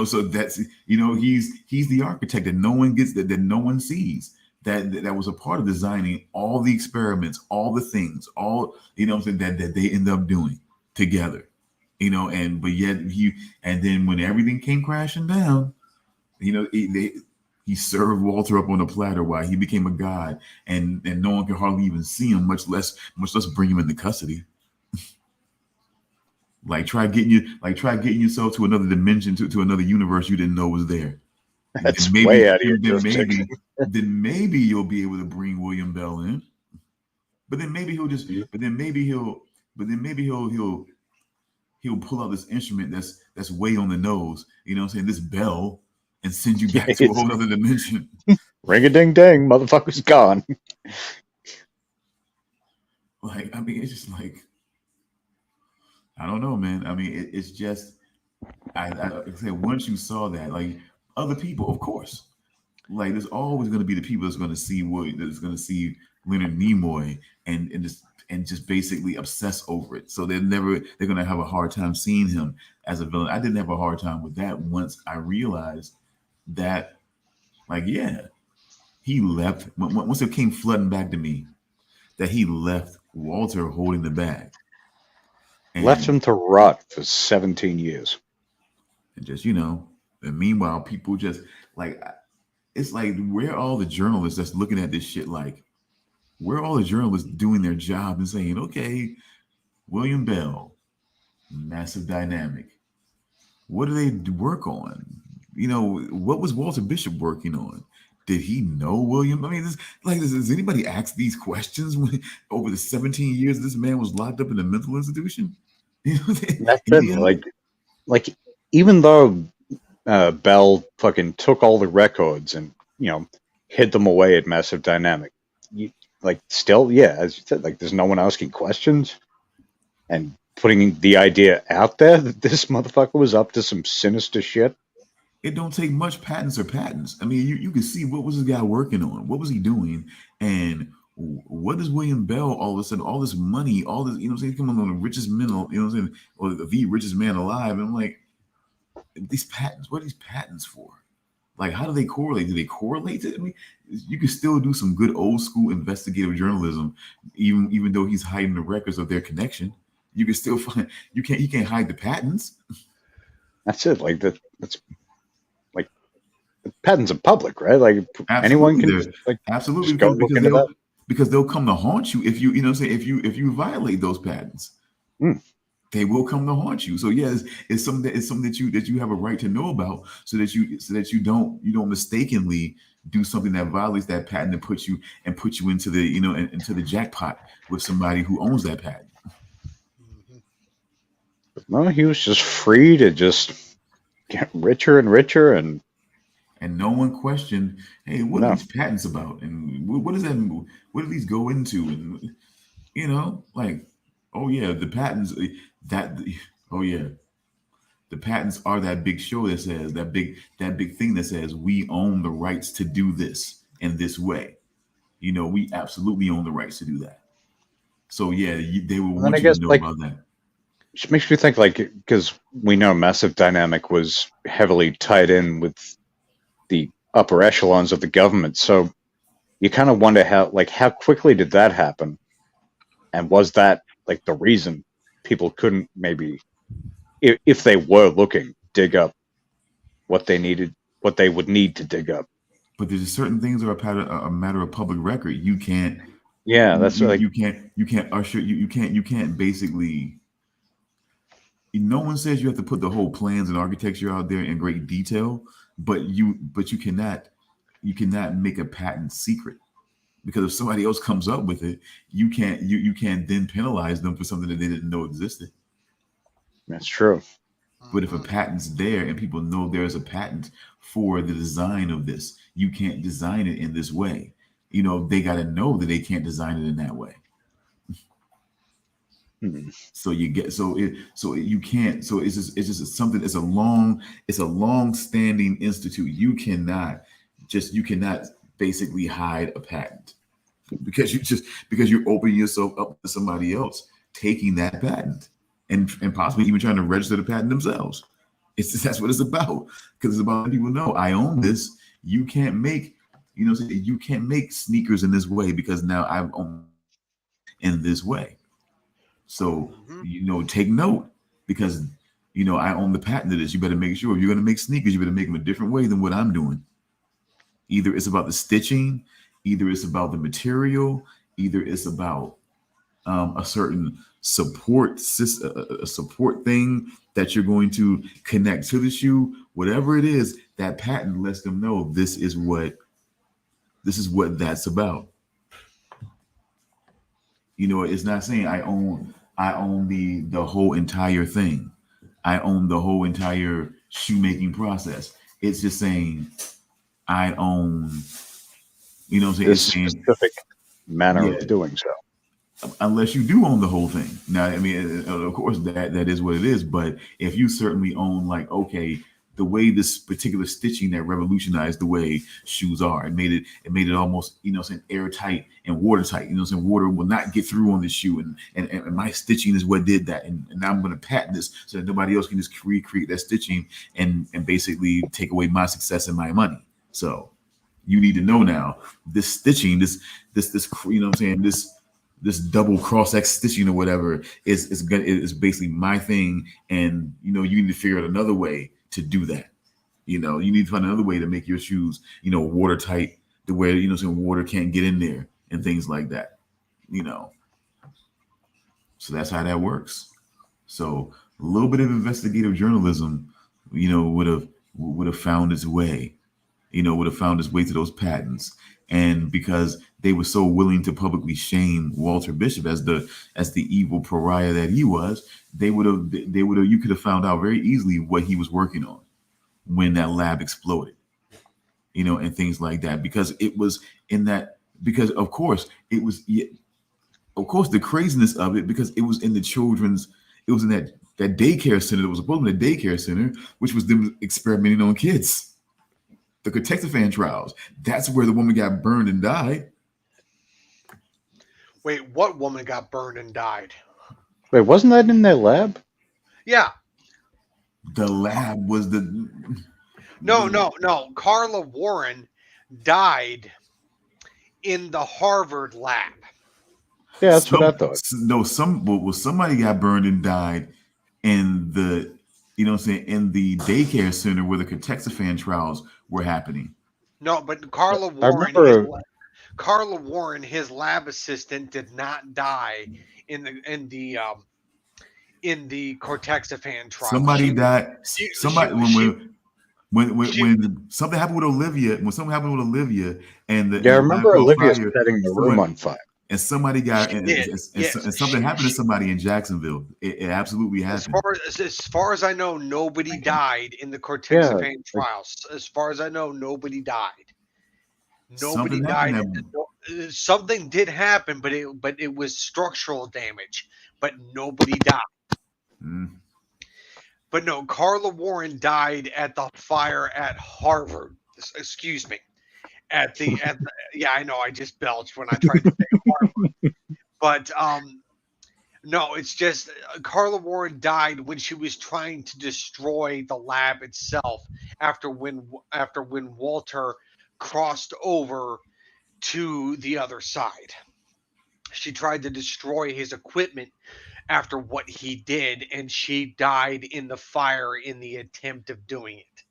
So that's, he's the architect that no one gets, that no one sees, that was a part of designing all the experiments, all the things, all, what I'm saying, that they end up doing together. But yet and then when everything came crashing down, he served Walter up on a platter while he became a god, and no one could hardly even see him, much less bring him into custody. Try getting yourself to another dimension, to another universe you didn't know was there. That's way out of your then jurisdiction. maybe you'll be able to bring William Bell in. But then maybe he'll pull out this instrument that's way on the nose, this bell, and send you back to a whole other dimension. Ring a ding ding, motherfucker's gone. It's just like, I don't know, man. It's just, I said, once you saw that, other people, of course, there's always going to be the people that's going to see that's going to see Leonard Nimoy and just basically obsess over it. So they're going to have a hard time seeing him as a villain. I didn't have a hard time with that once I realized that, he left, once it came flooding back to me, that he left Walter holding the bag. And left him to rot for 17 years. And just, and meanwhile, people just it's like, where are all the journalists that's looking at this shit? Where are all the journalists doing their job and saying, okay, William Bell, massive dynamic. What do they work on? What was Walter Bishop working on? Did he know William? I mean, does anybody ask these questions over the 17 years this man was locked up in a mental institution? That's it. Like even though Bell fucking took all the records and hid them away at Massive Dynamic, still, yeah, as you said, there's no one asking questions and putting the idea out there that this motherfucker was up to some sinister shit. It don't take much patents or patents. I mean, you can see what was this guy working on? What was he doing? And what is William Bell all of a sudden, all this money, all this, saying, coming on the richest man, saying, or the richest man alive. And I'm like, these patents, what are these patents for? Like, how do they correlate? Do they correlate to? I mean, you can still do some good old school investigative journalism, even though he's hiding the records of their connection. You can still find you can't hide the patents. That's it. That's like the patents are public, right? Like anyone can absolutely just go look into that. Because they'll come to haunt you if you if you violate those patents. They will come to haunt you. So yes, it's something that you have a right to know about, so that you don't mistakenly do something that violates that patent and put you into the into the jackpot with somebody who owns that patent. No, he was just free to just get richer and richer, and no one questioned, hey, what are these patents about, and what does that, what do these go into, and like, oh yeah, the patents the patents are that big show that says that big thing that says we own the rights to do this in this way. We absolutely own the rights to do that. So yeah, they will want you to know about that. Which makes me think, because we know Massive Dynamic was heavily tied in with the upper echelons of the government, so you kind of wonder how quickly did that happen, and was that the reason people couldn't maybe, if they were looking, dig up what they would need to dig up? But there's certain things that are a matter of public record. You can't. Yeah, that's you can't usher. You can't basically. No one says you have to put the whole plans and architecture out there in great detail, but you cannot make a patent secret, because if somebody else comes up with it, you can't then penalize them for something that they didn't know existed. That's true. But if a patent's there and people know there's a patent for the design of this, you can't design it in this way. They got to know that they can't design it in that way. So you get you can't. So it's just something. It's a long standing institute. You cannot basically hide a patent because you open yourself up to somebody else taking that patent and possibly even trying to register the patent themselves. That's what it's about, because it's about people know I own this. You can't make you can't make sneakers in this way because now I own in this way. So, take note, because, I own the patent to this. You better make sure if you're going to make sneakers, you better make them a different way than what I'm doing. Either it's about the stitching, either it's about the material, either it's about a certain support thing that you're going to connect to the shoe. Whatever it is, that patent lets them know this is what that's about. It's not saying I own the whole entire thing. I own the whole entire shoemaking process. It's just saying I own, this specific manner of doing so. Unless you do own the whole thing. Now, I mean, of course, that is what it is. But if you certainly own, the way this particular stitching that revolutionized the way shoes are, it made it almost, airtight and watertight. Water will not get through on the shoe, and my stitching is what did that. And now I'm going to patent this so that nobody else can just recreate that stitching and basically take away my success and my money. So you need to know now, this stitching, this this double cross X stitching or whatever is basically my thing, and you need to figure out another way to do that. You need to find another way to make your shoes, watertight, the way so water can't get in there and things like that. So that's how that works. So a little bit of investigative journalism would have found its way, would have found its way to those patents. And because they were so willing to publicly shame Walter Bishop as the evil pariah that he was, they would have you could have found out very easily what he was working on when that lab exploded, and things like that. Because it was in that because of course it was of course the craziness of it, because it was in that daycare center that was supposed to be a daycare center, which was them experimenting on kids. The Cortexiphan trials. That's where the woman got burned and died. Wait, what woman got burned and died? Wait, wasn't that in their lab? Yeah. The lab was the No. Carla Warren died in the Harvard lab. Yeah, that's what I thought. Somebody got burned and died in the in the daycare center where the Cortexiphan trials were happening. No, but Carla I Warren, remember. his lab assistant, did not die in the Cortexiphan trial. Somebody died. she- Somebody she- when something happened with Olivia, and the Yeah, I and the lab remember caught Olivia fire, setting the room on fire. and somebody got She and, did. and, Yes, and something happened to she- somebody in Jacksonville. It absolutely as happened. far as I know, nobody died in the Cortexiphan like- trials. As far as I know, nobody died. Nobody Something died. happened Something did happen, but it was structural damage. But nobody died. Mm. But no, Carla Warren died at the fire at Harvard. Excuse me. Yeah, I know I just belched when I tried to say Harvard. But no, it's just Carla Warren died when she was trying to destroy the lab itself after when Walter crossed over to the other side. She tried to destroy his equipment after what he did, and she died in the fire in the attempt of doing it.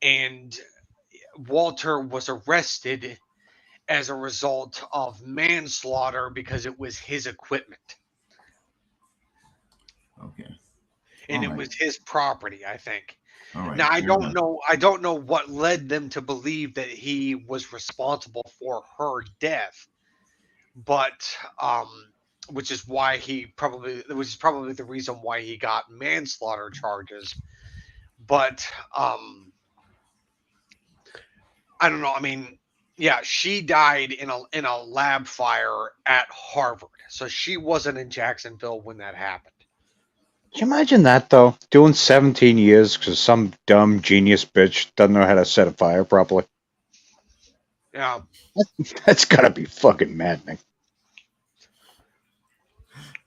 And Walter was arrested as a result of manslaughter because it was his equipment Okay. and it Alright. was his property, I think. All right. Now I fair don't enough. know I don't know what led them to believe that he was responsible for her death, but which is probably the reason why he got manslaughter charges. But I don't know. I mean, yeah, she died in a lab fire at Harvard, so she wasn't in Jacksonville when that happened. Can you imagine that, though? Doing 17 years because some dumb genius bitch doesn't know how to set a fire properly? Yeah, That's gotta be fucking maddening.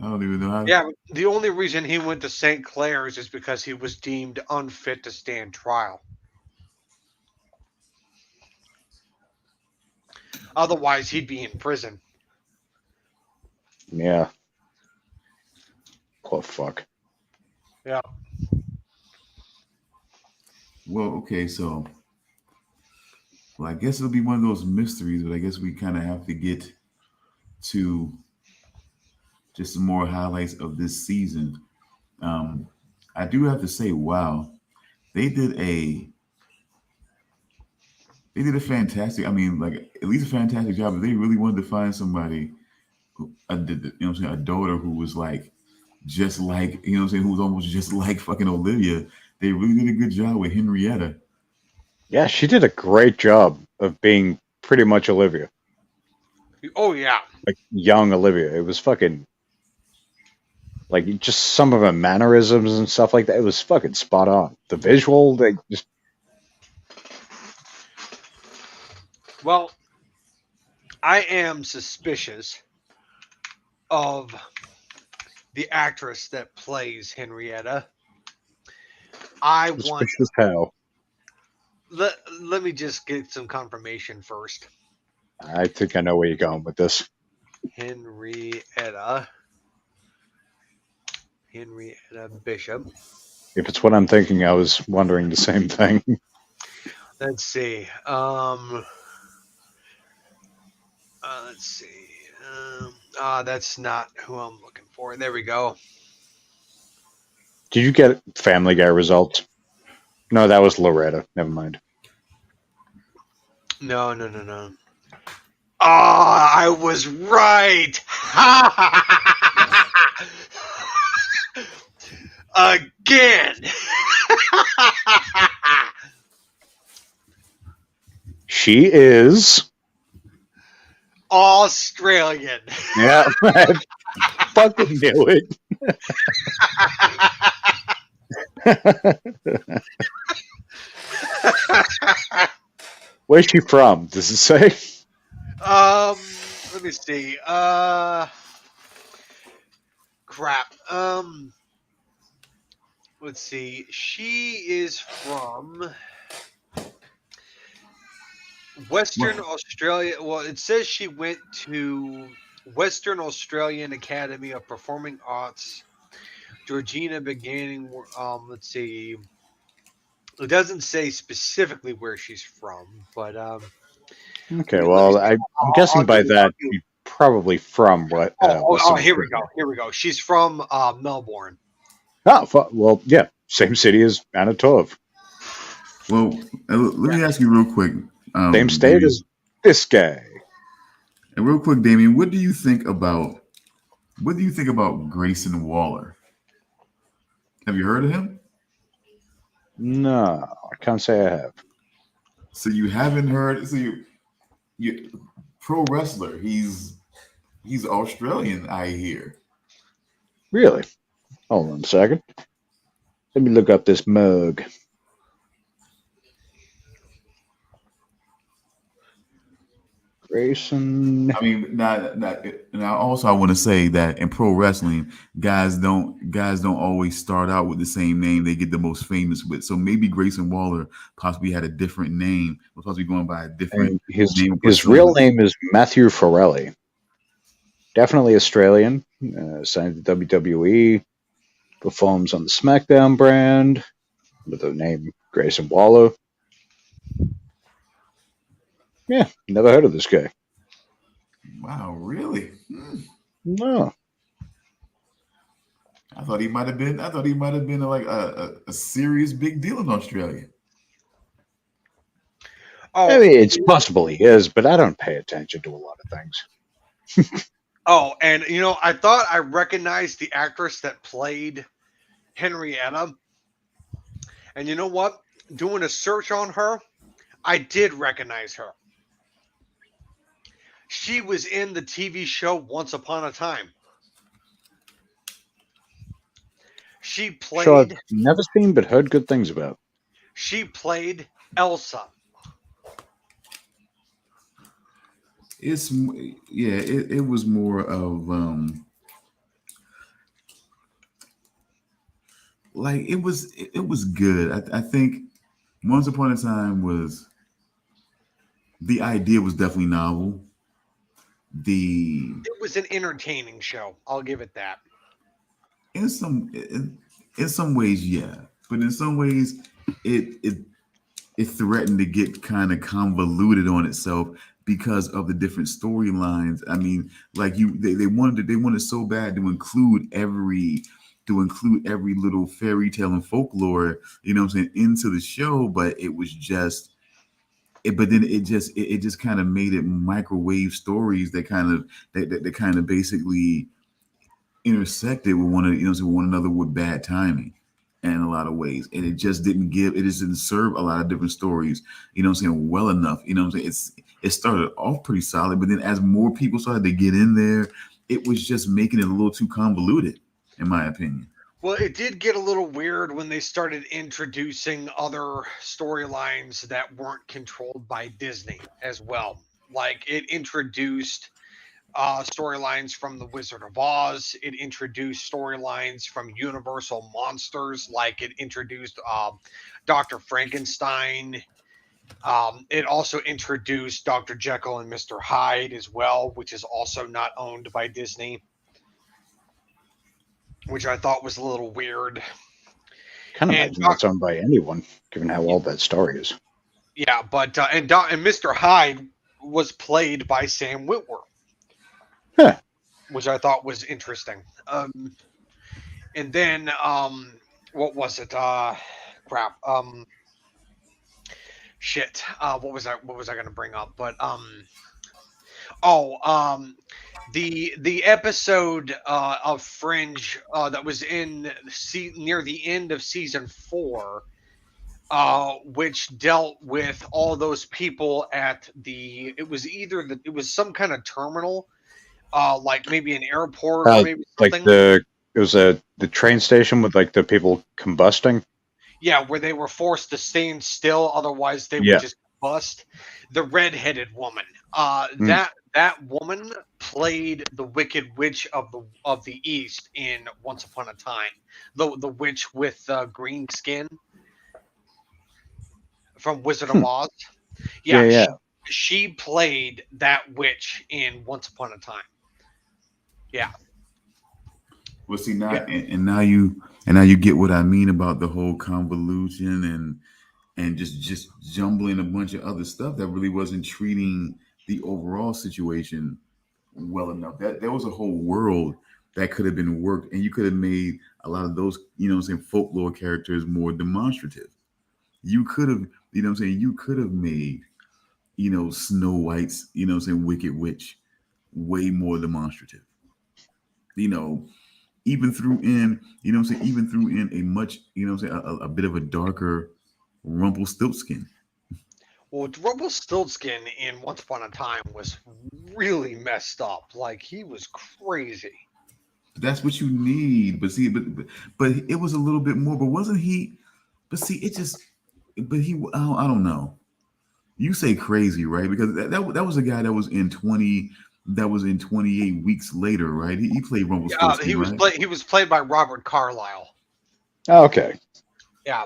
I don't even know how. yeah. The only reason he went to St. Clair's is because he was deemed unfit to stand trial. Otherwise, he'd be in prison. Yeah. Poor fuck. Yeah. Well, okay, so I guess it'll be one of those mysteries, but I guess we kind of have to get to just some more highlights of this season. I do have to say, wow, they did a fantastic. I mean, like at least a fantastic job. But they really wanted to find somebody, a daughter who was like just like who was almost just like fucking Olivia. They really did a good job with Henrietta. Yeah, she did a great job of being pretty much Olivia. Oh yeah. Like young Olivia. It was fucking like just some of her mannerisms and stuff like that. It was fucking spot on. The visual, they just Well, I am suspicious of the actress that plays Henrietta. I want suspicious hell. let me just get some confirmation first. I think I know where you're going with this. Henrietta Bishop. If it's what I'm thinking, I was wondering the same thing. Let's see. Let's see. That's not who I'm looking for. There we go. Did you get Family Guy results? No, that was Loretta. Never mind. No. Ah, I was right. Again. She is. Australian. Yeah, I fucking knew it. Where's she from? Does it say? Let me see. Crap. Let's see. She is from Western Australia. Well, it says she went to Western Australian Academy of Performing Arts. Georgina beginning. Let's see. It doesn't say specifically where she's from, but Okay, let me well, see. I'm I'll guessing by do- that you're probably from what? Western here we Australia. go. Here we go. She's from Melbourne. Oh, well, yeah, same city as Manitoba. Well, let me ask you real quick. Same state Damian. as this guy. And real quick, Damian, what do you think about Grayson Waller? Have you heard of him? No, I can't say I have. So you haven't heard? So you pro wrestler. He's Australian, I hear. Really? Hold on a second. Let me look up this mug. Grayson. I mean, now also I want to say that in pro wrestling, guys don't always start out with the same name they get the most famous with. So maybe Grayson Waller possibly had a different name, was possibly going by a different And his name. real name is Matthew Forelli. Definitely Australian. Signed to WWE. Performs on the SmackDown brand with the name Grayson Waller. Yeah, never heard of this guy. Wow, really? No. I thought he might have been. I thought he might have been like a serious big deal in Australia. Oh, I mean, it's possible he is, but I don't pay attention to a lot of things. oh, and I thought I recognized the actress that played Henrietta. And you know what? Doing a search on her, I did recognize her. She was in the TV show Once Upon a Time. She played. Sure, I've never seen but heard good things about. She played Elsa. It was more of like it was good. I think Once Upon a Time was, the idea was definitely novel. It was an entertaining show. I'll give it that. In some ways, yeah, but in some ways it threatened to get kind of convoluted on itself because of the different storylines. I mean, like they wanted so bad to include every little fairy tale and folklore, you know what I'm saying, into the show, but it was just but then it just kind of made it microwave stories that kind of basically intersected with one another with bad timing in a lot of ways, and it just didn't serve a lot of different stories, you know what I'm saying, well enough. You know what I'm saying, it started off pretty solid, but then as more people started to get in there, it was just making it a little too convoluted, in my opinion. Well, it did get a little weird when they started introducing other storylines that weren't controlled by Disney as well. Like it introduced storylines from The Wizard of Oz. It introduced storylines from Universal Monsters, like it introduced Dr. Frankenstein. It also introduced Dr. Jekyll and Mr. Hyde as well, which is also not owned by Disney, which I thought was a little weird. Can't And imagine that's owned by anyone, given how old that story is. yeah, but and Mr. Hyde was played by Sam Witwer, Huh. which I thought was interesting. And then what was it? Crap. shit. What was I gonna bring up? But the episode of Fringe that was near the end of season 4, which dealt with all those people at it was some kind of terminal, like maybe an airport or maybe Like something. it was the train station with like the people combusting. Yeah, where they were forced to stand still, otherwise they would Yeah. just bust. The redheaded woman. Mm. That woman played the Wicked Witch of the East in Once Upon a Time. The witch with green skin from Wizard of Oz. Yeah, Yeah, yeah. she played that witch in Once Upon a Time. Yeah. Well, see now, Yeah. and now you get what I mean about the whole convolution and just jumbling a bunch of other stuff that really wasn't treating the overall situation well enough. That there was a whole world that could have been worked, and you could have made a lot of those, folklore characters more demonstrative. You could have, you could have made, Snow White's, Wicked Witch way more demonstrative. You know, even threw in, even threw in a much, a bit of a darker Rumpelstiltskin. Well, Rumpelstiltskin in Once Upon a Time was really messed up. Like he was crazy. That's what you need. But see, but it was a little bit more. But wasn't he? But see, it just. But he. I don't know. You say crazy, right? Because that was a guy that was in 20. That was in 28 weeks later, right? He played Rumpelstiltskin, right? He was played by Robert Carlyle. Oh, okay. Yeah.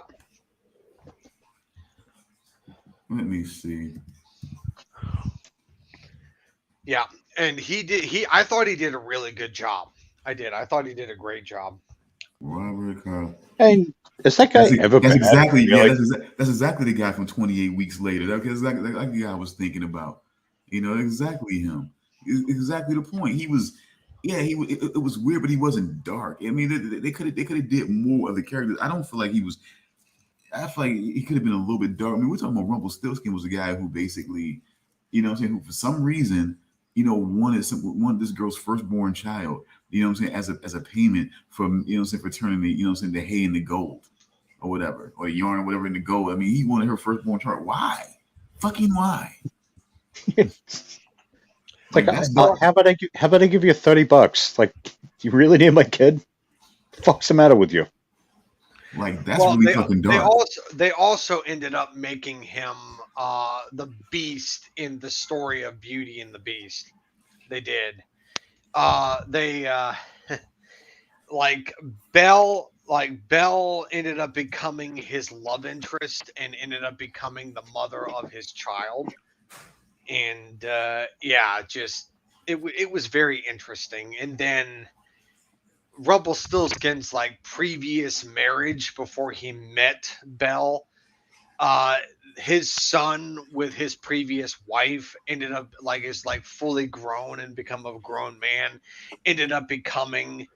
Let me see. Yeah, and I thought he did a really good job. I did. I thought he did a great job. Robert Carl. And is that guy ever That's bad? exactly Really? that's exactly the guy from 28 weeks later. That's exactly like the guy I was thinking about. Exactly him. Exactly the point. He was, yeah, it was weird, but he wasn't dark. I mean, they could have did more of the characters. I don't feel like he was. I feel like he could have been a little bit dark. I mean, we're talking about Rumpelstiltskin was a guy who basically, who for some reason, wanted this girl's firstborn child, as a payment from, for turning the, the hay into gold or whatever, or yarn or whatever into gold. I mean, he wanted her firstborn child. Why? Fucking why? It's like, That's how about I give you $30? Like, you really need my kid? The fuck's the matter with you? Like that's really fucking dark. They also ended up making him the Beast in the story of Beauty and the Beast. They did. They like Belle ended up becoming his love interest and ended up becoming the mother of his child. And just it was very interesting. And then Rumpelstiltskin's like previous marriage before he met Belle, his son with his previous wife ended up is fully grown and become a grown man, ended up becoming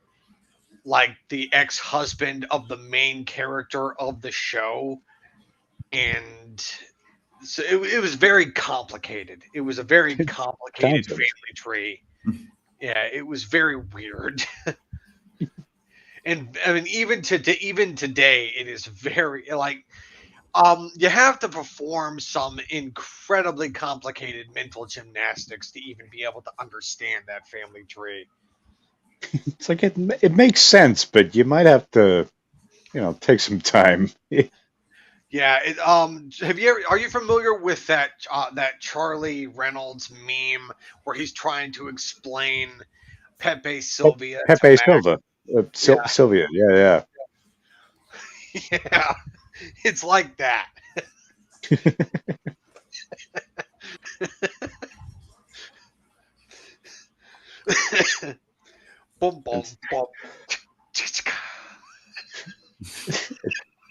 like the ex-husband of the main character of the show. And so it was very complicated. It was a very complicated Sounds family tree. Yeah, it was very weird. And I mean, even today, it is very you have to perform some incredibly complicated mental gymnastics to even be able to understand that family tree. It's like it makes sense, but you might have to, take some time. Yeah. Are you familiar with that Charlie Reynolds meme where he's trying to explain Pepe Sylvia to Pepe Max? Silva. Yeah. Sylvia, yeah. Yeah, it's like that. Boom, boom, boom.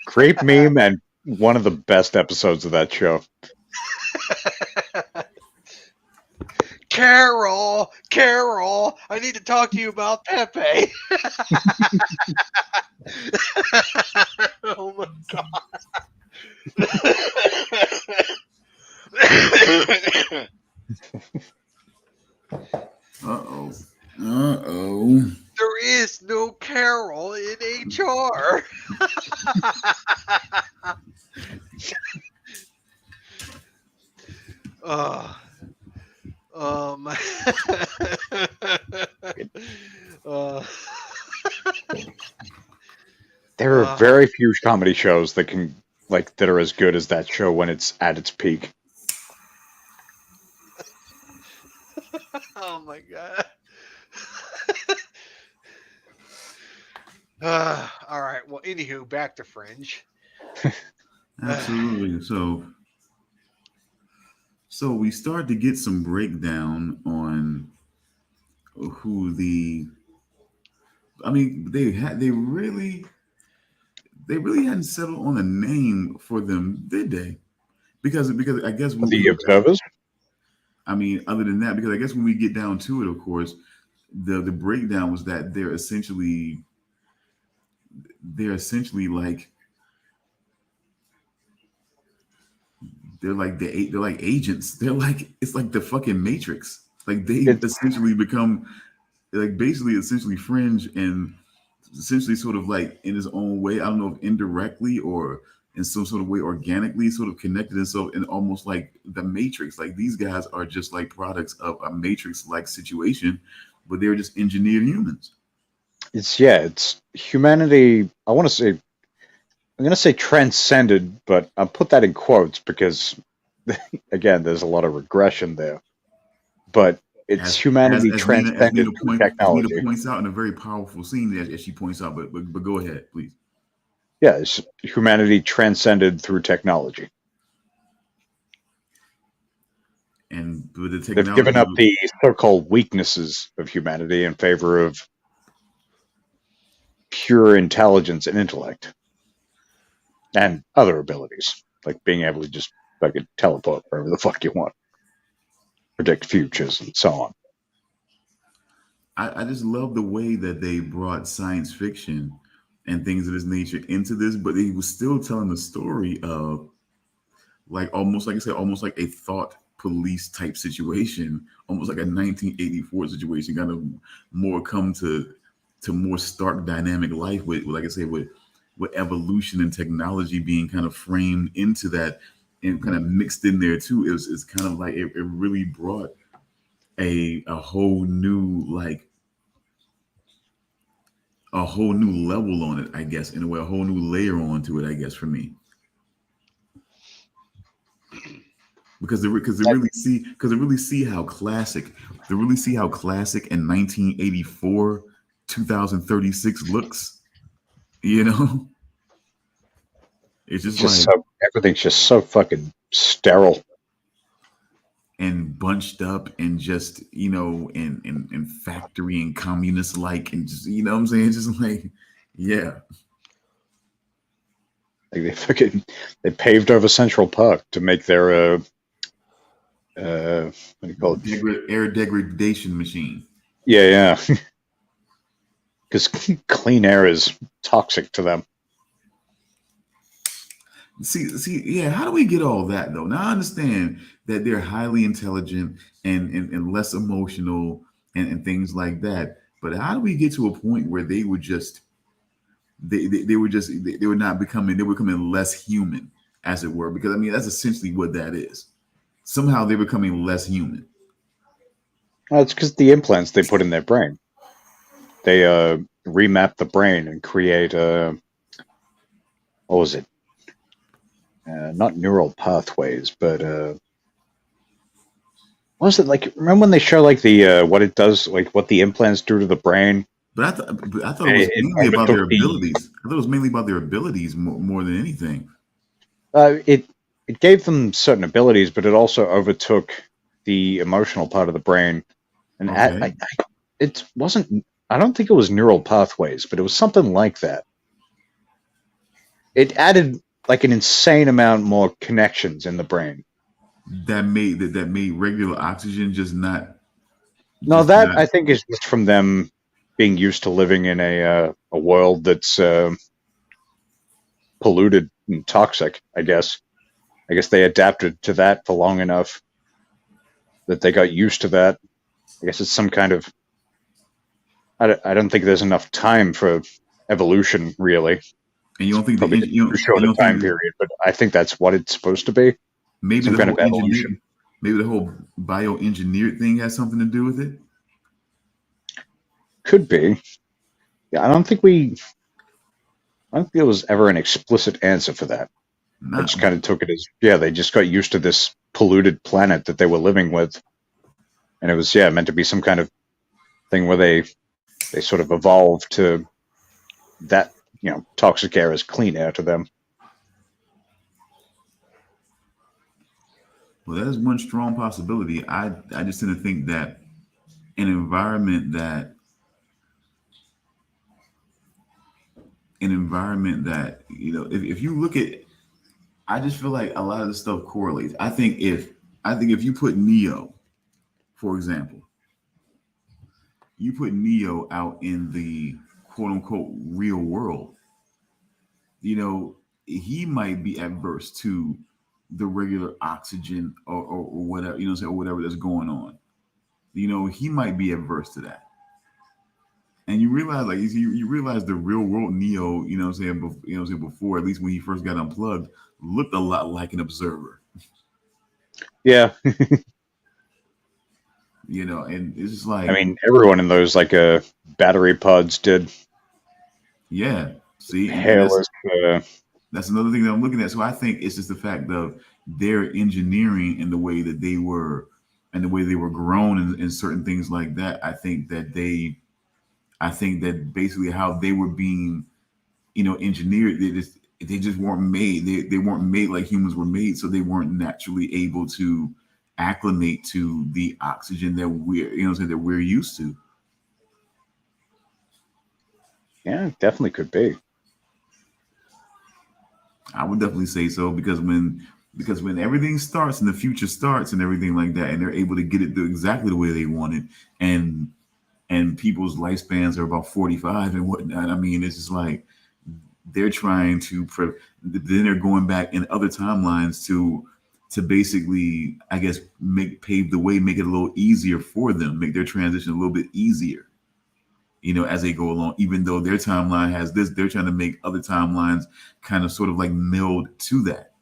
Great meme and one of the best episodes of that show. Carol, I need to talk to you about Pepe. Oh my god. Oh, my. uh, There are uh, very few comedy shows that can that are as good as that show when it's at its peak. oh my god. All right. Well, anywho, back to Fringe. Absolutely. So we start to get some breakdown on who the. I mean, they really hadn't settled on a name for them, did they? Because I guess when The we, Observers? I mean, other than that, because I guess when we get down to it, of course, the breakdown was that they're essentially like they're like agents. They're like it's like the fucking Matrix. Like they It's essentially become like basically essentially Fringe and essentially sort of like in his own way. I don't know if indirectly or in some sort of way organically sort of connected himself in almost like the Matrix. Like these guys are just like products of a Matrix like situation, but they're just engineered humans. it's humanity. I'm gonna say transcended, but I'll put that in quotes because again, there's a lot of regression there. But it's As humanity As transcended Nina through Nina technology. points out in a very powerful scene as she points out, but go ahead, please. Yeah, it's humanity transcended through technology. And with the They've given technology, up the so-called weaknesses of humanity in favor of pure intelligence and intellect and other abilities, like being able to just fucking teleport wherever the fuck you want, predict futures, and so on. I just love the way that they brought science fiction and things of this nature into this, but they was still telling the story of like almost like I said, almost like a thought police type situation, almost like a 1984 situation, kind of more come to more stark dynamic life with like I say with evolution and technology being kind of framed into that and kind of mixed in there too. It's kind of like it really brought a whole new like a whole new level on it, I guess, in a way, a whole new layer onto it, I guess, for me. Because they really see how classic in 1984 2036 looks, you know. It's It's just just like so everything's just so fucking sterile. and bunched up and just and factory and communist like and just what I'm saying, just like yeah. Like they paved over Central Park to make their what do you call it? Air degradation machine. Yeah, yeah. Because clean air is toxic to them. See, yeah. How do we get all that though? Now I understand that they're highly intelligent and less emotional and things like that. But how do we get to a point where they were just they were not becoming they were becoming less human, as it were? Because I mean that's essentially what that is. Somehow they're becoming less human. It's because the implants they put in their brain. They remap the brain and create what was it? Not neural pathways, but what was it like? Remember when they show like the what it does, like what the implants do to the brain? But I thought it was mainly about overtook their abilities. I thought it was mainly about their abilities more than anything. It gave them certain abilities, but it also overtook the emotional part of the brain, and Okay. it wasn't. I don't think it was neural pathways, but it was something like that. It added like an insane amount more connections in the brain. That made regular oxygen just not No, that I think is just from them being used to living in a world that's polluted and toxic. I guess they adapted to that for long enough that they got used to that. I guess it's some kind of. I don't think there's enough time for evolution, really. And you don't think the Probably you too don't, short you a don't think time period, but I think that's what it's supposed to be. maybe Some the kind whole of evolution. maybe the whole bioengineered thing has something to do with it? Could be. Yeah, I don't think there was ever an explicit answer for that. I Not just kind of took it as, yeah, they just got used to this polluted planet that they were living with. And it was, yeah, meant to be some kind of thing where they sort of evolved to that, toxic air is clean air to them. well, that is one strong possibility. I just tend to think that an environment that if you look at, I just feel like a lot of the stuff correlates. I think if you put Neo, for example, you put Neo out in the quote unquote real world, he might be adverse to the regular oxygen or whatever, or whatever that's going on. He might be adverse to that. And you realize, like, you realize the real world Neo, before, at least when he first got unplugged, looked a lot like an observer. Yeah. And it's just like, I mean, everyone in those, like, battery pods did. yeah, see, and Hairless. that's another thing that I'm looking at. So I think it's just the fact of their engineering and the way that they were, and the way they were grown and certain things like that. I think that basically how they were being, engineered, they just weren't made. They weren't made like humans were made, so they weren't naturally able to acclimate to the oxygen that that we're used to. Yeah, definitely could be. I would definitely say so, because when everything starts and the future starts and everything like that, and they're able to get it exactly the way they want it, and people's lifespans are about 45 and whatnot. I mean, it's just like they're trying to then they're going back in other timelines to basically, I guess, pave the way, make it a little easier for them, make their transition a little bit easier, as they go along. Even though their timeline has this, they're trying to make other timelines kind of sort of like meld to that,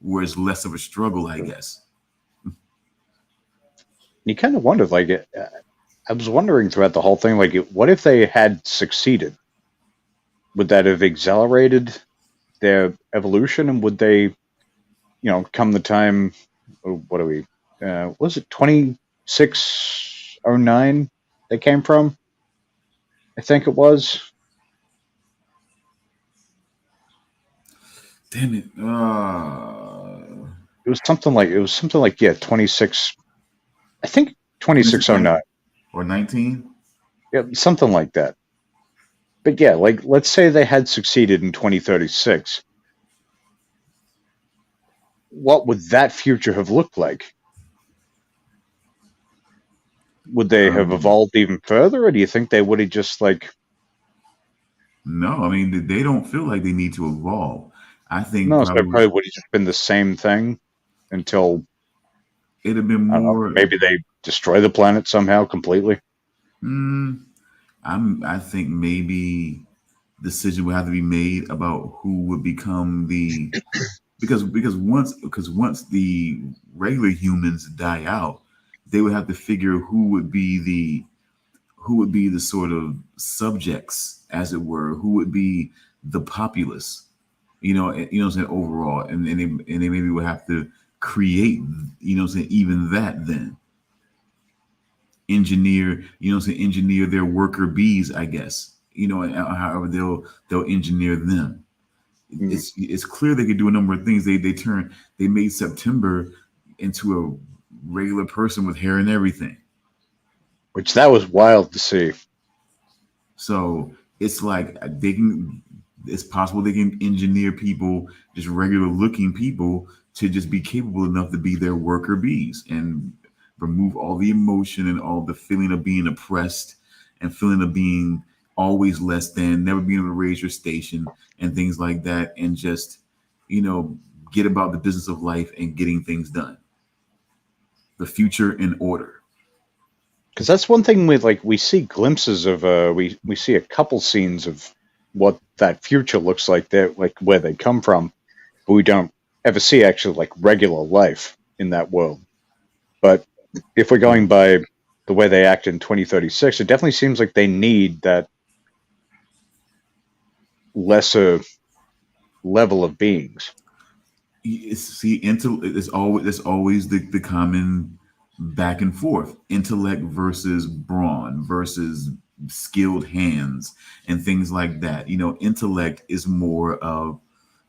where it's less of a struggle, I guess. You kind of wondered, like, I was wondering throughout the whole thing, like, what if they had succeeded? Would that have accelerated their evolution, and would they, come the time, what are we, was it 2609 they came from? I think it was. Damn it. It was something like, yeah, 26, I think 2609. Or 19. Yeah, something like that. But yeah, like, let's say they had succeeded in 2036. What would that future have looked like? Would they have evolved even further, or do you think they would have just, like... No, I mean, they don't feel like they need to evolve. I think No, so it probably would have just been the same thing until, it'd have been I don't know, more. maybe they destroy the planet somehow completely. I think maybe decision would have to be made about who would become the because once the regular humans die out, they would have to figure who would be the sort of subjects, as it were, who would be the populace, what I'm saying, overall, and they maybe would have to create, what I'm saying, even that, then engineer, engineer their worker bees, I guess, and however they'll engineer them. It's clear they could do a number of things. They made September into a regular person with hair and everything. Which, that was wild to see. So it's like it's possible they can engineer people, just regular looking people, to just be capable enough to be their worker bees and remove all the emotion and all the feeling of being oppressed and feeling of being always less than, never being able to raise your station and things like that, and just, get about the business of life and getting things done. The future in order. Because that's one thing with, like, we see glimpses of, we see a couple scenes of what that future looks like, like where they come from, but we don't ever see actually like regular life in that world. But if we're going by the way they act in 2036, it definitely seems like they need that lesser level of beings. See, it's always the common back and forth: intellect versus brawn versus skilled hands and things like that. Intellect is more of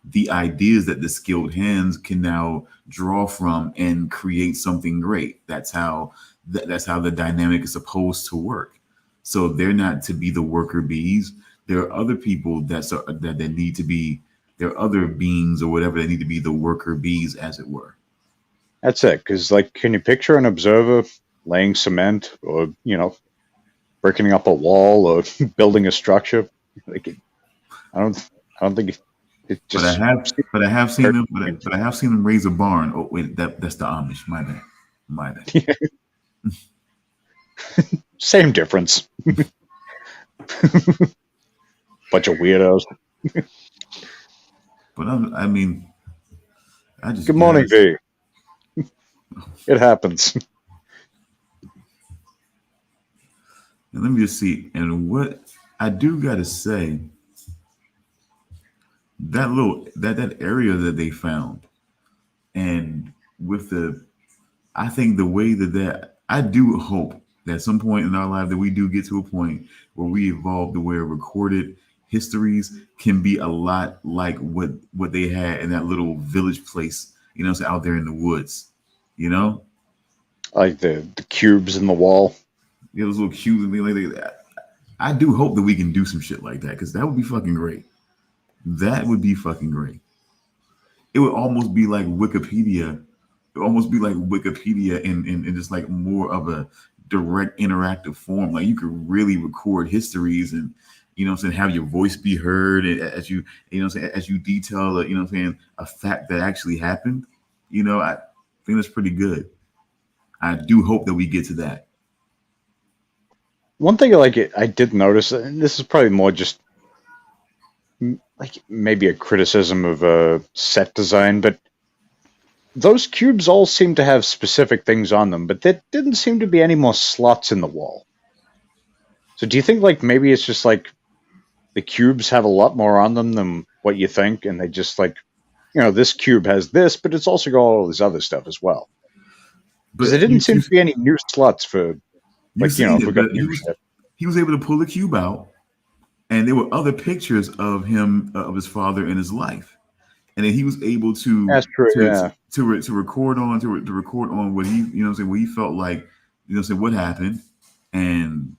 the ideas that the skilled hands can now draw from and create something great. That's how the dynamic is supposed to work. So they're not to be the worker bees. There are other people that need to be, there are other beings or whatever that need to be the worker bees, as it were. That's it. Because like, can you picture an observer laying cement, or breaking up a wall, or building a structure? Like, I don't think it But I just. have, but I have seen them, but I have seen them raise a barn. Oh wait, that's the Amish. My bad, my bad. Same difference. Bunch of weirdos. But I mean, I just Good morning, guys, V. It happens. and let me just see. And what I do gotta say, that area that they found, and with I think the way that I do hope that at some point in our life that we do get to a point where we evolve to where recorded histories can be a lot like what they had in that little village place, so out there in the woods, you know, Like the cubes in the wall. those little cubes and things like that. I do hope that we can do some shit like that, because that would be fucking great. That would be fucking great. It would almost be like Wikipedia. It would almost be like Wikipedia in just like more of a direct interactive form. Like you could really record histories and have your voice be heard as as you detail a fact that actually happened. I think that's pretty good. I do hope that we get to that. One thing I did notice, and this is probably more just like maybe a criticism of set design, but those cubes all seem to have specific things on them, but there didn't seem to be any more slots in the wall. So do you think like maybe it's just like the cubes have a lot more on them than what you think, and they just like, this cube has this, but it's also got all this other stuff as well? Because there But didn't seem to be any new slots for you like, seen if we it, got but new shit. he was able to pull the cube out, and there were other pictures of him, of his father in his life, and then he was able That's true, yeah. to record on to record on what he what he felt like, what happened. And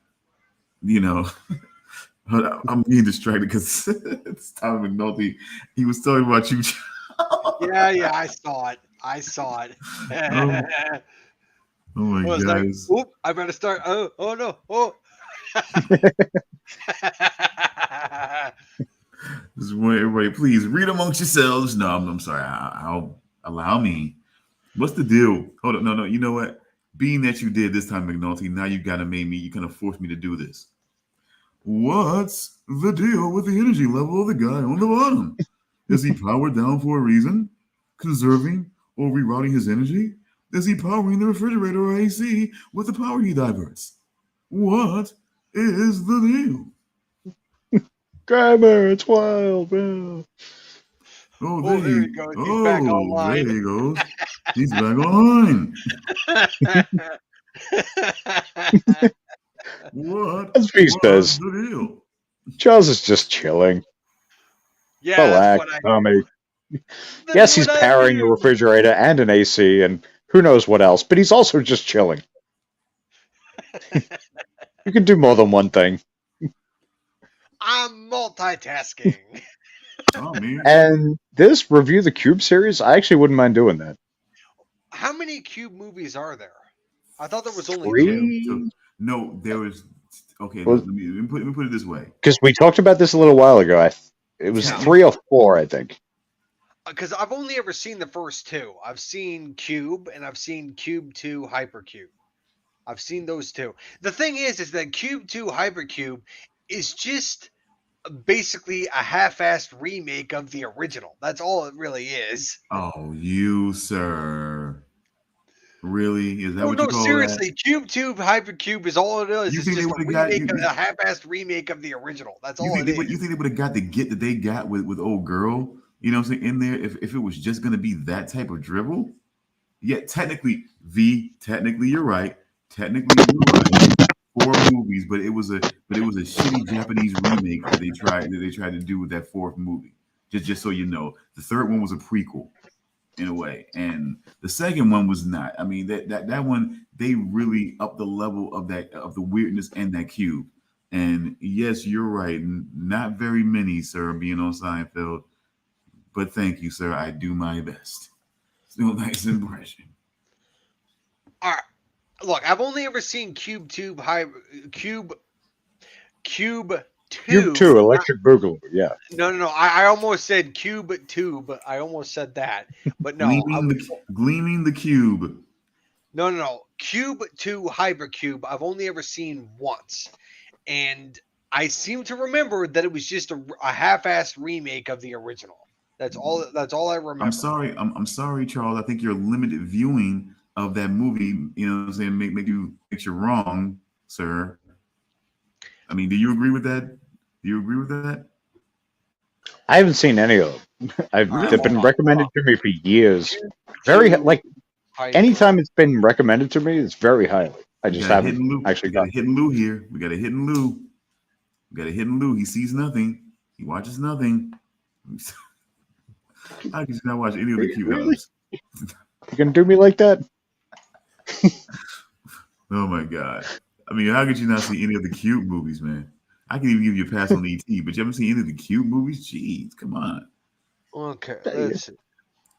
I'm being distracted because it's Tom McNulty. He was talking about you. Yeah, I saw it. I saw it. Oh, oh my I was like, guys. "Oop! I better start." Oh no! Oh. Just want everybody, please read amongst yourselves. No, I'm sorry. I'll allow me. What's the deal? Hold on. No. You know what? Being that you did this time, McNulty, now you gotta make me. You kind of forced me to do this. What's the deal with the energy level of the guy on the bottom? Is he powered down for a reason? Conserving or rerouting his energy? Is he powering the refrigerator or AC with the power he diverts? What is the deal? Grammar, it's wild, man. Oh, Oh, there he goes. He's back there online. he goes. He's back online. What As V was says, the deal? Charles is just chilling. Yeah, that's Relax, what I. Tommy. That's Yes, he's what I powering a do. refrigerator and an AC and who knows what else, but he's also just chilling. You can do more than one thing. I'm multitasking. Oh man. And this Review the Cube series, I actually wouldn't mind doing that. How many Cube movies are there? I thought there was only two. Three? No, there was. Okay, Well, let me put it this way. because we talked about this a little while ago. It was Yeah. 3 or 4, I think. Because I've only ever seen the first two. I've seen Cube and I've seen Cube 2 Hypercube. I've seen those two. The thing is that Cube 2 Hypercube is just basically a half-assed remake of the original. That's all it really is. Oh, you sir. Really? Is that Oh what you no, call that? seriously, Cube Tube Hypercube is all it is. You It's think they just a would have got remake, you? a half-assed remake of the original. That's You all think it they would? You is. think they would have got the get that they got with old girl? You know what I'm saying? In there, if it was just gonna be that type of dribble. Yeah, technically you're right. Technically you're right. 4 movies, but it was a shitty Japanese remake that they tried to do with that fourth movie. Just so you know, the third one was a prequel in a way, and the second one was not. I mean that one they really upped the level of the weirdness and that cube. And yes, you're right. Not very many, sir, being on Seinfeld, but thank you, sir. I do my best. Still nice impression. All right. Look, I've only ever seen Cube Tube Cube Cube Two. 2, Electric Boogaloo. Yeah. No. I almost said Cube Tube. I almost said that, but no. Gleaming the cube. No. Cube 2 Hypercube, I've only ever seen once. And I seem to remember that it was just a half-assed remake of the original. That's all I remember. I'm sorry, Charles. I think your limited viewing of that movie, you know what I'm saying, makes you wrong, sir. I mean, do you agree with that? Do you agree with that? I haven't seen any of them. They've been recommended to me for years. Very like anytime it's been recommended to me, it's very highly. I just haven't actually got a hidden Lou here. We got a hidden Lou. He sees nothing. He watches nothing. How could you not watch any of the cute ones? You gonna do me like that? Oh my god! I mean, how could you not see any of the cute movies, man? I can even give you a pass on ET, but you haven't seen any of the cute movies? Jeez, come on. Okay, listen.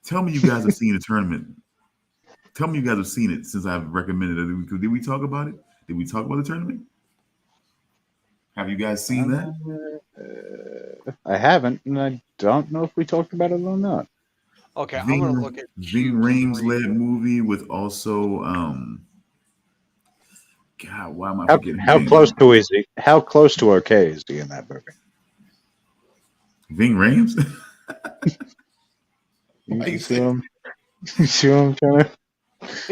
Tell me you guys have seen the tournament. Tell me you guys have seen it since I've recommended it. Did we talk about it? Did we talk about the tournament? Have you guys seen that? I haven't, and I don't know if we talked about it or not. Okay, I'm gonna look at Ving Rhames led movie with also God, why am I forgetting? How close to is he? How close to okay is he in that movie? Ving Rhames? You see him? You see what I'm trying to?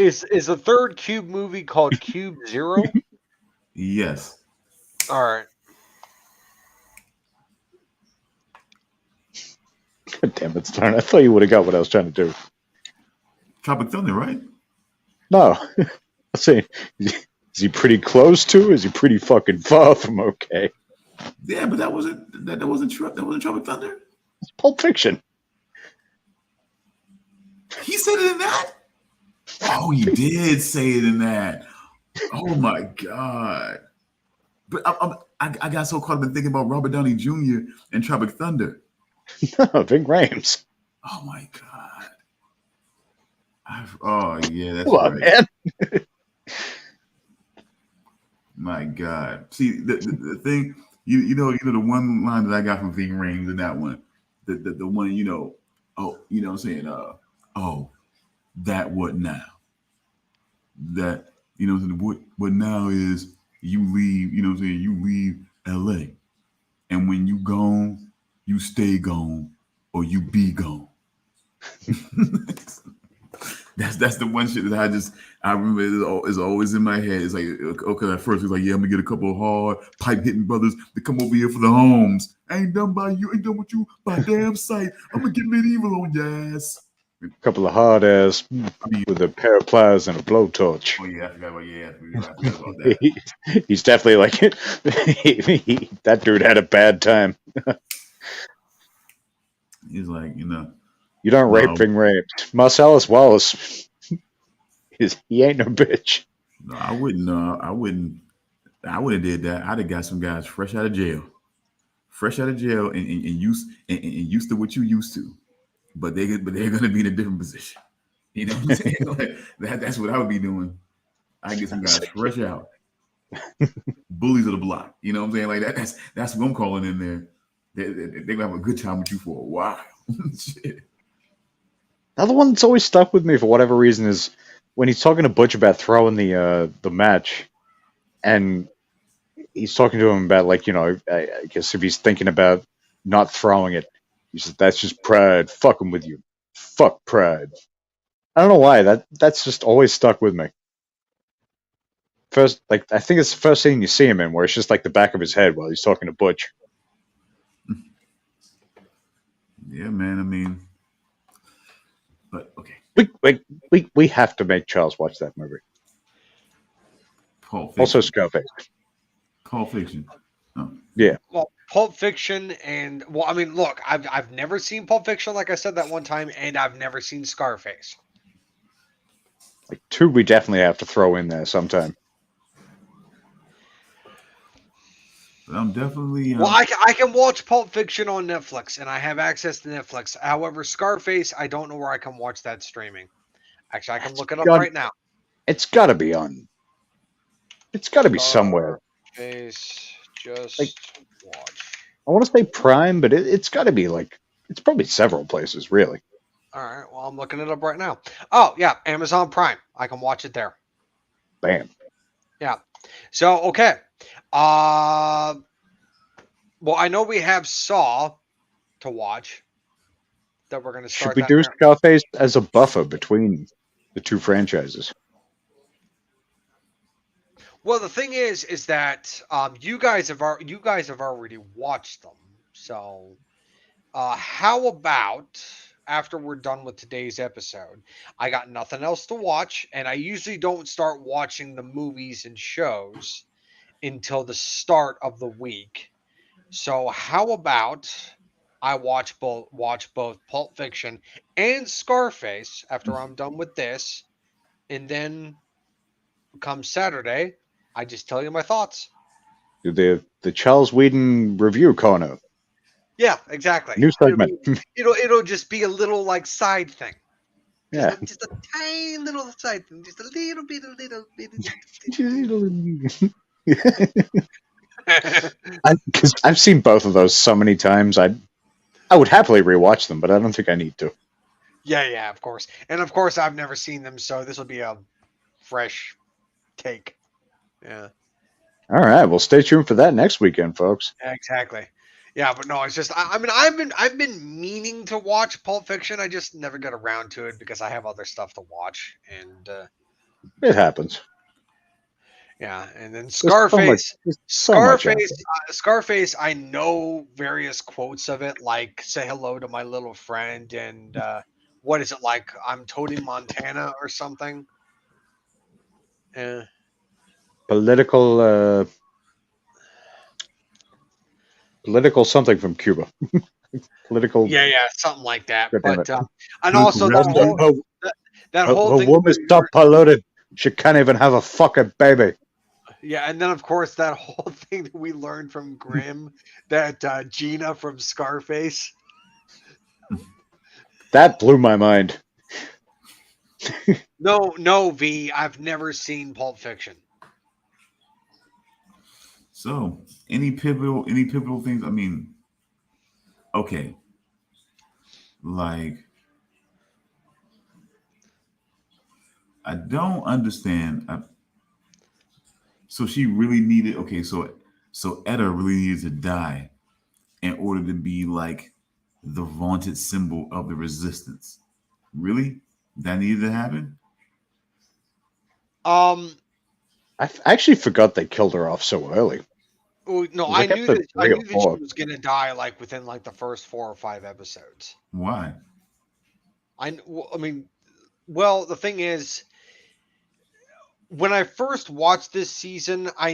Is the third Cube movie called Cube Zero? Yes. All right. God damn it, Stern. I thought you would have got what I was trying to do. Tropic Thunder, right? No. I say, is he pretty close to? Is he pretty fucking far from okay? Yeah, but that wasn't Tropic Thunder. It's Pulp Fiction. He said it in that? Oh, he did say it in that. Oh my god! But I got so caught up in thinking about Robert Downey Jr. and Tropic Thunder. No, Ving Rhames. Oh my god! Oh yeah, that's Come on, right. man. My god! See the thing, you know the one line that I got from Ving Rhames in that one, the one oh what I'm saying oh that what now? That what now is you leave, what I'm saying, you leave LA. And when you gone, you stay gone or you be gone. That's the one shit that I remember is always in my head. It's like, okay, at first it's like, yeah, I'm gonna get a couple of hard pipe hitting brothers to come over here for the homes. I ain't done by you, ain't done with you by damn sight. I'm gonna get medieval on your ass. A couple of hard ass with a pair of pliers and a blowtorch. Oh yeah, I forgot about that. He's definitely like that dude had a bad time. He's like, you don't rape Ving Rhames. Marcellus Wallace, he ain't no bitch. No, I wouldn't. I wouldn't have did that. I'd have got some guys fresh out of jail, and used to what you used to. But they're gonna be in a different position. You know what I'm saying? Like, that's what I would be doing. I get some guys fresh out. Bullies of the block. You know what I'm saying? Like that's what I'm calling in there. They're gonna have a good time with you for a while. Shit. Another one that's always stuck with me for whatever reason is when he's talking to Butch about throwing the match, and he's talking to him about like, I guess if he's thinking about not throwing it, he says that's just pride fucking with you. Fuck pride. I don't know why that's just always stuck with me. First, like I think it's the first scene you see him in, where it's just like the back of his head while he's talking to Butch. Yeah, man. I mean, but okay. We have to make Charles watch that movie. Pulp Also, Fiction. Scarface. Pulp Fiction. Oh. Yeah, Well, Pulp Fiction and well, I mean, look, I've never seen Pulp Fiction, like I said that one time, and I've never seen Scarface. like two, we definitely have to throw in there sometime. But I'm definitely. Well, I can watch Pulp Fiction on Netflix, and I have access to Netflix. However, Scarface, I don't know where I can watch that streaming. Actually, I can look it up John- right now. It's got to be on. It's got to be somewhere. Scarface, just Like- watch. I want to say Prime, but it's got to be like it's probably several places, really. All right, well, I'm looking it up right now. Oh, yeah, Amazon Prime. I can watch it there. Bam. Yeah. So, okay. Well, I know we have Saw to watch. That we're going to start. Should we that do now. Scarface as a buffer between the two franchises? Well, the thing is that you guys have already watched them. So, how about after we're done with today's episode? I got nothing else to watch, and I usually don't start watching the movies and shows until the start of the week. So, how about I watch both Pulp Fiction and Scarface after I'm done with this, and then come Saturday, I just tell you my thoughts. The Charles Weeden review corner. Yeah, exactly. New segment. It'll just be a little like side thing. Yeah. Just a tiny little side thing. Just a little bit. Because I've seen both of those so many times, I would happily rewatch them, but I don't think I need to. Yeah, of course. And of course, I've never seen them, so this will be a fresh take. Yeah, All right, well, stay tuned for that next weekend, folks. exactly. Yeah, but no, it's just I mean I've been meaning to watch Pulp Fiction. I just never got around to it because I have other stuff to watch. And It happens. yeah, and then There's so much- Scarface. there's so much out Scarface. I know various quotes of it, like "Say hello to my little friend," and what is it like? I'm Tony Montana or something. Yeah. Political something from Cuba. Political. Yeah, something like that. God damn But it. and also that whole thing. woman's so polluted, she can't even have a fucking baby. Yeah, and then of course that whole thing that we learned from Grimm, that Gina from Scarface. That blew my mind. No, V. I've never seen Pulp Fiction. So, any pivotal things? I mean, okay, like I don't understand. So she really needed. Okay, so Etta really needed to die in order to be like the vaunted symbol of the resistance. Really, that needed to happen. I actually forgot they killed her off so early. Oh, no, It was like I knew episode that 3 or she 4. was gonna die like within like the first 4 or 5 episodes. Why? I mean, well, the thing is, when I first watched this season, I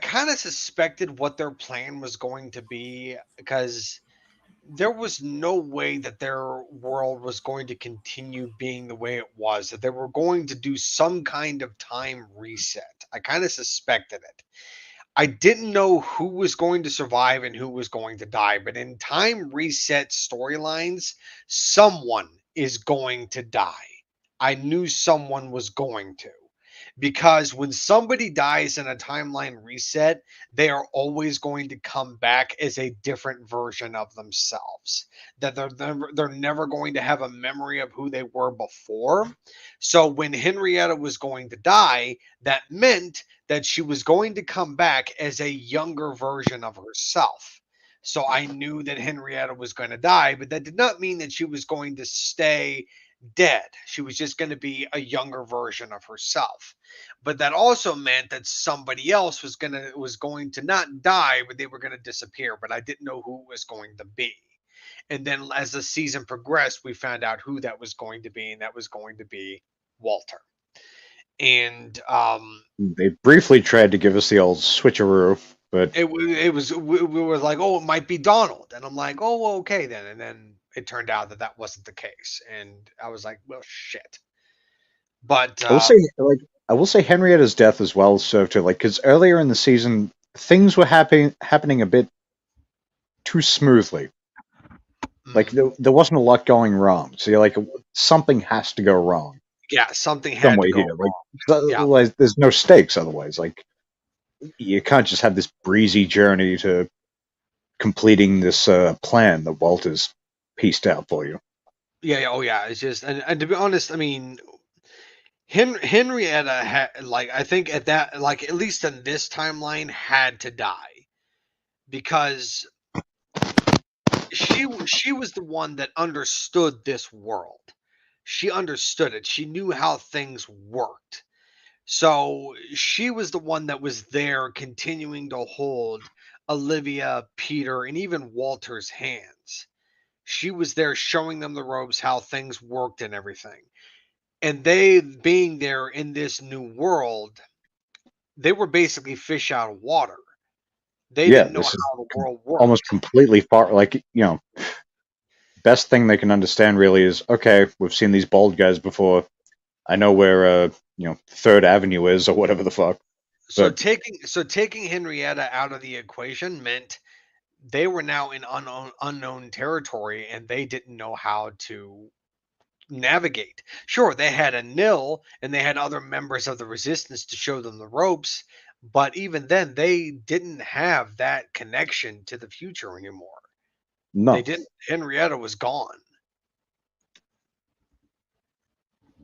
kind of suspected what their plan was going to be because there was no way that their world was going to continue being the way it was, that they were going to do some kind of time reset. I kind of suspected it. I didn't know who was going to survive and who was going to die, but in time reset storylines, someone is going to die. I knew someone was going to. Because when somebody dies in a timeline reset, they are always going to come back as a different version of themselves. That they're never going to have a memory of who they were before. So when Henrietta was going to die, that meant that she was going to come back as a younger version of herself. So I knew that Henrietta was going to die, but that did not mean that she was going to stay dead. She was just going to be a younger version of herself. But that also meant that somebody else was going to not die, but they were going to disappear. But I didn't know who it was going to be. And then as the season progressed, we found out who that was going to be, and that was going to be Walter. And They briefly tried to give us the old switcheroo, but we were like, oh, it might be Donald, and I'm like, oh, okay then. And then it turned out that wasn't the case, and I was like, well, shit. But I will say Henrietta's death as well served her, like, because earlier in the season things were happening a bit too smoothly. Like there wasn't a lot going wrong, so you're like, something has to go wrong. Yeah, something Some had way to go here. wrong. Like, otherwise, there's no stakes. Otherwise, like, you can't just have this breezy journey to completing this plan that Walter's pieced out for you. Yeah, oh yeah. It's just, and to be honest, I mean, Henrietta had, like, I think at that, like, at least in this timeline, had to die because she was the one that understood this world. She understood it. She knew how things worked. So she was the one that was there continuing to hold Olivia, Peter, and even Walter's hands. She was there showing them the ropes, how things worked and everything. And they being there in this new world, they were basically fish out of water. They didn't know This is how the world worked. almost completely far. Like, best thing they can understand really is, okay, we've seen these bald guys before. I know where Third Avenue is or whatever the fuck. So But taking Henrietta out of the equation meant they were now in unknown territory and they didn't know how to navigate. Sure, they had a nil and they had other members of the resistance to show them the ropes, but even then they didn't have that connection to the future anymore. no, They didn't. Henrietta was gone.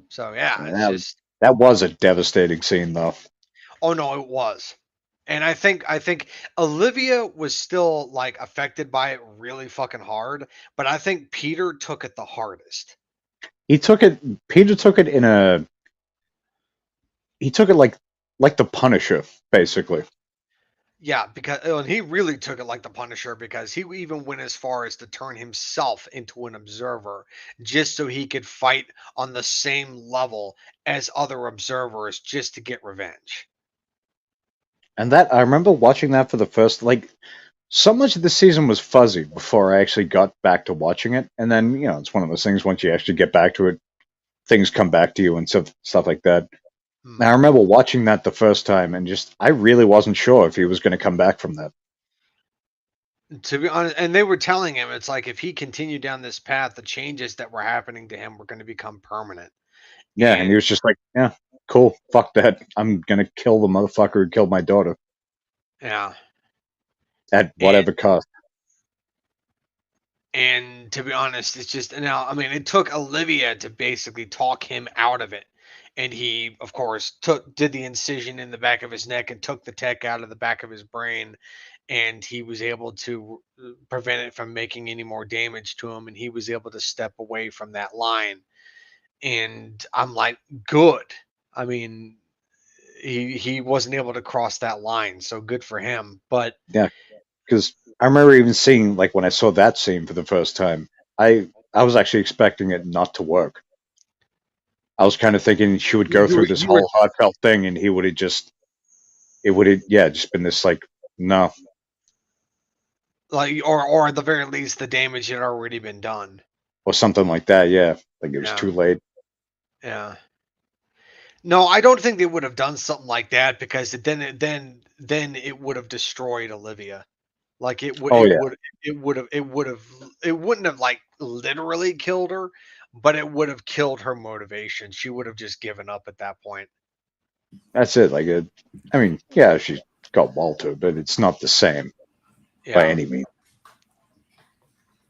So yeah, it's just, that was a devastating scene, though. oh no, it was. And I think Olivia was still like affected by it really fucking hard, but I think Peter took it the hardest. Peter took it he took it like the Punisher, basically. Yeah, because and he really took it like the Punisher because he even went as far as to turn himself into an observer just so he could fight on the same level as other observers just to get revenge. And that, I remember watching that for the first, like, so much of the season was fuzzy before I actually got back to watching it. And then, it's one of those things, once you actually get back to it, things come back to you and stuff like that. Hmm. And I remember watching that the first time and I really wasn't sure if he was going to come back from that. To be honest, and they were telling him it's like if he continued down this path, the changes that were happening to him were going to become permanent. Yeah, and he was just like, yeah, cool, fuck that. I'm going to kill the motherfucker who killed my daughter. Yeah. At whatever cost. And to be honest, it's just, now, I mean, it took Olivia to basically talk him out of it. And he, of course, did the incision in the back of his neck and took the tech out of the back of his brain. And he was able to prevent it from making any more damage to him. And he was able to step away from that line. And I'm like, good. I mean, he wasn't able to cross that line. So good for him. But yeah, because I remember even seeing, like, when I saw that scene for the first time, I was actually expecting it not to work. I was kind of thinking she would go through this whole heartfelt thing, and just been this, like, no. Like, or at the very least, the damage had already been done. Or something like that, yeah. Like, it was too late. Yeah. No, I don't think they would have done something like that because then it would have destroyed Olivia. Like it wouldn't have like literally killed her, but it would have killed her motivation. She would have just given up at that point. That's it. Like, I mean, yeah, she's got Walter, but it's not the same by any means.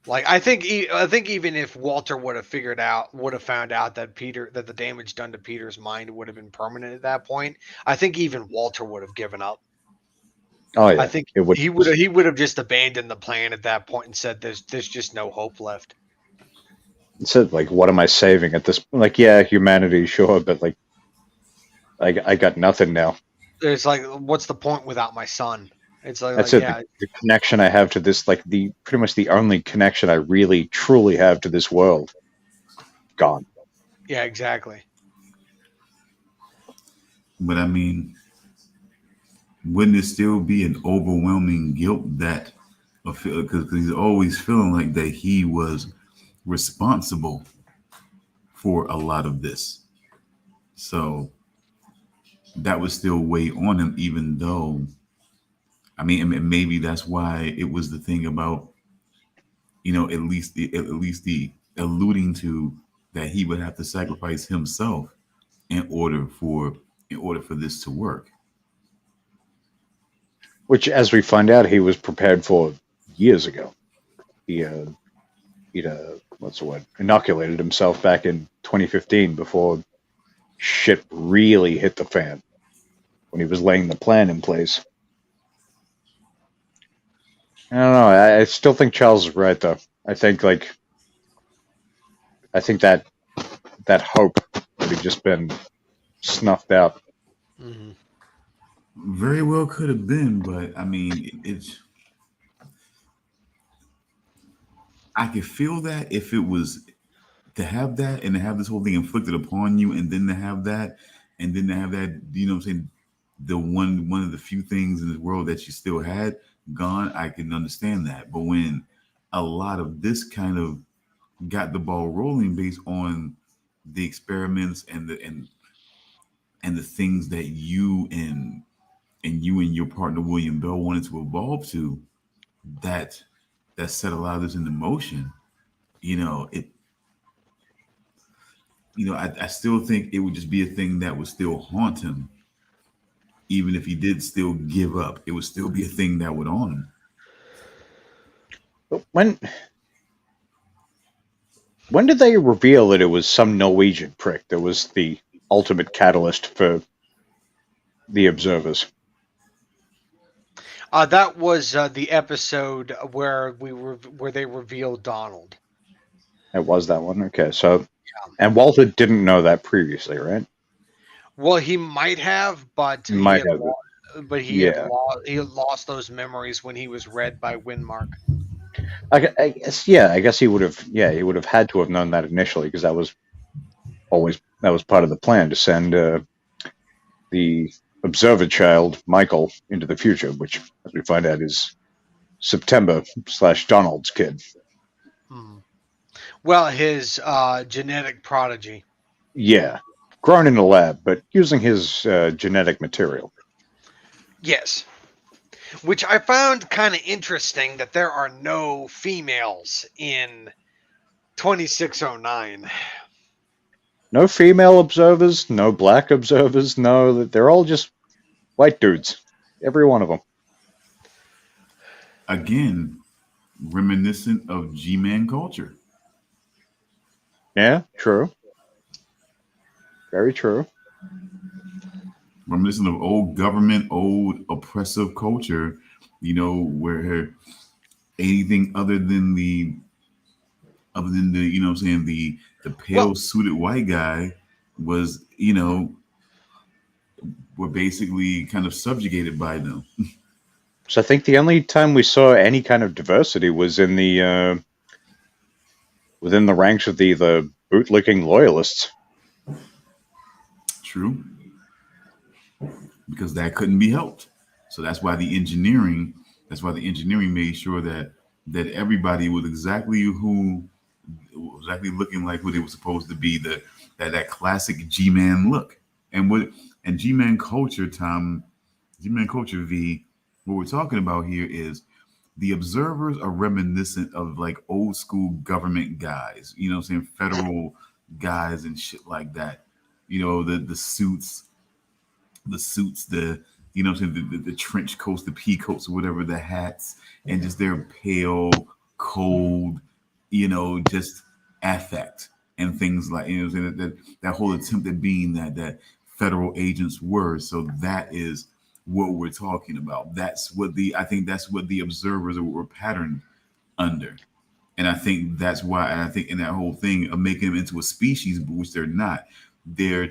Like I think even if Walter would have found out that the damage done to Peter's mind would have been permanent at that point, I think even Walter would have given up. Oh I yeah, think it would. he would have just abandoned the plan at that point and said there's just no hope left. It said like, what am I saving at this? Like, yeah, humanity, sure, but like, I got nothing now. It's like, what's the point without my son? It's That's it. yeah, The connection I have to this, like the pretty much the only connection I really truly have to this world, gone. yeah, exactly. But I mean, wouldn't it still be an overwhelming guilt that because he's always feeling like that he was responsible for a lot of this, so that would still weigh on him, even though I mean, and maybe that's why it was the thing about, at least the alluding to that he would have to sacrifice himself in order for this to work. Which, as we find out, he was prepared for years ago. He he'd what's the word? Inoculated himself back in 2015 before shit really hit the fan when he was laying the plan in place. I don't know. I still think Charles is right, though. I think like I think that hope would have just been snuffed out. Hmm. Very well could have been, but I mean, it's I could feel that if it was to have that and to have this whole thing inflicted upon you, and then to have that, and then to have that, what I'm saying, the one of the few things in this world that you still had gone, I can understand that. But when a lot of this kind of got the ball rolling based on the experiments and the things that you and your partner William Bell wanted to evolve to, that set a lot of this into motion. It I still think it would just be a thing that would still haunt him. Even if he did still give up, it would still be a thing that would haunt him. But when did they reveal that it was some Norwegian prick that was the ultimate catalyst for the observers? That was the episode where they revealed Donald. It was that one. Okay, so and Walter didn't know that previously, right? Well, he might have, but Might have. Yeah. he had lost those memories when he was read by Windmark. I guess. Yeah. I guess he would have. Yeah, he would have had to have known that initially because that was part of the plan to send the observer child Michael into the future, which, as we find out, is September/Donald's kid. Hmm. Well, his genetic prodigy. Yeah, grown in a lab, but using his genetic material. Yes. Which I found kind of interesting that there are no females in 2609. No female observers, no black observers, no, they're all just white dudes. Every one of them. Again, reminiscent of G-Man culture. Yeah, true. Very true. Reminiscent of old government, old oppressive culture, where anything other than the what I'm saying, the pale suited white guy was, were basically kind of subjugated by them. So I think the only time we saw any kind of diversity was in the within the ranks of the bootlicking loyalists. True. Because that couldn't be helped. So that's why the engineering made sure that everybody was exactly looking like who they were supposed to be, that classic G-Man look. And G-Man culture, G-Man culture V, what we're talking about here is the observers are reminiscent of like old school government guys, what I'm saying, federal guys and shit like that. The suits, the what I'm saying, the trench coats, the pea coats, or whatever, the hats, and just their pale, cold, just affect and things like that whole attempt at being that federal agents were. So that is what we're talking about. I think that's what the observers were patterned under. And I think that's why, and I think in that whole thing of making them into a species, which they're not, they're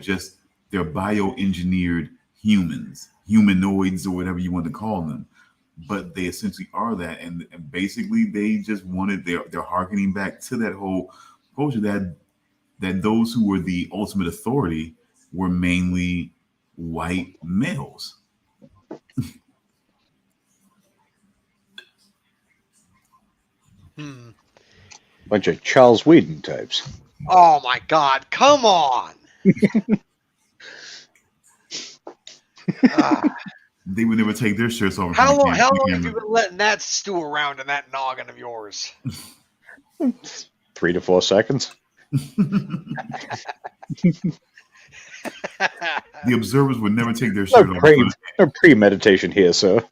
bioengineered humans, humanoids, or whatever you want to call them. But they essentially are that. And basically they just they're harkening back to that whole culture that those who were the ultimate authority were mainly white males. Bunch of Charles Weeden types. Oh my God! Come on. They would never take their shirts off. How long have you been letting that stew around in that noggin of yours? 3 to 4 seconds. The observers would never take their shirt off. No premeditation here, sir.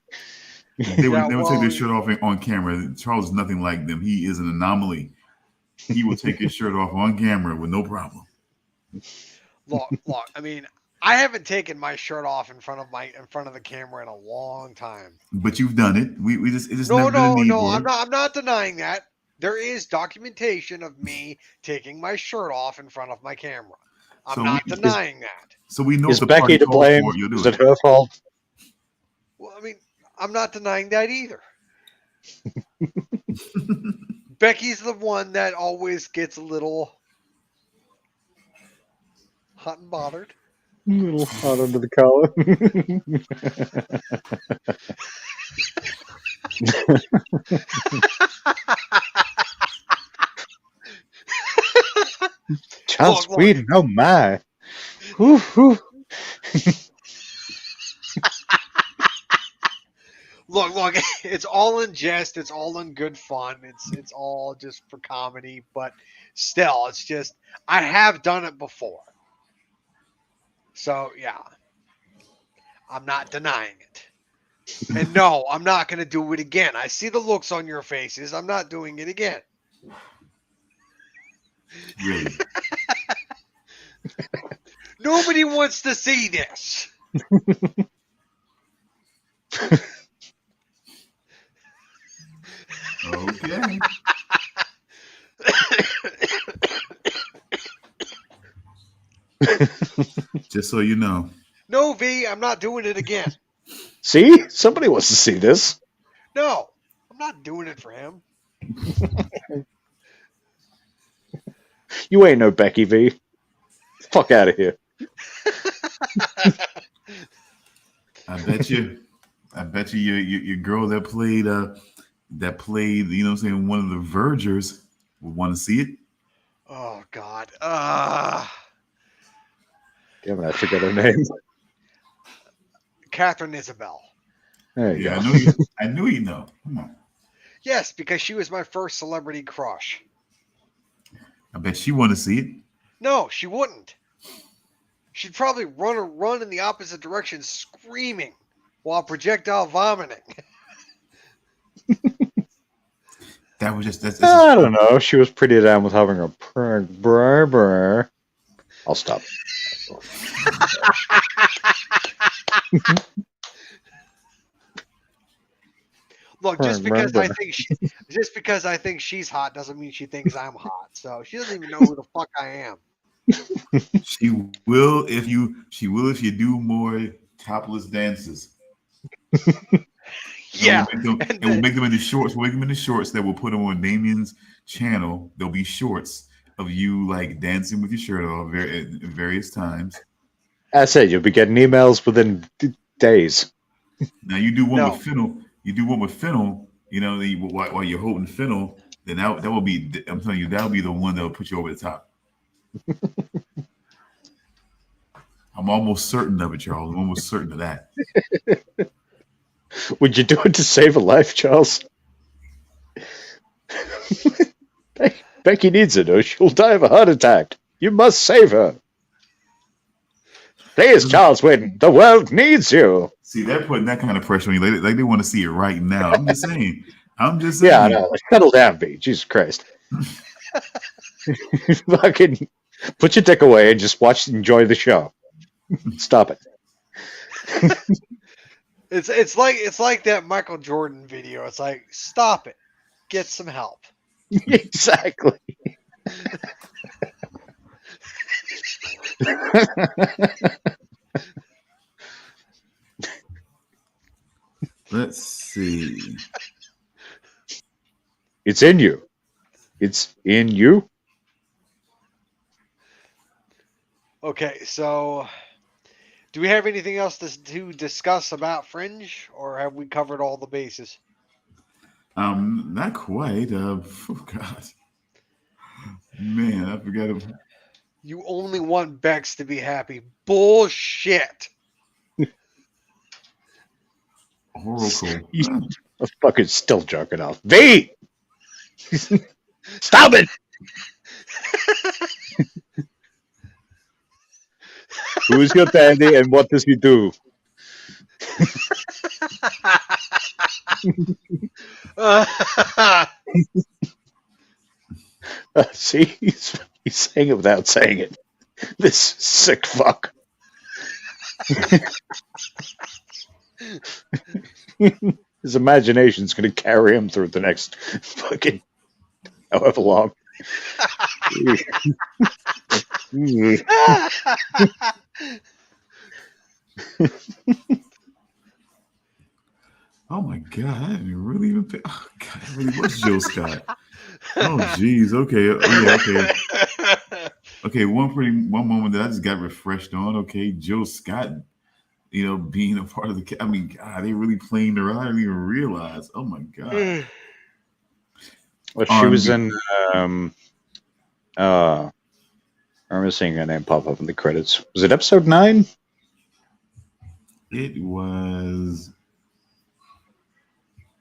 They would never take their shirt off on camera. Charles is nothing like them. He is an anomaly. He will take his shirt off on camera with no problem. Look. I mean, I haven't taken my shirt off in front of the camera in a long time. But you've done it. It's just No. never been a need for I'm it. not denying that. There is documentation of me taking my shirt off in front of my camera. I'm not denying that. So we know Is the Becky party to calls blame? for it, you'll do Is it her fault? Well, I mean, I'm not denying that either. Becky's the one that always gets a little hot and bothered. A little hot under the collar. Charles Weeden, oh my. Whew, whew. Look, it's all in jest, it's all in good fun, it's all just for comedy, but still, it's just, I have done it before. So, yeah. I'm not denying it. And no, I'm not going to do it again. I see the looks on your faces. I'm not doing it again. Really? Nobody wants to see this. Okay. Just so you know. No, V, I'm not doing it again. See? Somebody wants to see this. No, I'm not doing it for him. You ain't no Becky V. Fuck out of here. I bet you your girl that played you know what I'm saying, one of the Vergers would want to see it. Oh God. Damn it, I forgot her name. Catherine Isabel. There you Yeah, go. I knew you know. Come on. Yes, because she was my first celebrity crush. I bet she want to see it. No, she wouldn't. She'd probably run in the opposite direction screaming while projectile vomiting. That was just that's I don't know. She was pretty down with having a brr. I'll stop. Look, just because I think she's hot doesn't mean she thinks I'm hot. So she doesn't even know who the fuck I am. She will if you do more topless dances. Yeah, and we'll make them into shorts. We'll make them into shorts that we'll put them on Damian's channel. There'll be shorts of you like dancing with your shirt off at various times. I said you'll be getting emails within days. Now you do one with Fennel. You do one with Fennel. You know, while you're holding Fennel, then that will be. I'm telling you, that'll be the one that will put you over the top. I'm almost certain of it, Charles. I'm almost certain of that. Would you do it to save a life, Charles? Becky needs it, or she'll die of a heart attack. You must save her. Please, Charles Weeden, the world needs you. See, they're putting that kind of pressure on you. Like they want to see it right now. I'm just saying. Yeah, I know. Settle down, B. Jesus Christ. Fucking put your dick away and just watch, enjoy the show. Stop it. It's like that Michael Jordan video. It's like, stop it, get some help. Exactly. Let's see. It's in you. It's in you. Okay, so do we have anything else to discuss about Fringe, or have we covered all the bases? Not quite. Oh God, man, I forgot. You only want Bex to be happy. Bullshit. Oracle. I'm fucking still jerking off. V! Stop it! Who is your daddy and what does he do? See, he's saying it without saying it. This sick fuck. His imagination's going to carry him through the next fucking however long. Oh my God, I didn't really even pay. Oh God, it really was Jill Scott. Oh jeez. Okay. Oh, yeah, okay. Okay. One moment that I just got refreshed on. Okay, Jill Scott. You know, being a part of the. I mean, God, they really playing her. I didn't even realize. Oh my God. Well, she was in. I remember seeing her name pop up in the credits. Was it episode 9? It was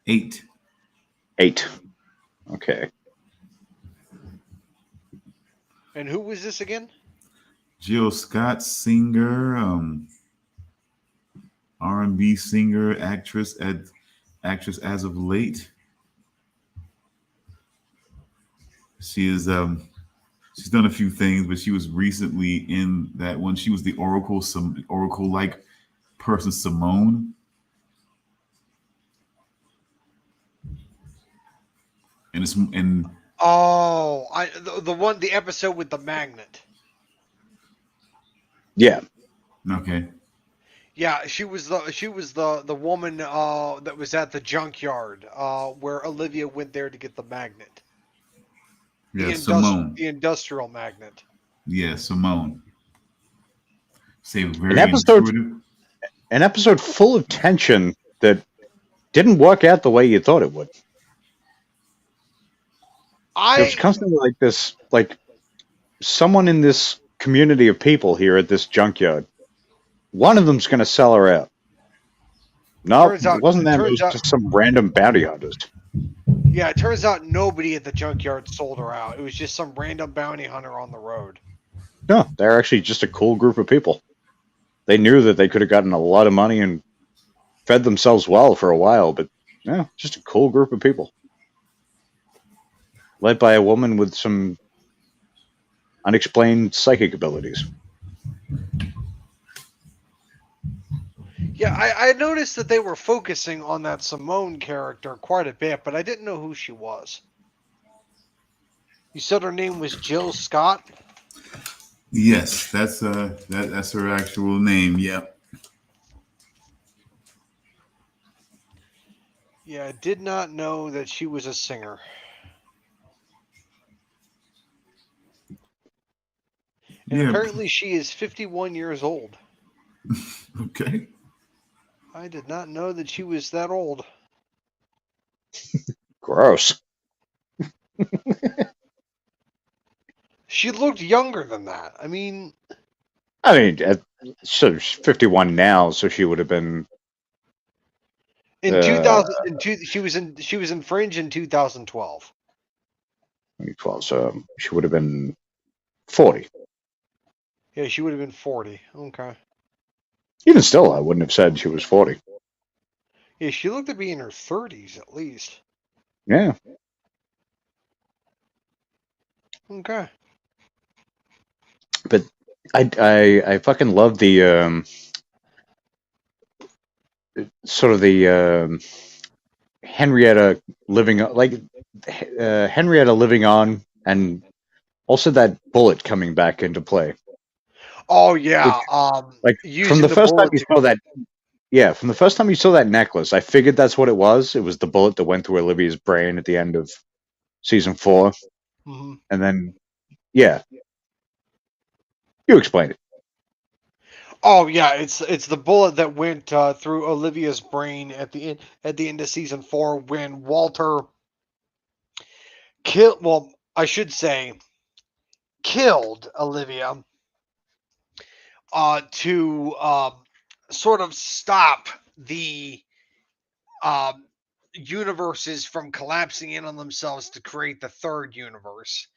8. 8. Okay. And who was this again? Jill Scott, singer, R&B singer, actress as of late. She is she's done a few things, but she was recently in that one. She was the Oracle like person, Simone. And it's and Oh, the episode with the magnet. Yeah. okay. Yeah, she was the woman that was at the junkyard where Olivia went there to get the magnet. Yeah, Simone. The industrial magnet. Yeah, Simone. Say very An episode full of tension that didn't work out the way you thought it would. It's constantly like this, like someone in this community of people here at this junkyard. One of them's going to sell her out. No, it wasn't that. It was just some random bounty hunters. Yeah, it turns out nobody at the junkyard sold her out. It was just some random bounty hunter on the road. No, they're actually just a cool group of people. They knew that they could have gotten a lot of money and fed themselves well for a while, but yeah, just a cool group of people. Led by a woman with some unexplained psychic abilities. Yeah, I noticed that they were focusing on that Simone character quite a bit, but I didn't know who she was. You said her name was Jill Scott? Yes, that's her actual name. Yep. Yeah, I did not know that she was a singer. And apparently she is 51 years old. Okay. I did not know that she was that old. Gross. She looked younger than that. I mean, so she's 51 now, so she would have been. In 2002, she was in Fringe in 2012. 2012, so she would have been 40. Yeah, she would have been 40. Okay. Even still, I wouldn't have said she was 40. Yeah, she looked to be in her 30s at least. Yeah. Okay. But I fucking love the sort of the Henrietta Henrietta living on, and also that bullet coming back into play. Oh Which, yeah. like, from Using the the first time bullet you to saw that, yeah, from the first time you saw that necklace, I figured that's what it was. It was the bullet that went through Olivia's brain at the end of season 4, Mhm. and then yeah, you explained it. Oh yeah, it's the bullet that went through Olivia's brain at the end of season 4 when Walter killed. Well, I should say killed Olivia to sort of stop the um, universes from collapsing in on themselves to create the third universe.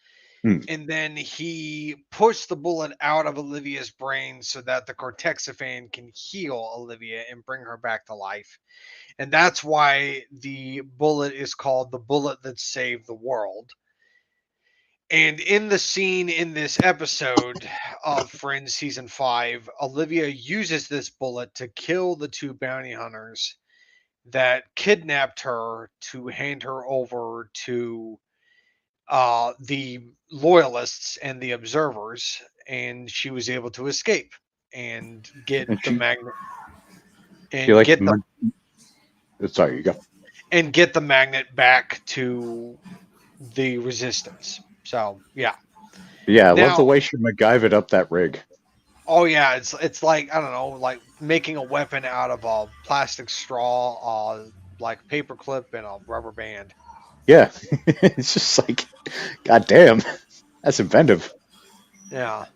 Hmm. And then he pushed the bullet out of Olivia's brain so that the Cortexiphan can heal Olivia and bring her back to life. And that's why the bullet is called the bullet that saved the world. And in the scene in this episode of Fringe season 5, Olivia uses this bullet to kill the 2 bounty hunters that kidnapped her to hand her over to the loyalists and the observers, and she was able to escape and get And the magnet she and like get the sorry, you go. and get the magnet back to the resistance. So yeah. Yeah, I love the Now, way she MacGyvered up that rig. oh yeah, it's like I don't know, like making a weapon out of a plastic straw, like paperclip and a rubber band. Yeah, it's just like, god damn, that's inventive. Yeah.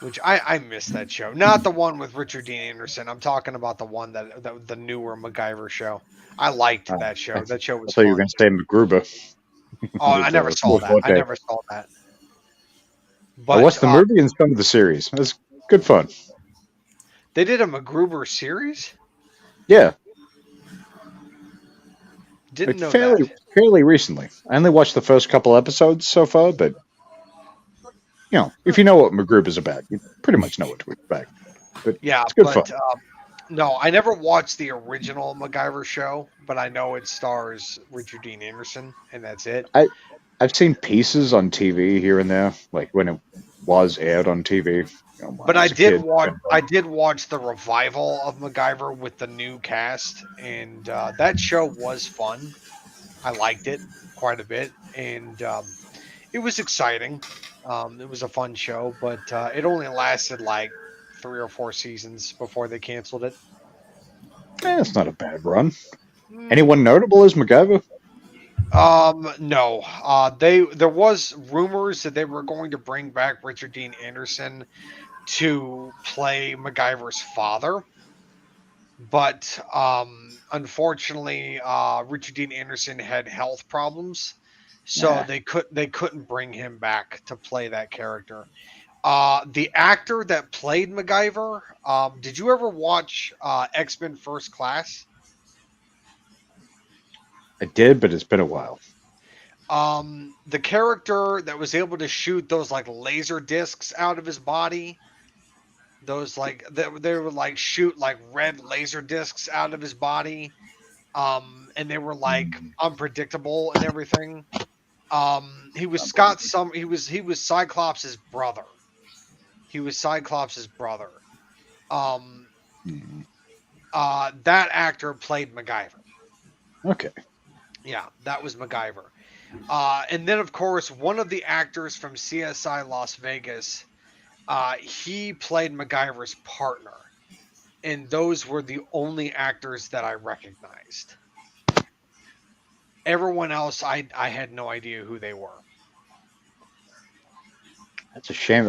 Which I missed that show. Not the one with Richard Dean Anderson. I'm talking about the one that the newer MacGyver show. I liked that show. That show I was thought you were fun. going to say MacGruber Oh, I with never saw Will that. I Forte. never saw that. I But watched the movie and some of the series. It was good fun. they did a MacGruber series. Yeah, Didn't like know that. fairly recently. I only watched the first couple episodes so far, but if you know what MacGruber is about, you pretty much know what to expect. But Yeah, it's good fun. but no, I never watched the original MacGyver show, but I know it stars Richard Dean Anderson, and that's it. I've seen pieces on TV here and there, like when it was aired on TV. When But I I was a did kid. watch. I did watch the revival of MacGyver with the new cast, and that show was fun. I liked it quite a bit, and it was exciting. It was a fun show, but it only lasted like 3 or 4 seasons before they canceled it. It's not a bad run. Mm, Anyone notable as MacGyver? no. There was rumors that they were going to bring back Richard Dean Anderson to play MacGyver's father, but unfortunately, Richard Dean Anderson had health problems, so Nah. they couldn't bring him back to play that character. The actor that played MacGyver, did you ever watch X-Men First Class? I did, but it's been a while. The character that was able to shoot those like laser discs out of his body, those like they would like shoot like red laser discs out of his body, and they were like unpredictable and everything. He was he was Cyclops' brother. He was Cyclops' brother. Um, Hmm. that actor played MacGyver. Okay. Yeah, that was MacGyver. And then, of course, one of the actors from CSI Las Vegas, he played MacGyver's partner. And those were the only actors that I recognized. Everyone else, I had no idea who they were. That's a shame.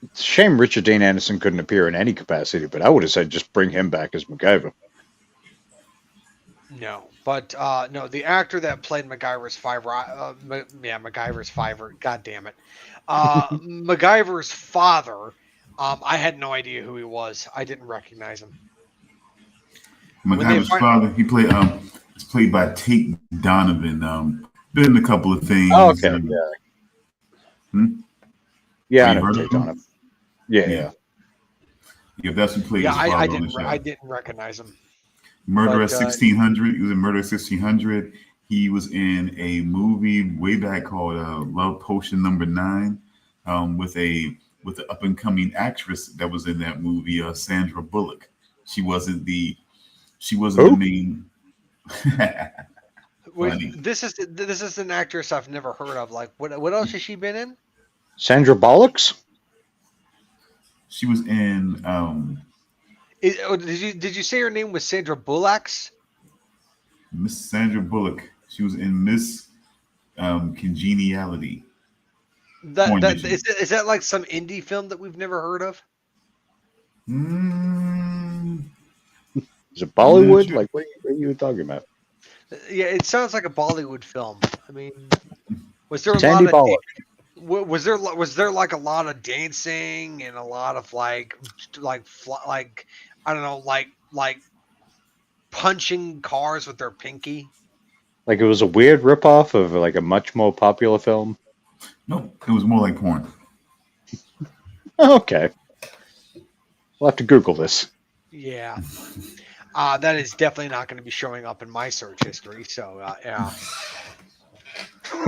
It's a shame Richard Dean Anderson couldn't appear in any capacity, but I would have said just bring him back as MacGyver. No, but no, the actor that played MacGyver's Fiver, MacGyver's Fiver. God damn it, MacGyver's father. I had no idea who he was. I didn't recognize him. MacGyver's father. He played It's played by Tate Donovan. Been in a couple of things. Oh, okay. Yeah. Hmm? Yeah, Oh, I you know heard Tate of him? Donovan. Yeah, Yeah. yeah. Yeah, that's who played Yeah, his father I on the didn't I show. didn't recognize him, Murder but at 1600. He was in Murder at 1600. He was in a movie way back called Love Potion Number Nine, with the up and coming actress that was in that movie, Sandra Bullock. She wasn't the she wasn't the Who? main. Funny. this is an actress I've never heard of. Like, what else has she been in? Sandra Bollocks? She was in Did you say her name was Sandra Bullock's? Miss Sandra Bullock. She was in Miss Congeniality. That Porn that Mission. is that like some indie film that we've never heard of? Mm, Is it I'm not Bollywood? sure. Like, what are you talking about? Yeah, it sounds like a Bollywood film. I mean, was there a Sandy lot of Bullock. was there like a lot of dancing and a lot of like I don't know like punching cars with their pinky? Like, it was a weird ripoff of like a much more popular film. Nope, it was more like porn. Okay. We'll have to Google this. Yeah. That is definitely not going to be showing up in my search history. So yeah.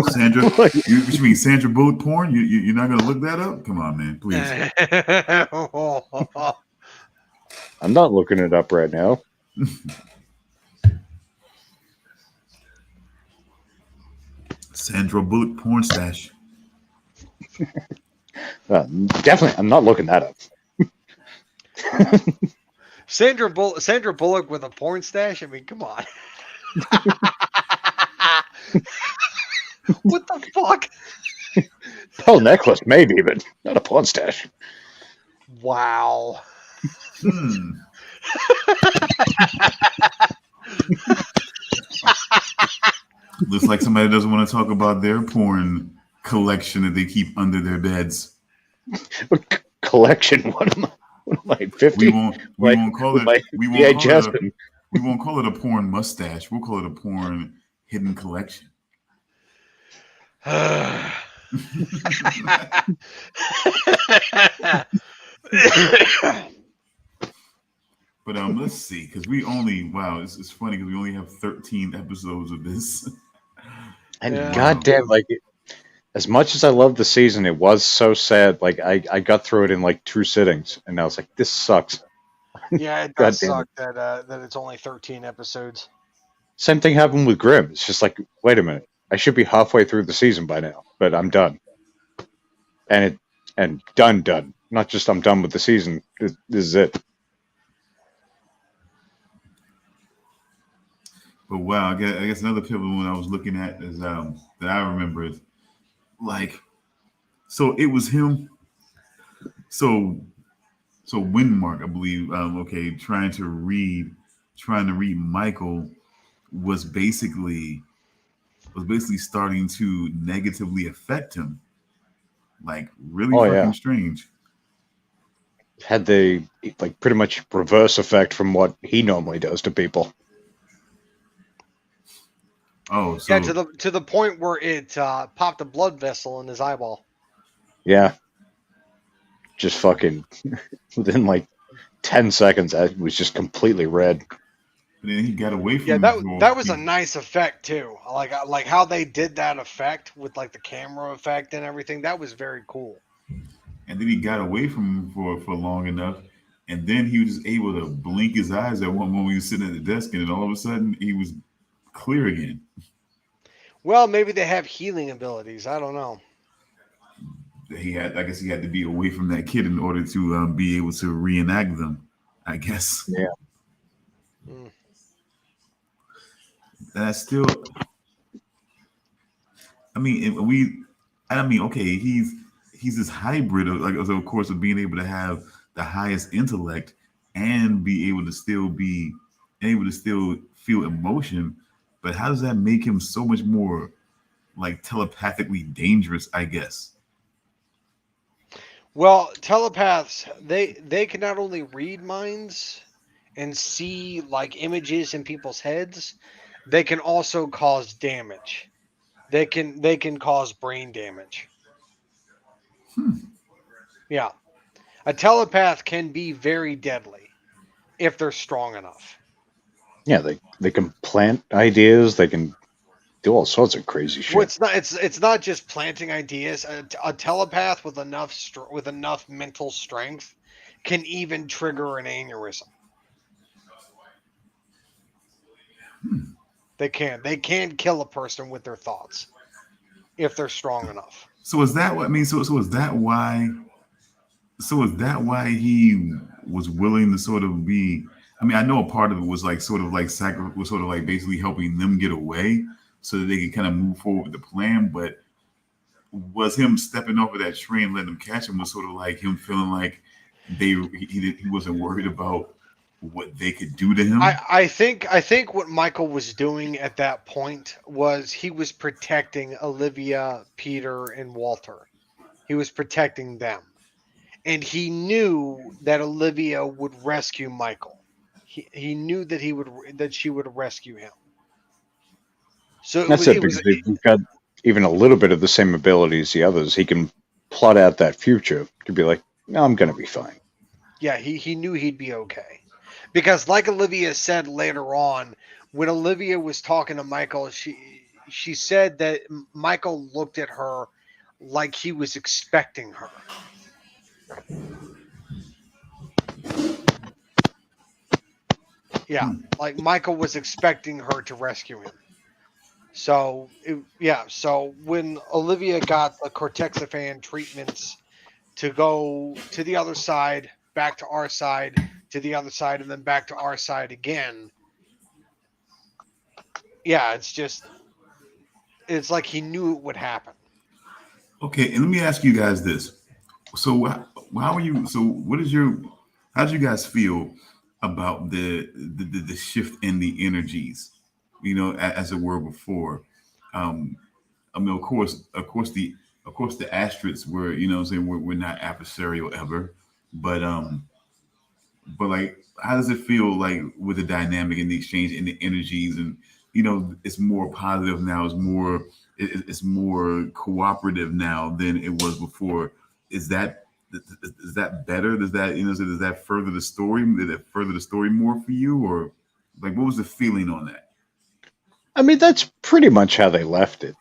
Sandra, what you mean Sandra Bullock porn? You're not gonna look that up? Come on, man, please. I'm not looking it up right now. Sandra Bullock porn stash. Definitely, I'm not looking that up. Sandra Bullock with a porn stash. I mean, come on. What the fuck? Pearl necklace, maybe, but not a porn stash. Wow. Hmm. Looks like somebody doesn't want to talk about their porn collection that they keep under their beds. Collection. What am I 50? We won't call it VHS. we won't call it a porn mustache. We'll call it a porn hidden collection. But let's see, because we only it's funny because we only have 13 episodes of this. And Yeah. goddamn, like, as much as I love the season, it was so sad. Like, I got through it in like 2 sittings, and I was like, this sucks. Yeah, it God does damn suck that it's only 13 episodes. Same thing happened with Grimm. It's just like, wait a minute, I should be halfway through the season by now, but I'm done. And done. Not just I'm done with the season. This is it. But wow, I guess another pivotal one I was looking at is that I remember is like, so it was him. So Windmark, I believe. Okay, trying to read Michael was basically starting to negatively affect him. Like really Oh, fucking yeah. strange. Had the like pretty much reverse effect from what he normally does to people. Oh, so Yeah, to the point where it popped a blood vessel in his eyeball. Yeah. Just fucking within like 10 seconds, it was just completely red. but then he got away from Yeah, him that was a nice effect too. Like how they did that effect with like the camera effect and everything. That was very cool. and then he got away from him for long enough, and then he was just able to blink his eyes at one moment when he was sitting at the desk, and then all of a sudden he was clear again. Well, maybe they have healing abilities. I don't know. I guess he had to be away from that kid in order to be able to reenact them. I guess. Yeah. Mm. And I still, I mean, okay, he's this hybrid of of course of being able to have the highest intellect and be able to still feel emotion, but how does that make him so much more like telepathically dangerous? I guess. Well, telepaths they can not only read minds and see like images in people's heads, they can also cause damage. They can cause brain damage. Yeah. A telepath can be very deadly if they're strong enough. Yeah, they can plant ideas. They can do all sorts of crazy Well, shit. it's not just planting ideas. A telepath with with enough mental strength can even trigger an aneurysm. They can kill a person with their thoughts if they're strong enough. So is that what I mean? So is that why? So is that why he was willing to sort of be? I mean, I know a part of it was like sort of like was sort of like basically helping them get away so that they could kind of move forward with the plan. But was him stepping over that train, letting them catch him, was sort of like him feeling like he wasn't worried about what they could do to him. I think what Michael was doing at that point was he was protecting Olivia, Peter, and Walter. He was protecting them. And he knew that Olivia would rescue Michael. He knew that she would rescue him. So it That's was it it was because they've got even a little bit of the same ability as the others. He can plot out that future to be like, no, I'm gonna be fine. yeah, he knew he'd be okay. Because like Olivia said later on, when Olivia was talking to Michael, she said that Michael looked at her like he was expecting her. Yeah, like Michael was expecting her to rescue him. So when Olivia got the cortexiphan treatments to go to the other side, back to our side, to the other side, and then back to our side again, yeah, it's like he knew it would happen. Okay, and let me ask you guys this: so how are you? So what is your? How did you guys feel about the shift in the energies? You know, as it were before. Um, I mean, of course, the asterisks were, you know, what I'm saying we're not adversarial ever, but like, how does it feel like with the dynamic and the exchange and the energies, and you know, it's more positive now, it's more cooperative now than it was before. Is that is that better? Does that, you know, so does that further the story? Did it further the story more for you, or like what was the feeling on that? I mean, that's pretty much how they left it,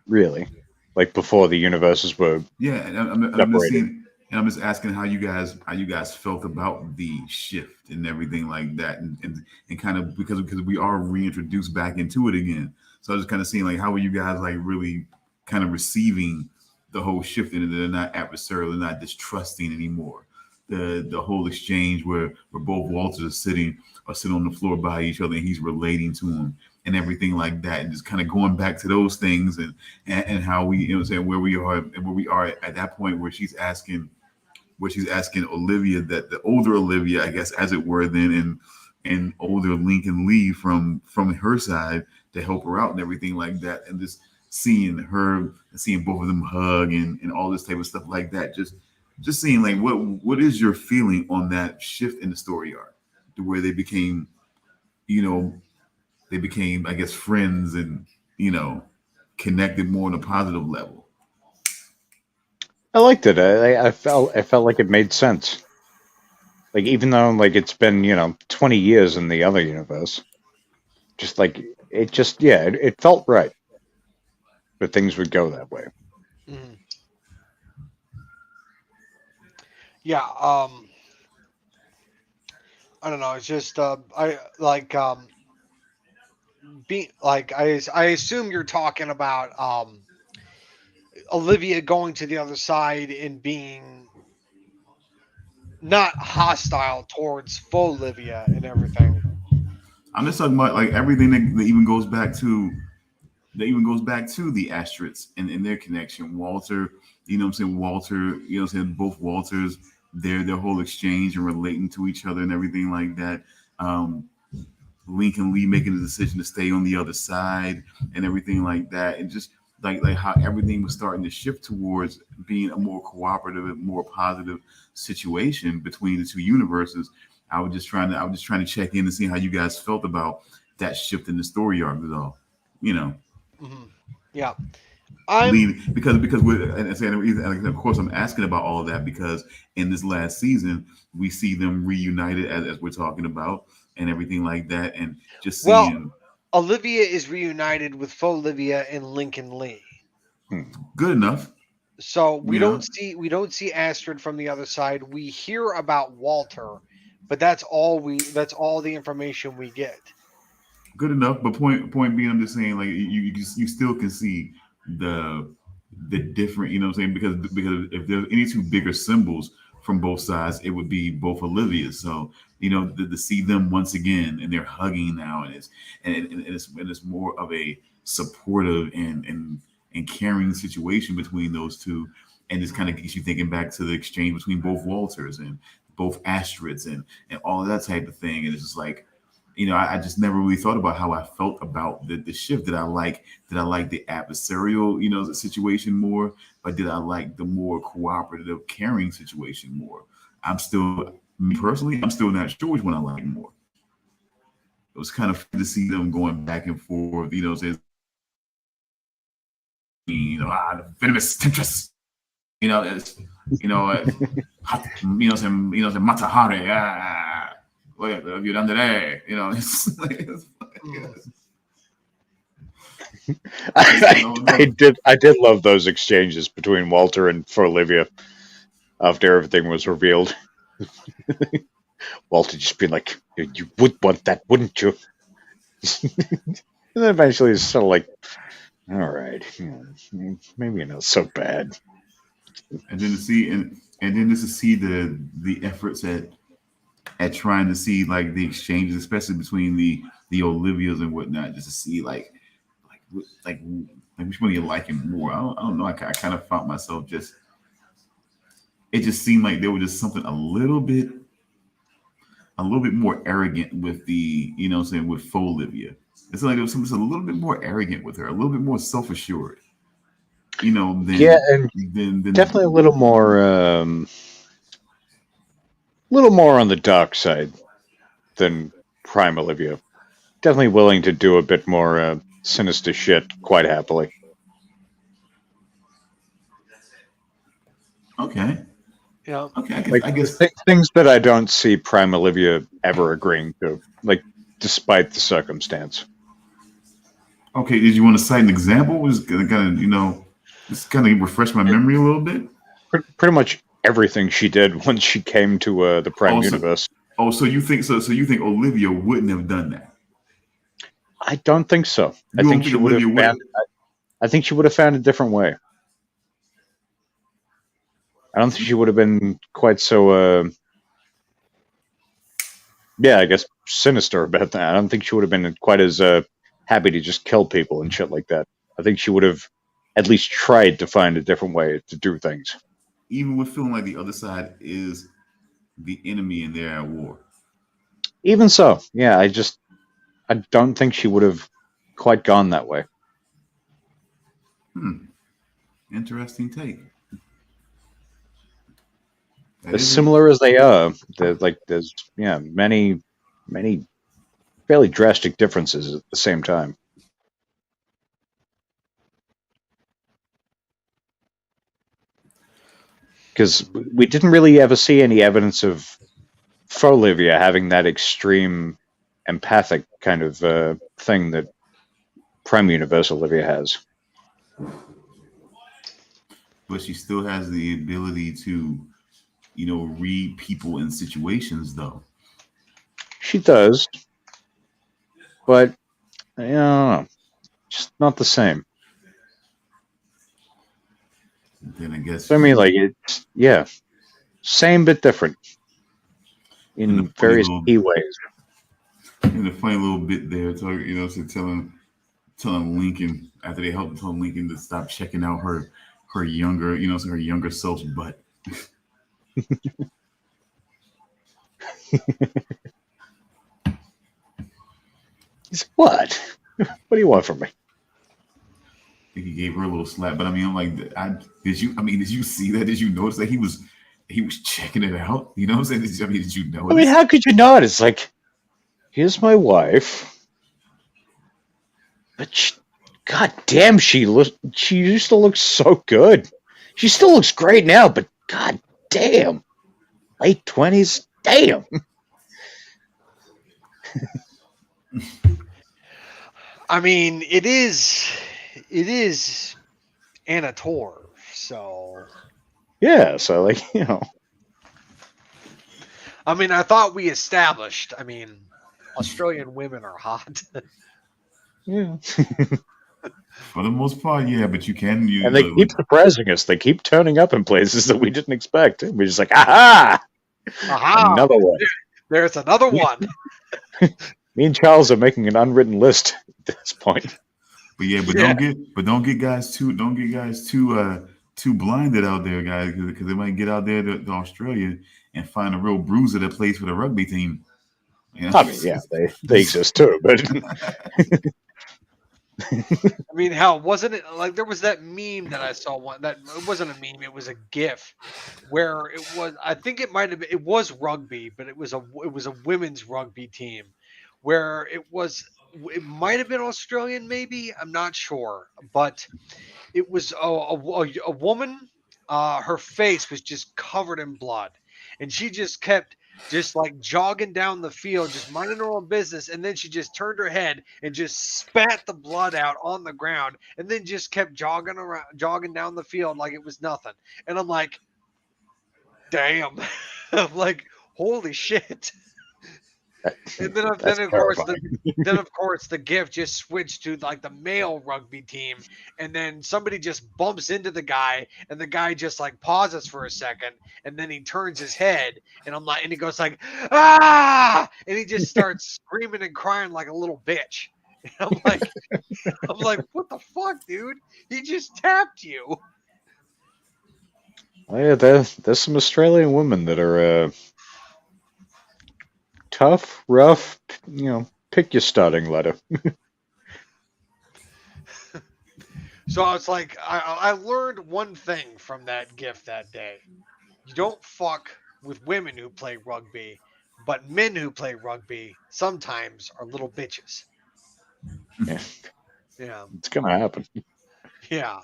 really. Like before the universes were Yeah, and I'm just separated. seeing, and I'm just asking how you guys felt about the shift and everything like that, and kind of because we are reintroduced back into it again. So I was just kind of seeing like how were you guys like really kind of receiving the whole shift, and they're not adversarial, they're not distrusting anymore. The whole exchange where both Walters are sitting on the floor by each other, and he's relating to him and everything like that, and just kind of going back to those things, and how we, you know what I'm saying, where we are at that point where she's asking Olivia, that the older Olivia, I guess, as it were, then, and older Lincoln Lee from her side to help her out and everything like that, and just seeing both of them hug and all this type of stuff like that. Just seeing like what is your feeling on that shift in the story arc to where they became, you know, I guess, friends, and you know, connected more on a positive level. I liked it. I felt like it made sense. Like even though like it's been 20 years in the other universe, just like it just yeah it felt right that things would go that way. Mhm. Yeah, I don't know. It's just I like be like I assume you're talking about Olivia going to the other side and being not hostile towards faux Olivia and everything. I'm just talking about like everything that even goes back to the Asterix and their connection. Walter, you know what I'm saying? Walter, you know what I'm saying? Both Walters, their whole exchange and relating to each other and everything like that. Um, Lincoln Lee making the decision to stay on the other side and everything like that, and just like how everything was starting to shift towards being a more cooperative and more positive situation between the two universes. I was just trying to check in and see how you guys felt about that shift in the story arc is all. You know, Yeah. I'm lead because we're and of course I'm asking about all of that because in this last season we see them reunited as we're talking about and everything like that, and just well, seeing Olivia is reunited with Faux Olivia and Lincoln Lee. good enough. So we Yeah. don't see Astrid from the other side. We hear about Walter, but that's all the information we get. Good enough. But point being, I'm just saying, like you still can see the different, you know what I'm saying? Because if there's any two bigger symbols from both sides, it would be both Olivia's. So you know to see them once again and they're hugging now, and it's more of a supportive and caring situation between those two, and this kind of gets you thinking back to the exchange between both Walters and both Astrids and all of that type of thing, and it's just like I just never really thought about how I felt about the shift. Did I like the adversarial, the situation more, or did I like the more cooperative, caring situation more? Me personally, I'm still not sure which one I like more. It was kind of fun to see them going back and forth, says, the venomous temptress, it's, Matahari, what have you done today? It's like, I did love those exchanges between Walter and for Olivia after everything was revealed. Walter just being like, "You would want that, wouldn't you?" And then eventually it's sort of like, "All right, maybe not so bad." And then to see the efforts at trying to see like the exchanges, especially between the Olivias and whatnot, just to see like which one you liking more. I don't know. I kind of found myself it just seemed like there was just something a little bit more arrogant with the with Faux Olivia. It's like there was something a little bit more arrogant with her, a little bit more self assured. Than definitely a little more on the dark side than Prime Olivia. Definitely willing to do a bit more sinister shit quite happily. Okay. Yeah. Okay. I guess things that I don't see Prime Olivia ever agreeing to, like despite the circumstance. Okay. Did you want to cite an example? Was kind of just kind of refresh my memory a little bit. Pretty much everything she did once she came to the Prime universe. So you think so? So you think Olivia wouldn't have done that? I don't think so. I think she would have found a different way. I don't think she would have been quite so I guess sinister about that. I don't think she would have been quite as happy to just kill people and shit like that. I think she would have at least tried to find a different way to do things. Even with feeling like the other side is the enemy and they're at war. Even so, yeah, I don't think she would have quite gone that way. Interesting take. As similar as they are, there's many fairly drastic differences at the same time. Because we didn't really ever see any evidence of Faux Olivia having that extreme empathic kind of thing that Prime Universe Olivia has. But she still has the ability to, read people in situations, though. She does. But, just not the same. Then I guess. I mean, like, it's, same but different in various key ways. In a funny little bit there, telling Lincoln after they helped tell Lincoln to stop checking out her younger, her younger self's butt. What? What do you want from me? He gave her a little slap, but I mean, I'm like, did you see that? Did you notice that he was checking it out? You know what I'm saying? Did you notice? I mean, how could you not? It's like, here's my wife. But god damn, she used to look so good. She still looks great now, but god damn, late 20s, damn. I mean, it is Anna Torv, so Yeah, so like I mean, I thought we established. I mean, Australian women are hot. yeah. For the most part, yeah, but you can And they keep surprising us. They keep turning up in places that we didn't expect. We're just like, aha! Aha! Another one. There's another one. Me and Charles are making an unwritten list at this point. But yeah, don't get guys too too blinded out there, guys, because they might get out there to Australia and find a real bruiser that plays for the rugby team. Yeah. I mean, yeah, they exist too, but I mean, hell, wasn't it like there was that meme that I saw one that it wasn't a meme, it was a GIF where it was. I think it might have been. It was rugby, but it was a women's rugby team where it was. It might have been Australian, maybe. I'm not sure, but it was a woman. Her face was just covered in blood, and she just kept just like jogging down the field, just minding her own business, and then she just turned her head and just spat the blood out on the ground, and then just kept jogging down the field like it was nothing. And I'm like, damn, I'm like, holy shit. And then of course the GIF just switched to like the male rugby team, and then somebody just bumps into the guy, and the guy just like pauses for a second, and then he turns his head, and he goes like, ah, and he just starts screaming and crying like a little bitch. And I'm like, what the fuck, dude? He just tapped you. oh, yeah, there's some Australian women that are tough, rough. Pick your starting letter. So it's like I learned one thing from that GIF that day. You don't fuck with women who play rugby, but men who play rugby sometimes are little bitches. Yeah, Yeah. it's gonna happen. Yeah.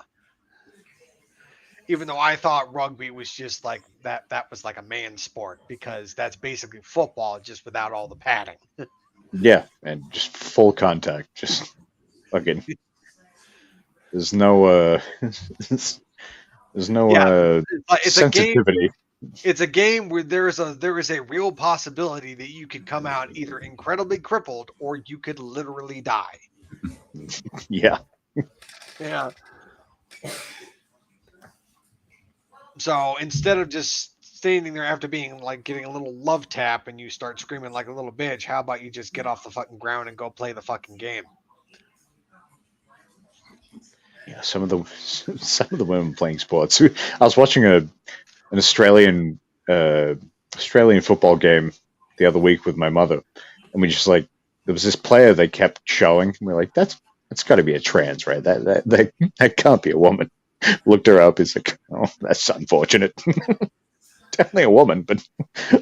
Even though I thought rugby was just like that was like a man sport, because that's basically football just without all the padding. Yeah, and just full contact. Just fucking. There's no there's no Yeah, it's a game. sensitivity. It's a game where there is a real possibility that you could come out either incredibly crippled or you could literally die. Yeah. Yeah. So instead of just standing there after being like getting a little love tap and you start screaming like a little bitch, how about you just get off the fucking ground and go play the fucking game? Yeah, some of the women playing sports. I was watching an Australian football game the other week with my mother, and we just like there was this player they kept showing, and we're like, that's got to be a trans, right? That can't be a woman. Looked her up. It's like, oh, that's unfortunate. Definitely a woman, but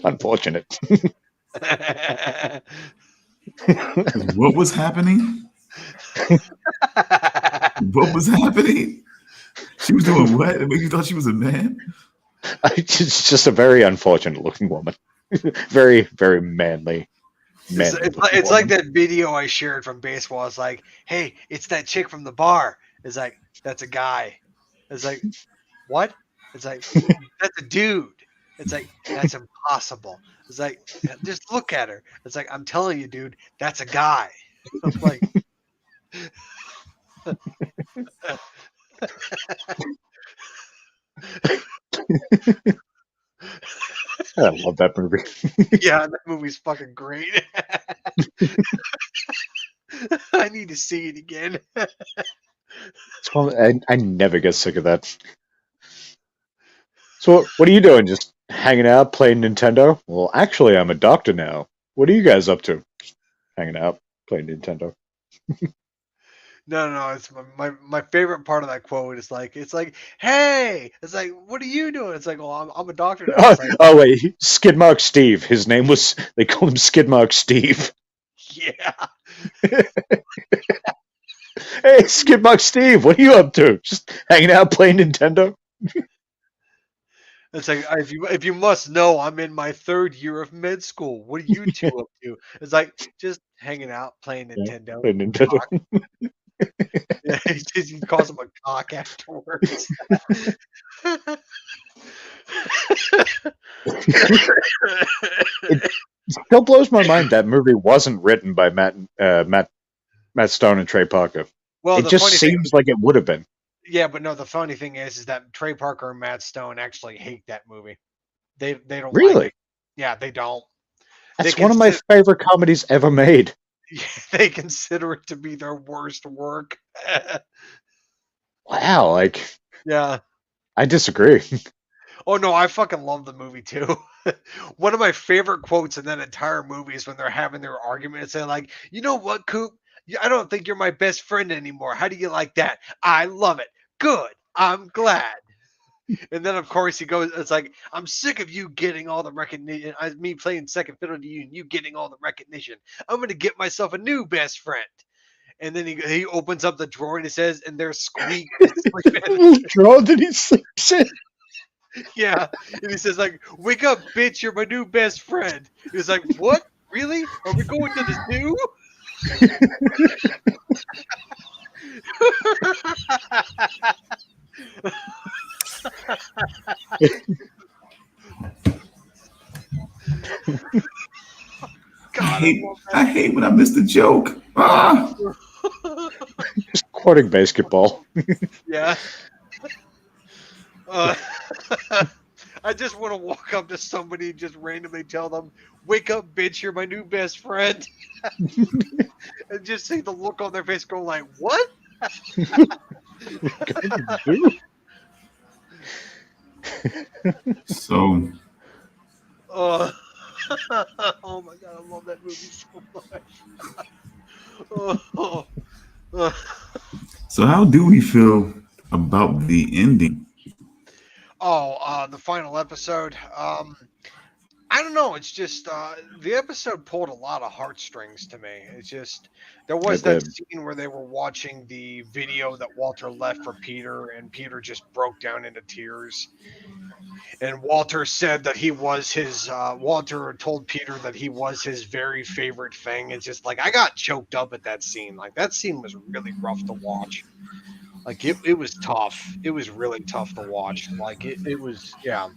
unfortunate. What was happening? What was happening? She was doing what? It made you thought she was a man? It's just a very unfortunate looking woman. Very, very manly. It's like that video I shared from baseball. It's like, hey, it's that chick from the bar. It's like, that's a guy. It's like, what? It's like, that's a dude. It's like, that's impossible. It's like, just look at her. It's like, I'm telling you, dude, that's a guy. I'm like, I love that movie. yeah, that movie's fucking great. I need to see it again. I never get sick of that. So what are you doing? Just hanging out, playing Nintendo? Well, actually, I'm a doctor now. What are you guys up to? Hanging out, playing Nintendo. No. It's my favorite part of that quote is like, it's like, hey, it's like, what are you doing? It's like, well, I'm a doctor now. It's like, Oh wait, Skidmark Steve. His name was. They called him Skidmark Steve. yeah. Hey, Skidmark Steve, what are you up to? Just hanging out playing Nintendo? It's like if you must know, I'm in my 3rd year of med school. What are you two up to? It's like just hanging out playing Yeah, Nintendo. playing Nintendo. Cock. Yeah, he calls him a cock afterwards. It still blows my mind that movie wasn't written by Matt Stone and Trey Parker. Well, It the just funny thing, seems like it would have been. yeah, but no, the funny thing is that Trey Parker and Matt Stone actually hate that movie. They don't like Really? it. Yeah, they don't. They That's one of my consider favorite comedies ever made. they consider it to be their worst work. Wow, like Yeah. I disagree. Oh no, I fucking love the movie too. One of my favorite quotes in that entire movie is when they're having their argument and saying like, "You know what, Coop? I don't think you're my best friend anymore. How do you like that? I love it. Good. I'm glad." And then of course he goes, "It's like I'm sick of you getting all the recognition. Me playing second fiddle to you, and you getting all the recognition. I'm gonna get myself a new best friend." And then he opens up the drawer and he says, "And there's Squeak sleeping." Draw that he sleeps in. Yeah. And he says, like, "Wake up, bitch, you're my new best friend." He's like, "What? Really? Are we going to the zoo?" God, I hate when I miss the joke. Ah, Just quoting basketball. yeah. Uh, I just want to walk up to somebody and just randomly tell them, "Wake up, bitch, you're my new best friend." And just see the look on their face go like, "What?" so Uh, oh my god, I love that movie so much. Oh, so how do we feel about the ending? the final episode. I don't know. It's just the episode pulled a lot of heartstrings to me. It's just there was It that did. scene where they were watching the video that Walter left for Peter, and Peter just broke down into tears. And Walter said that he was his. Walter told Peter that he was his very favorite thing. It's just like I got choked up at that scene. Like that scene was really rough to watch. Like it was tough. It was really tough to watch. Like it was, yeah.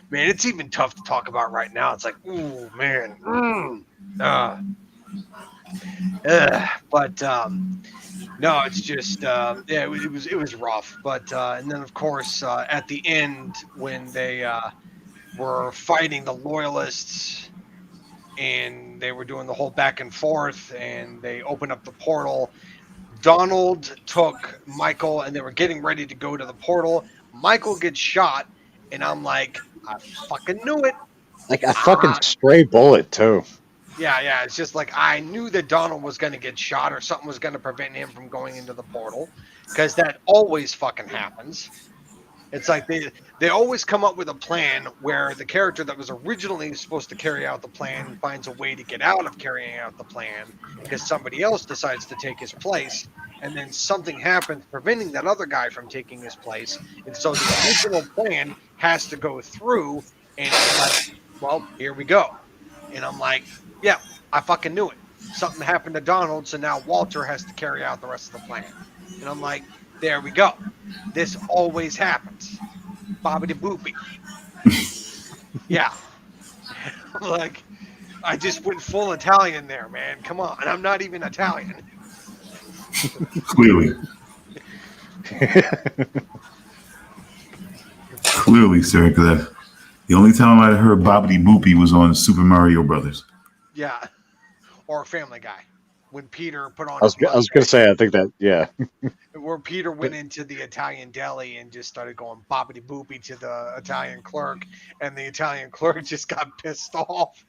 Man, it's even tough to talk about right now. It's like, ooh, man. But no, it's just yeah, it was rough. But and then of course at the end when they were fighting the loyalists and they were doing the whole back and forth and they opened up the portal. Donald took Michael and they were getting ready to go to the portal. Michael gets shot, and I'm like, I fucking knew it. Like a fucking stray bullet too. Yeah. It's just like I knew that Donald was going to get shot or something was going to prevent him from going into the portal because that always fucking happens. It's like they always come up with a plan where the character that was originally supposed to carry out the plan finds a way to get out of carrying out the plan because somebody else decides to take his place, and then something happens preventing that other guy from taking his place, and so the original plan has to go through, and it's like, well, here we go. And I'm like, yeah, I fucking knew it. Something happened to Donald, so now Walter has to carry out the rest of the plan. And I'm like, there we go. This always happens. Bobbity boopy. Yeah. Like, I just went full Italian there, man. Come on. And I'm not even Italian. Clearly. Clearly, sir, because the only time I heard Bobbity Boopy was on Super Mario Brothers. Yeah. Or Family Guy. When Peter put on I was going to say, I think that, yeah. where Peter went into the Italian deli and just started going bobbity boopy to the Italian clerk, and the Italian clerk just got pissed off.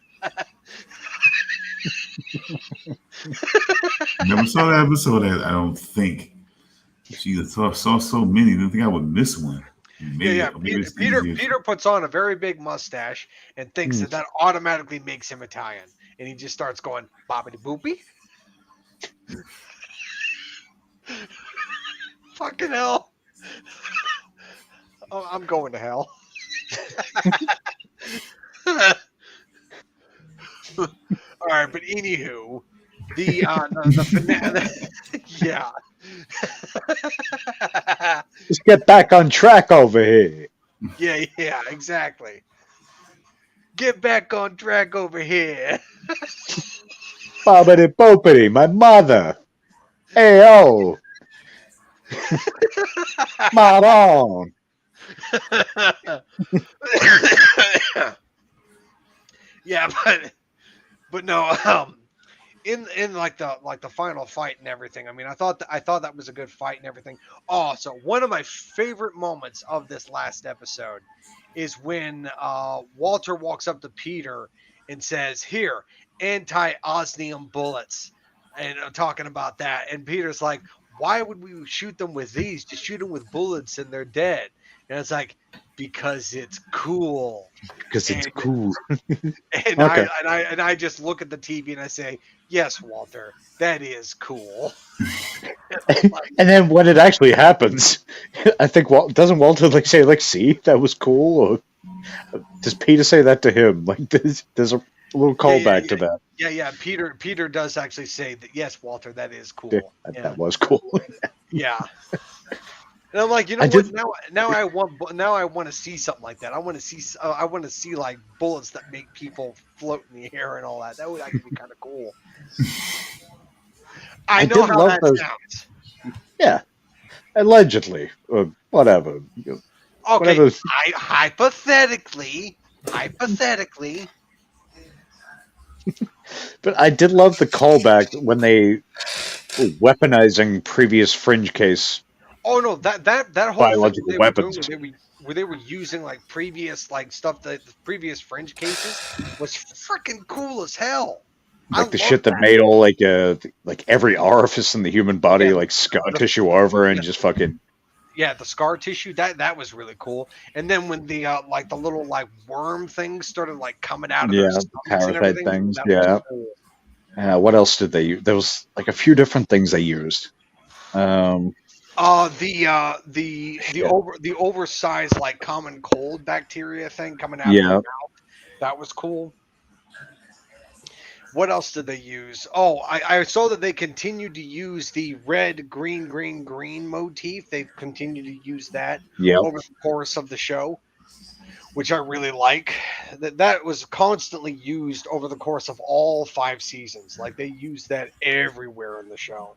Never saw that episode. I don't think. Jeez, I saw so many. I didn't think I would miss one. Maybe, Yeah. Peter puts on a very big mustache and thinks that automatically makes him Italian, and he just starts going bobbity boopy. Fucking hell. Oh, I'm going to hell. All right, but anywho, the finale. Yeah. Let's get back on track over here. Yeah, exactly. Get back on track over here. Bobbity boppity, my mother. Ayo, maron. Yeah, but no, in like the final fight and everything. I mean, I thought that was a good fight and everything. Oh, so one of my favorite moments of this last episode is when Walter walks up to Peter and says, "Here, anti-osmium bullets," and talking about that. And Peter's like, "Why would we shoot them with these? Just shoot them with bullets and they're dead." And it's like, because it's cool. Because it's And- cool. And Okay. I just look at the TV and I say, "Yes, Walter, that is cool." And then when it actually happens, I think doesn't Walter like say like, "See, that was cool," or does Peter say that to him? Like, there's a little callback to that. Yeah. Peter does actually say that. Yes, Walter, that is cool. Yeah, Yeah. that was cool. Yeah. And I'm like, you know I what? did- Now I want to see something like that. I want to see like bullets that make people float in the air and all that. That would actually be kind of cool. I I know did how love that those- sounds. Yeah, allegedly, or whatever. Okay, Whatever. hypothetically, But I did love the callback when they were weaponizing previous Fringe case. oh no, that whole Biological thing weapons. where they were using like previous like stuff that the previous Fringe cases was freaking cool as hell. Like the love shit that made all like every orifice in the the body, Yeah. like scar tissue over and just fucking Yeah, the scar tissue that was really cool. And then when the like the little like worm things started like coming out of Yeah, their stomachs and parasite everything, things, that was yeah. cool. what else did they use? There was like a few different things they used. The Shit. oversized like common cold bacteria thing coming out of Yeah. their mouth, that was cool. What else did they use? Oh, I saw that they continued to use the red, green, green, green motif. They've continued to use that Yep. over the course of the show, which I really like. That was constantly used over the course of all 5 seasons. Like they used that everywhere in the show.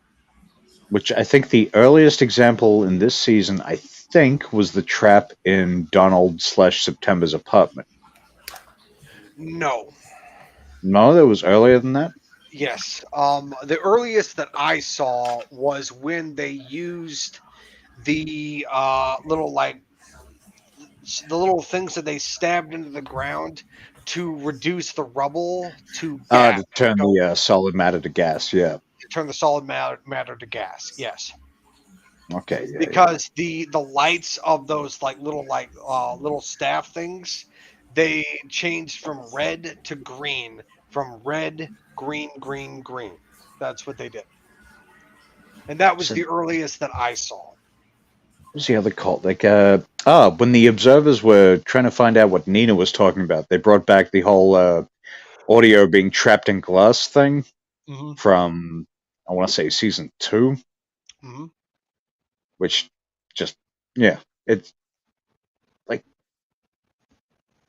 Which I think the earliest example in this season, I think, was the trap in Donald/September's apartment. No. No, that was earlier than that. Yes. The earliest that I saw was when they used the little like the little things that they stabbed into the ground to reduce the rubble to gas, To turn the solid matter to gas. Yeah. to turn the solid matter to gas. Yes. Okay. Yeah, Because the lights of those like little staff things, they changed from red to green, from red, green, green, green. That's what they did, and that was So- the earliest that I saw. What was the other cult? Like, when the observers were trying to find out what Nina was talking about, they brought back the whole audio being trapped in glass thing Mm-hmm. from, I want to say, season 2, Mm-hmm. which just, yeah, it's like,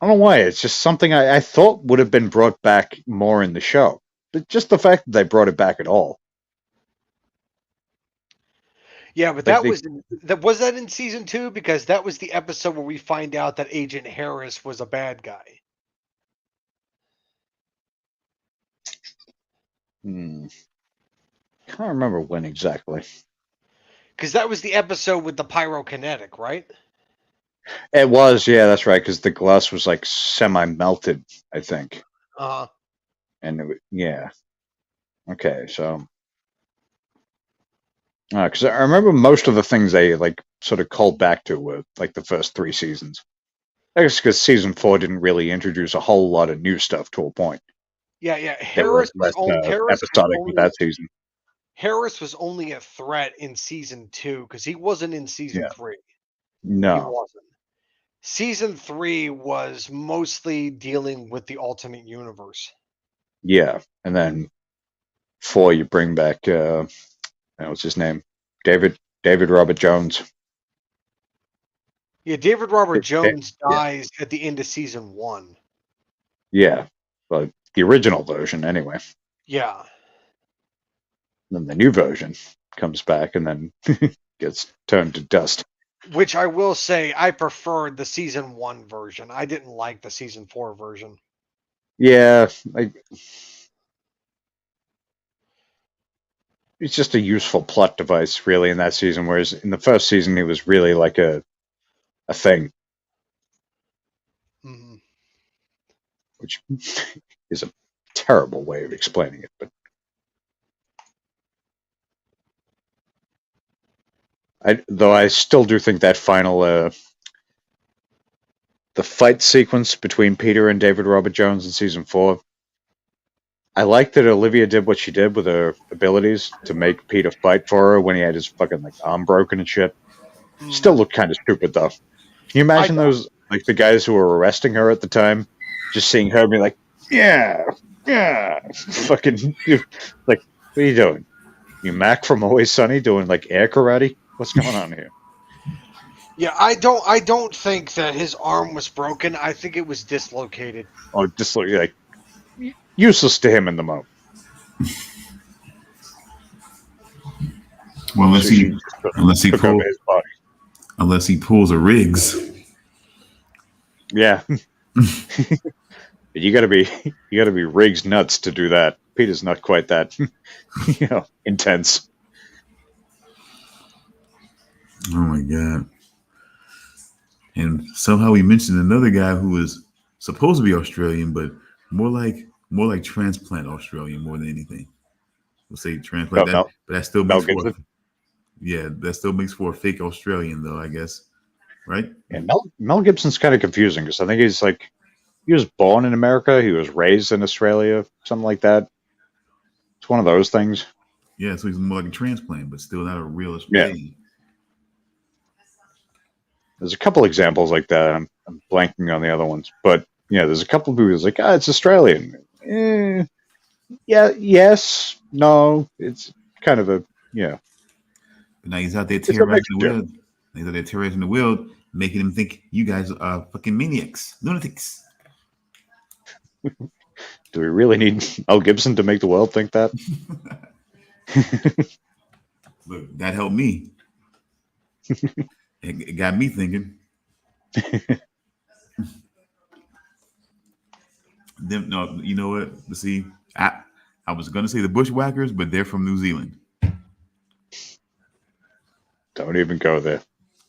I don't know why, it's just something I thought would have been brought back more in the show. But just the fact that they brought it back at all. Yeah, but Like that was that in season 2, because that was the episode where we find out that Agent Harris was a bad guy. Can't remember when exactly. Because that was the episode with the pyrokinetic, right? It was, yeah, that's right, because the glass was like semi-melted, I think. And yeah. Okay, so. Because I remember most of the things they like sort of called back to were like the first 3 seasons. I guess because season 4 didn't really introduce a whole lot of new stuff to a point. Yeah. They were Harris less was only, episodic with that season. Harris was only a threat in season 2 because he wasn't in season Yeah. 3. He No. wasn't. Season 3 was mostly dealing with the alternate universe. Yeah. And then 4, you bring back what's his name? David Robert Jones. Yeah, David Robert Yeah. Jones dies at the end of season 1. Yeah. But the original version, anyway. Yeah. Then the new version comes back and then gets turned to dust. Which I will say, I preferred the season 1 version. I didn't like the season 4 version. Yeah. It's just a useful plot device, really, in that season. Whereas in the first season, he was really like a thing, Hmm. which is a terrible way of explaining it. But I still do think that final the fight sequence between Peter and David Robert Jones in season 4. I like that Olivia did what she did with her abilities to make Peter fight for her when he had his fucking like arm broken and shit. Still looked kind of stupid though. Can you imagine those like the guys who were arresting her at the time, just seeing her be like, yeah, fucking like, what are you doing? You Mac from Always Sunny doing like air karate? What's going on here? Yeah, I don't think that his arm was broken. I think it was dislocated. Oh, just like useless to him in the moment. Well, unless So she he just unless he took over pull, his body. unless he pulls a Riggs. Yeah. you gotta be Riggs nuts to do that. Peter's not quite that intense. Oh my god! And somehow we mentioned another guy who was supposed to be Australian, but more like transplant Australian more than anything. We'll say transplant that, but that still Mel makes for Gibson. that still makes for a fake Australian though, I guess. Right? And Mel Gibson's kind of confusing because I think he was born in America, he was raised in Australia, something like that. It's one of those things. Yeah, so he's more like a transplant, but still not a real Yeah. Australian. There's a couple examples like that. I'm blanking on the other ones, but yeah, there's a couple of who's like, it's Australian. Yeah, yes, no. It's kind of a But now he's out there It's a terrorizing the mixture. world. He's out there terrorizing the world, making them think you guys are fucking maniacs, lunatics. Do we really need Mel Gibson to make the world think that? Look, that helped me. It got me thinking. No, you know what? See, I was gonna say the Bushwhackers, but they're from New Zealand. Don't even go there.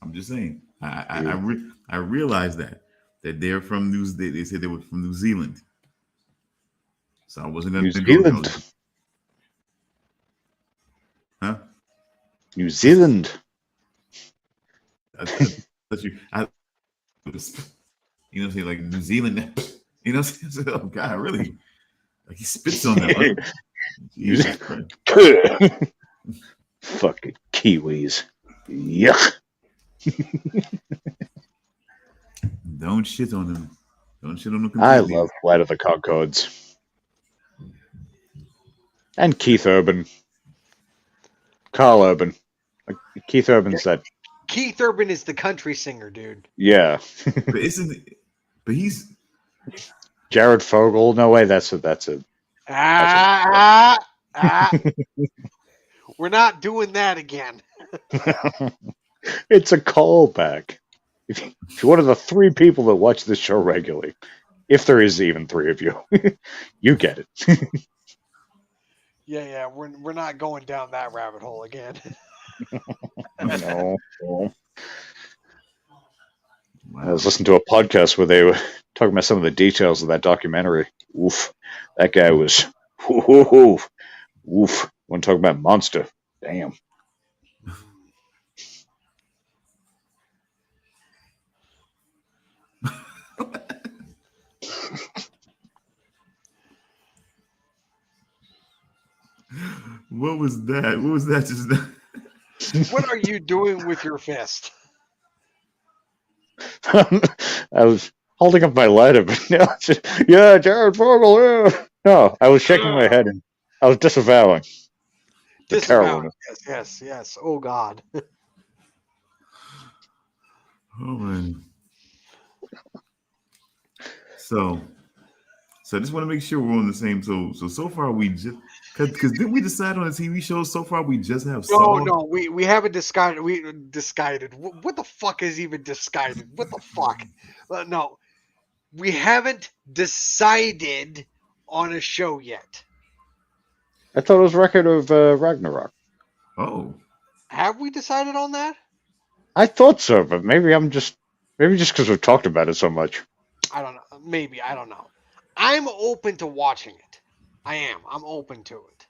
I'm just saying. I realized that they're from They said they were from New Zealand, so I wasn't gonna New go. Zealand. Huh? New Zealand. You know, say like New Zealand. You know, oh God, really? Like he spits on them. Jesus Christ. Fucking Kiwis. Yuck. Don't shit on them. Don't shit on them. I love Flight of the Conchords. And Keith Urban. Carl Urban. Keith Urban's that. Keith Urban is the country singer, dude. Yeah. But he's Jared Fogle. No way. That's a. We're not doing that again. It's a callback. If you're one of the 3 people that watch this show regularly, if there is even 3 of you, you get it. Yeah, we're not going down that rabbit hole again. No. I was listening to a podcast where they were talking about some of the details of that documentary. Oof. That guy was oof. Want to talk about monster. Damn. What was that? What was that? Just What are you doing with your fist? I was holding up my lighter, but no, yeah, Jared Fogle. Yeah. No, I was shaking my head and I was disavowing the Disavow. terribleness. Yes. Oh God. oh man. So I just want to make sure we're on the same. So far we just because didn't we decide on a TV show? So far we just have Saw. No, we haven't decided. We decided. What the fuck is even decided? What the fuck? No, we haven't decided on a show yet. I thought it was Record of Ragnarok. Oh, Have we decided on that? I thought so, but maybe just because we've talked about it so much. I don't know. Maybe I don't know. I'm open to watching it. I am. I'm open to it.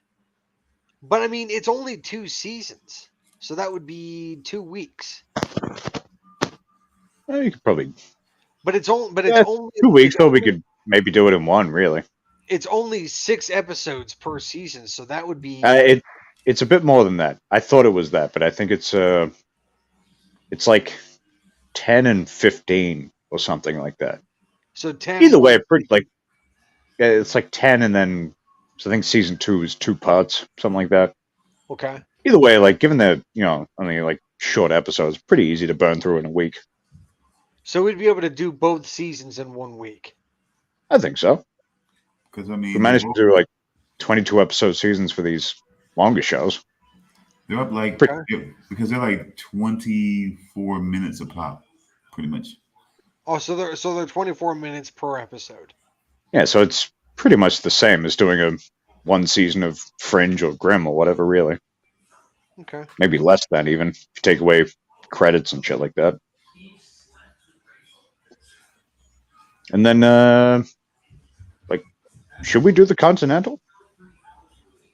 But I mean, it's only 2 seasons, so that would be 2 weeks. You could probably But it's only. But yeah, it's only 2 weeks, it's so we only- could maybe do it in one. Really, It's only 6 episodes per season, so that would be. it's a bit more than that. I thought it was that, but I think it's like 10 and 15 or something like that. So 10. Either way, pretty like it's like 10, and then so I think season 2 is 2 parts, something like that. Okay. Either way, like given that only like short episodes, pretty easy to burn through in a week. So we'd be able to do both seasons in 1 week. I think so. because I mean, We managed to do like 22 episode seasons for these longer shows. they're up like because they're like 24 minutes a pop, pretty much. Oh, so they're 24 minutes per episode. Yeah, so it's pretty much the same as doing a 1 season of Fringe or Grimm or whatever, really. Okay. Maybe less than even if you take away credits and shit like that. And then, like, should we do the Continental?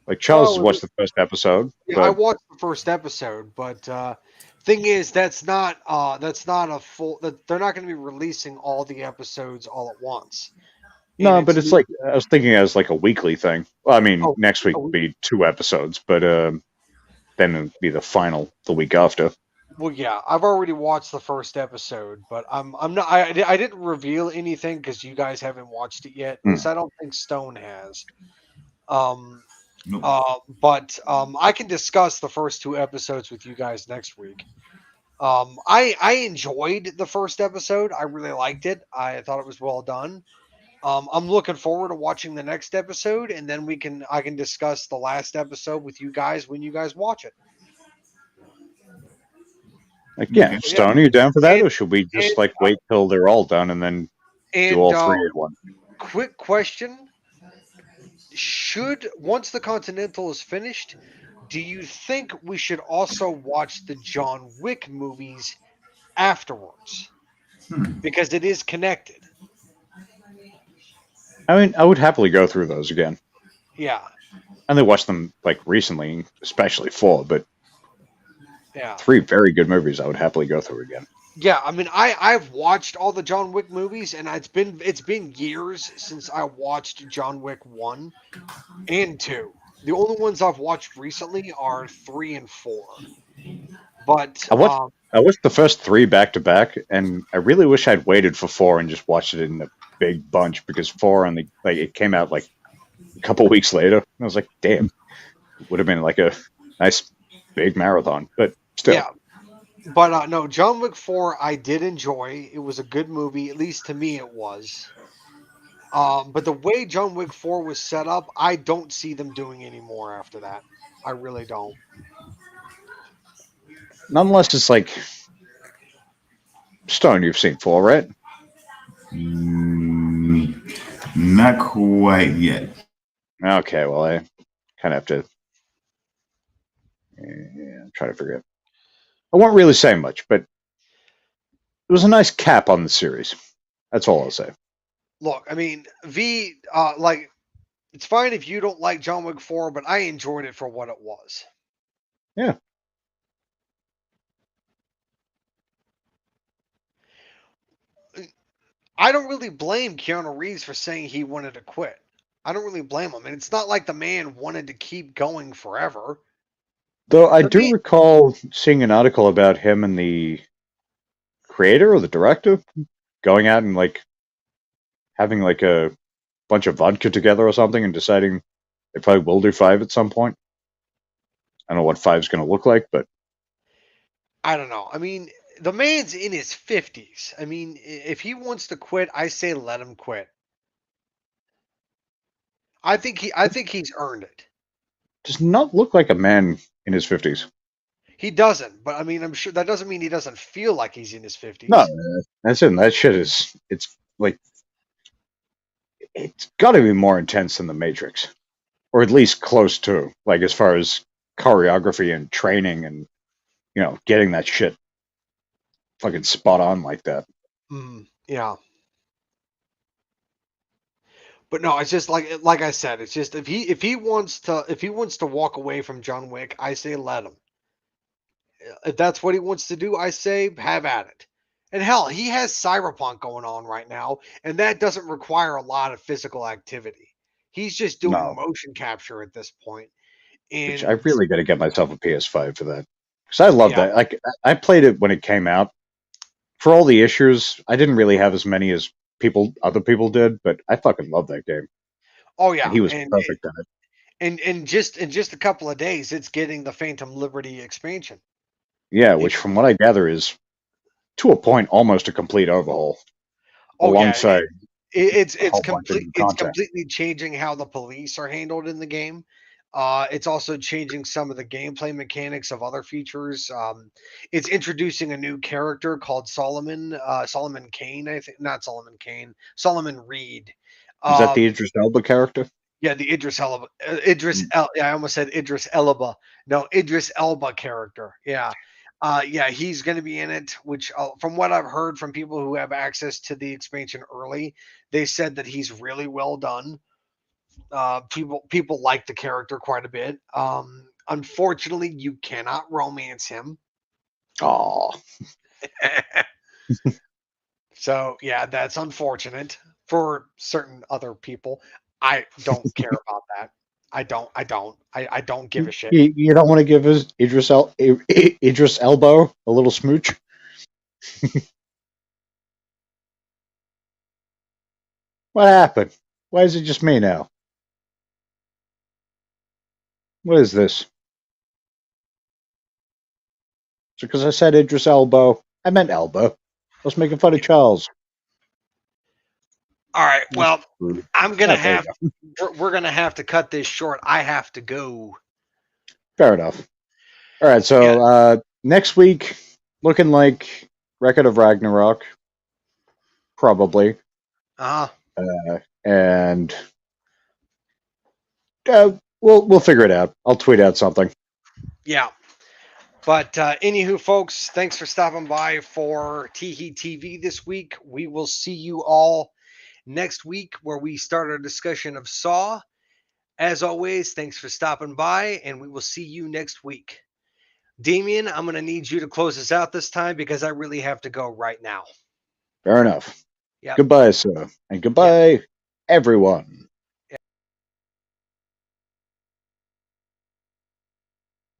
Like, Charles Well, watched the first episode. Yeah, I But watched the first episode, but thing is, that's not a full. That they're not going to be releasing all the episodes all at once. no, And but it's like I was thinking as like a weekly thing. Well, I mean, Oh, next week a will be 2 episodes, but then it'll be the final the week after. Well, yeah, I've already watched the first episode, but I'm not. I didn't reveal anything because you guys haven't watched it yet. At least I don't think Stone has. Nope. But I can discuss the first 2 episodes with you guys next week. I enjoyed the first episode. I really liked it. I thought it was well done. I'm looking forward to watching the next episode, and then I can discuss the last episode with you guys when you guys watch it. Like, yeah, Okay. Stone, are you down for that, And- or should we just and, like wait till they're all done and then do all 3 at once? Quick question: once the Continental is finished, do you think we should also watch the John Wick movies afterwards? Because it is connected. I mean, I would happily go through those again. Yeah. I only watched them like recently, especially 4, but Yeah. 3 very good movies I would happily go through again. Yeah, I mean, I've watched all the John Wick movies, and it's been years since I watched John Wick 1 and 2. The only ones I've watched recently are 3 and 4. But I watched the first 3 back to back, and I really wish I'd waited for 4 and just watched it in a big bunch, because 4 only like it came out like a couple weeks later. And I was like, damn, it would have been like a nice big marathon, but still. yeah. But no, John Wick 4 I did enjoy. It was a good movie, at least to me it was. But the way John Wick 4 was set up, I don't see them doing any more after that. I really don't. Nonetheless, it's like Stone. You've seen 4, right? Not quite yet. Okay, well, I kind of have to try to figure it. I won't really say much, but it was a nice cap on the series. That's all I'll say. Look, I mean, it's fine if you don't like John Wick 4, but I enjoyed it for what it was. Yeah. I don't really blame Keanu Reeves for saying he wanted to quit. I don't really blame him. And it's not like the man wanted to keep going forever. Though I The do man, recall seeing an article about him and the creator or the director going out and like having like a bunch of vodka together or something and deciding they probably will do 5 at some point. I don't know what 5's going to look like, but I don't know. I mean, the man's in his 50s. I mean, if he wants to quit, I say let him quit. I think he's earned it. does not look like a man in his 50s. He doesn't, but I mean, I'm sure that doesn't mean he doesn't feel like he's in his No, 50s. that's it. That shit is, it's like, it's got to be more intense than The Matrix, or at least close to, like, as far as choreography and training and, you know, getting that shit fucking spot on like that. Yeah. But no, it's just like I said, it's just if he wants to walk away from John Wick, I say let him. If that's what he wants to do, I say have at it. And hell, he has Cyberpunk going on right now, and that doesn't require a lot of physical activity. He's just doing No, motion capture at this point. which I And really got to get myself a PS5 for that. Because I love yeah, that. Like, I played it when it came out. For all the issues, I didn't really have as many as other people did, but I fucking love that game. oh And yeah, he was perfect at it. in just a couple of days, it's getting the Phantom Liberty expansion. Yeah, It, which from what I gather is, to a point, almost a complete overhaul, oh yeah, alongside a whole bunch of new it's content. completely changing how the police are handled in the game. It's also changing some of the gameplay mechanics of other features. It's introducing a new character called Solomon Kane. I think not Solomon Kane, Solomon Reed. Is that Um, the Idris Elba character? yeah, the Idris Elba, yeah, I almost said Idris Elba. No, Idris Elba character. Yeah. Yeah, he's going to be in it, which from what I've heard from people who have access to the expansion early, they said that he's really well done. People like the character quite a bit. Unfortunately, you cannot romance him. Oh, So yeah, that's unfortunate for certain other people. I don't care about that. I don't give a shit. you don't want to give his Idris Elbow a little smooch? What happened? Why is it just me now? What is this? So because I said Idris Elbow, I meant Elbow. I was making fun of Charles. All right. That's Well, rude. I'm gonna Ah, there you have we're gonna have to cut this short. I have to go. Fair enough. All right, Yeah. so next week, looking like Record of Ragnarok, probably, Uh and we'll figure it out. I'll tweet out something. yeah. But anywho, folks, thanks for stopping by for TEE TV this week. We will see you all next week where we start our discussion of Saw. As always, thanks for stopping by, and we will see you next week. Damian, I'm going to need you to close us out this time because I really have to go right now. Fair enough. Yep. Goodbye, sir, and goodbye, everyone.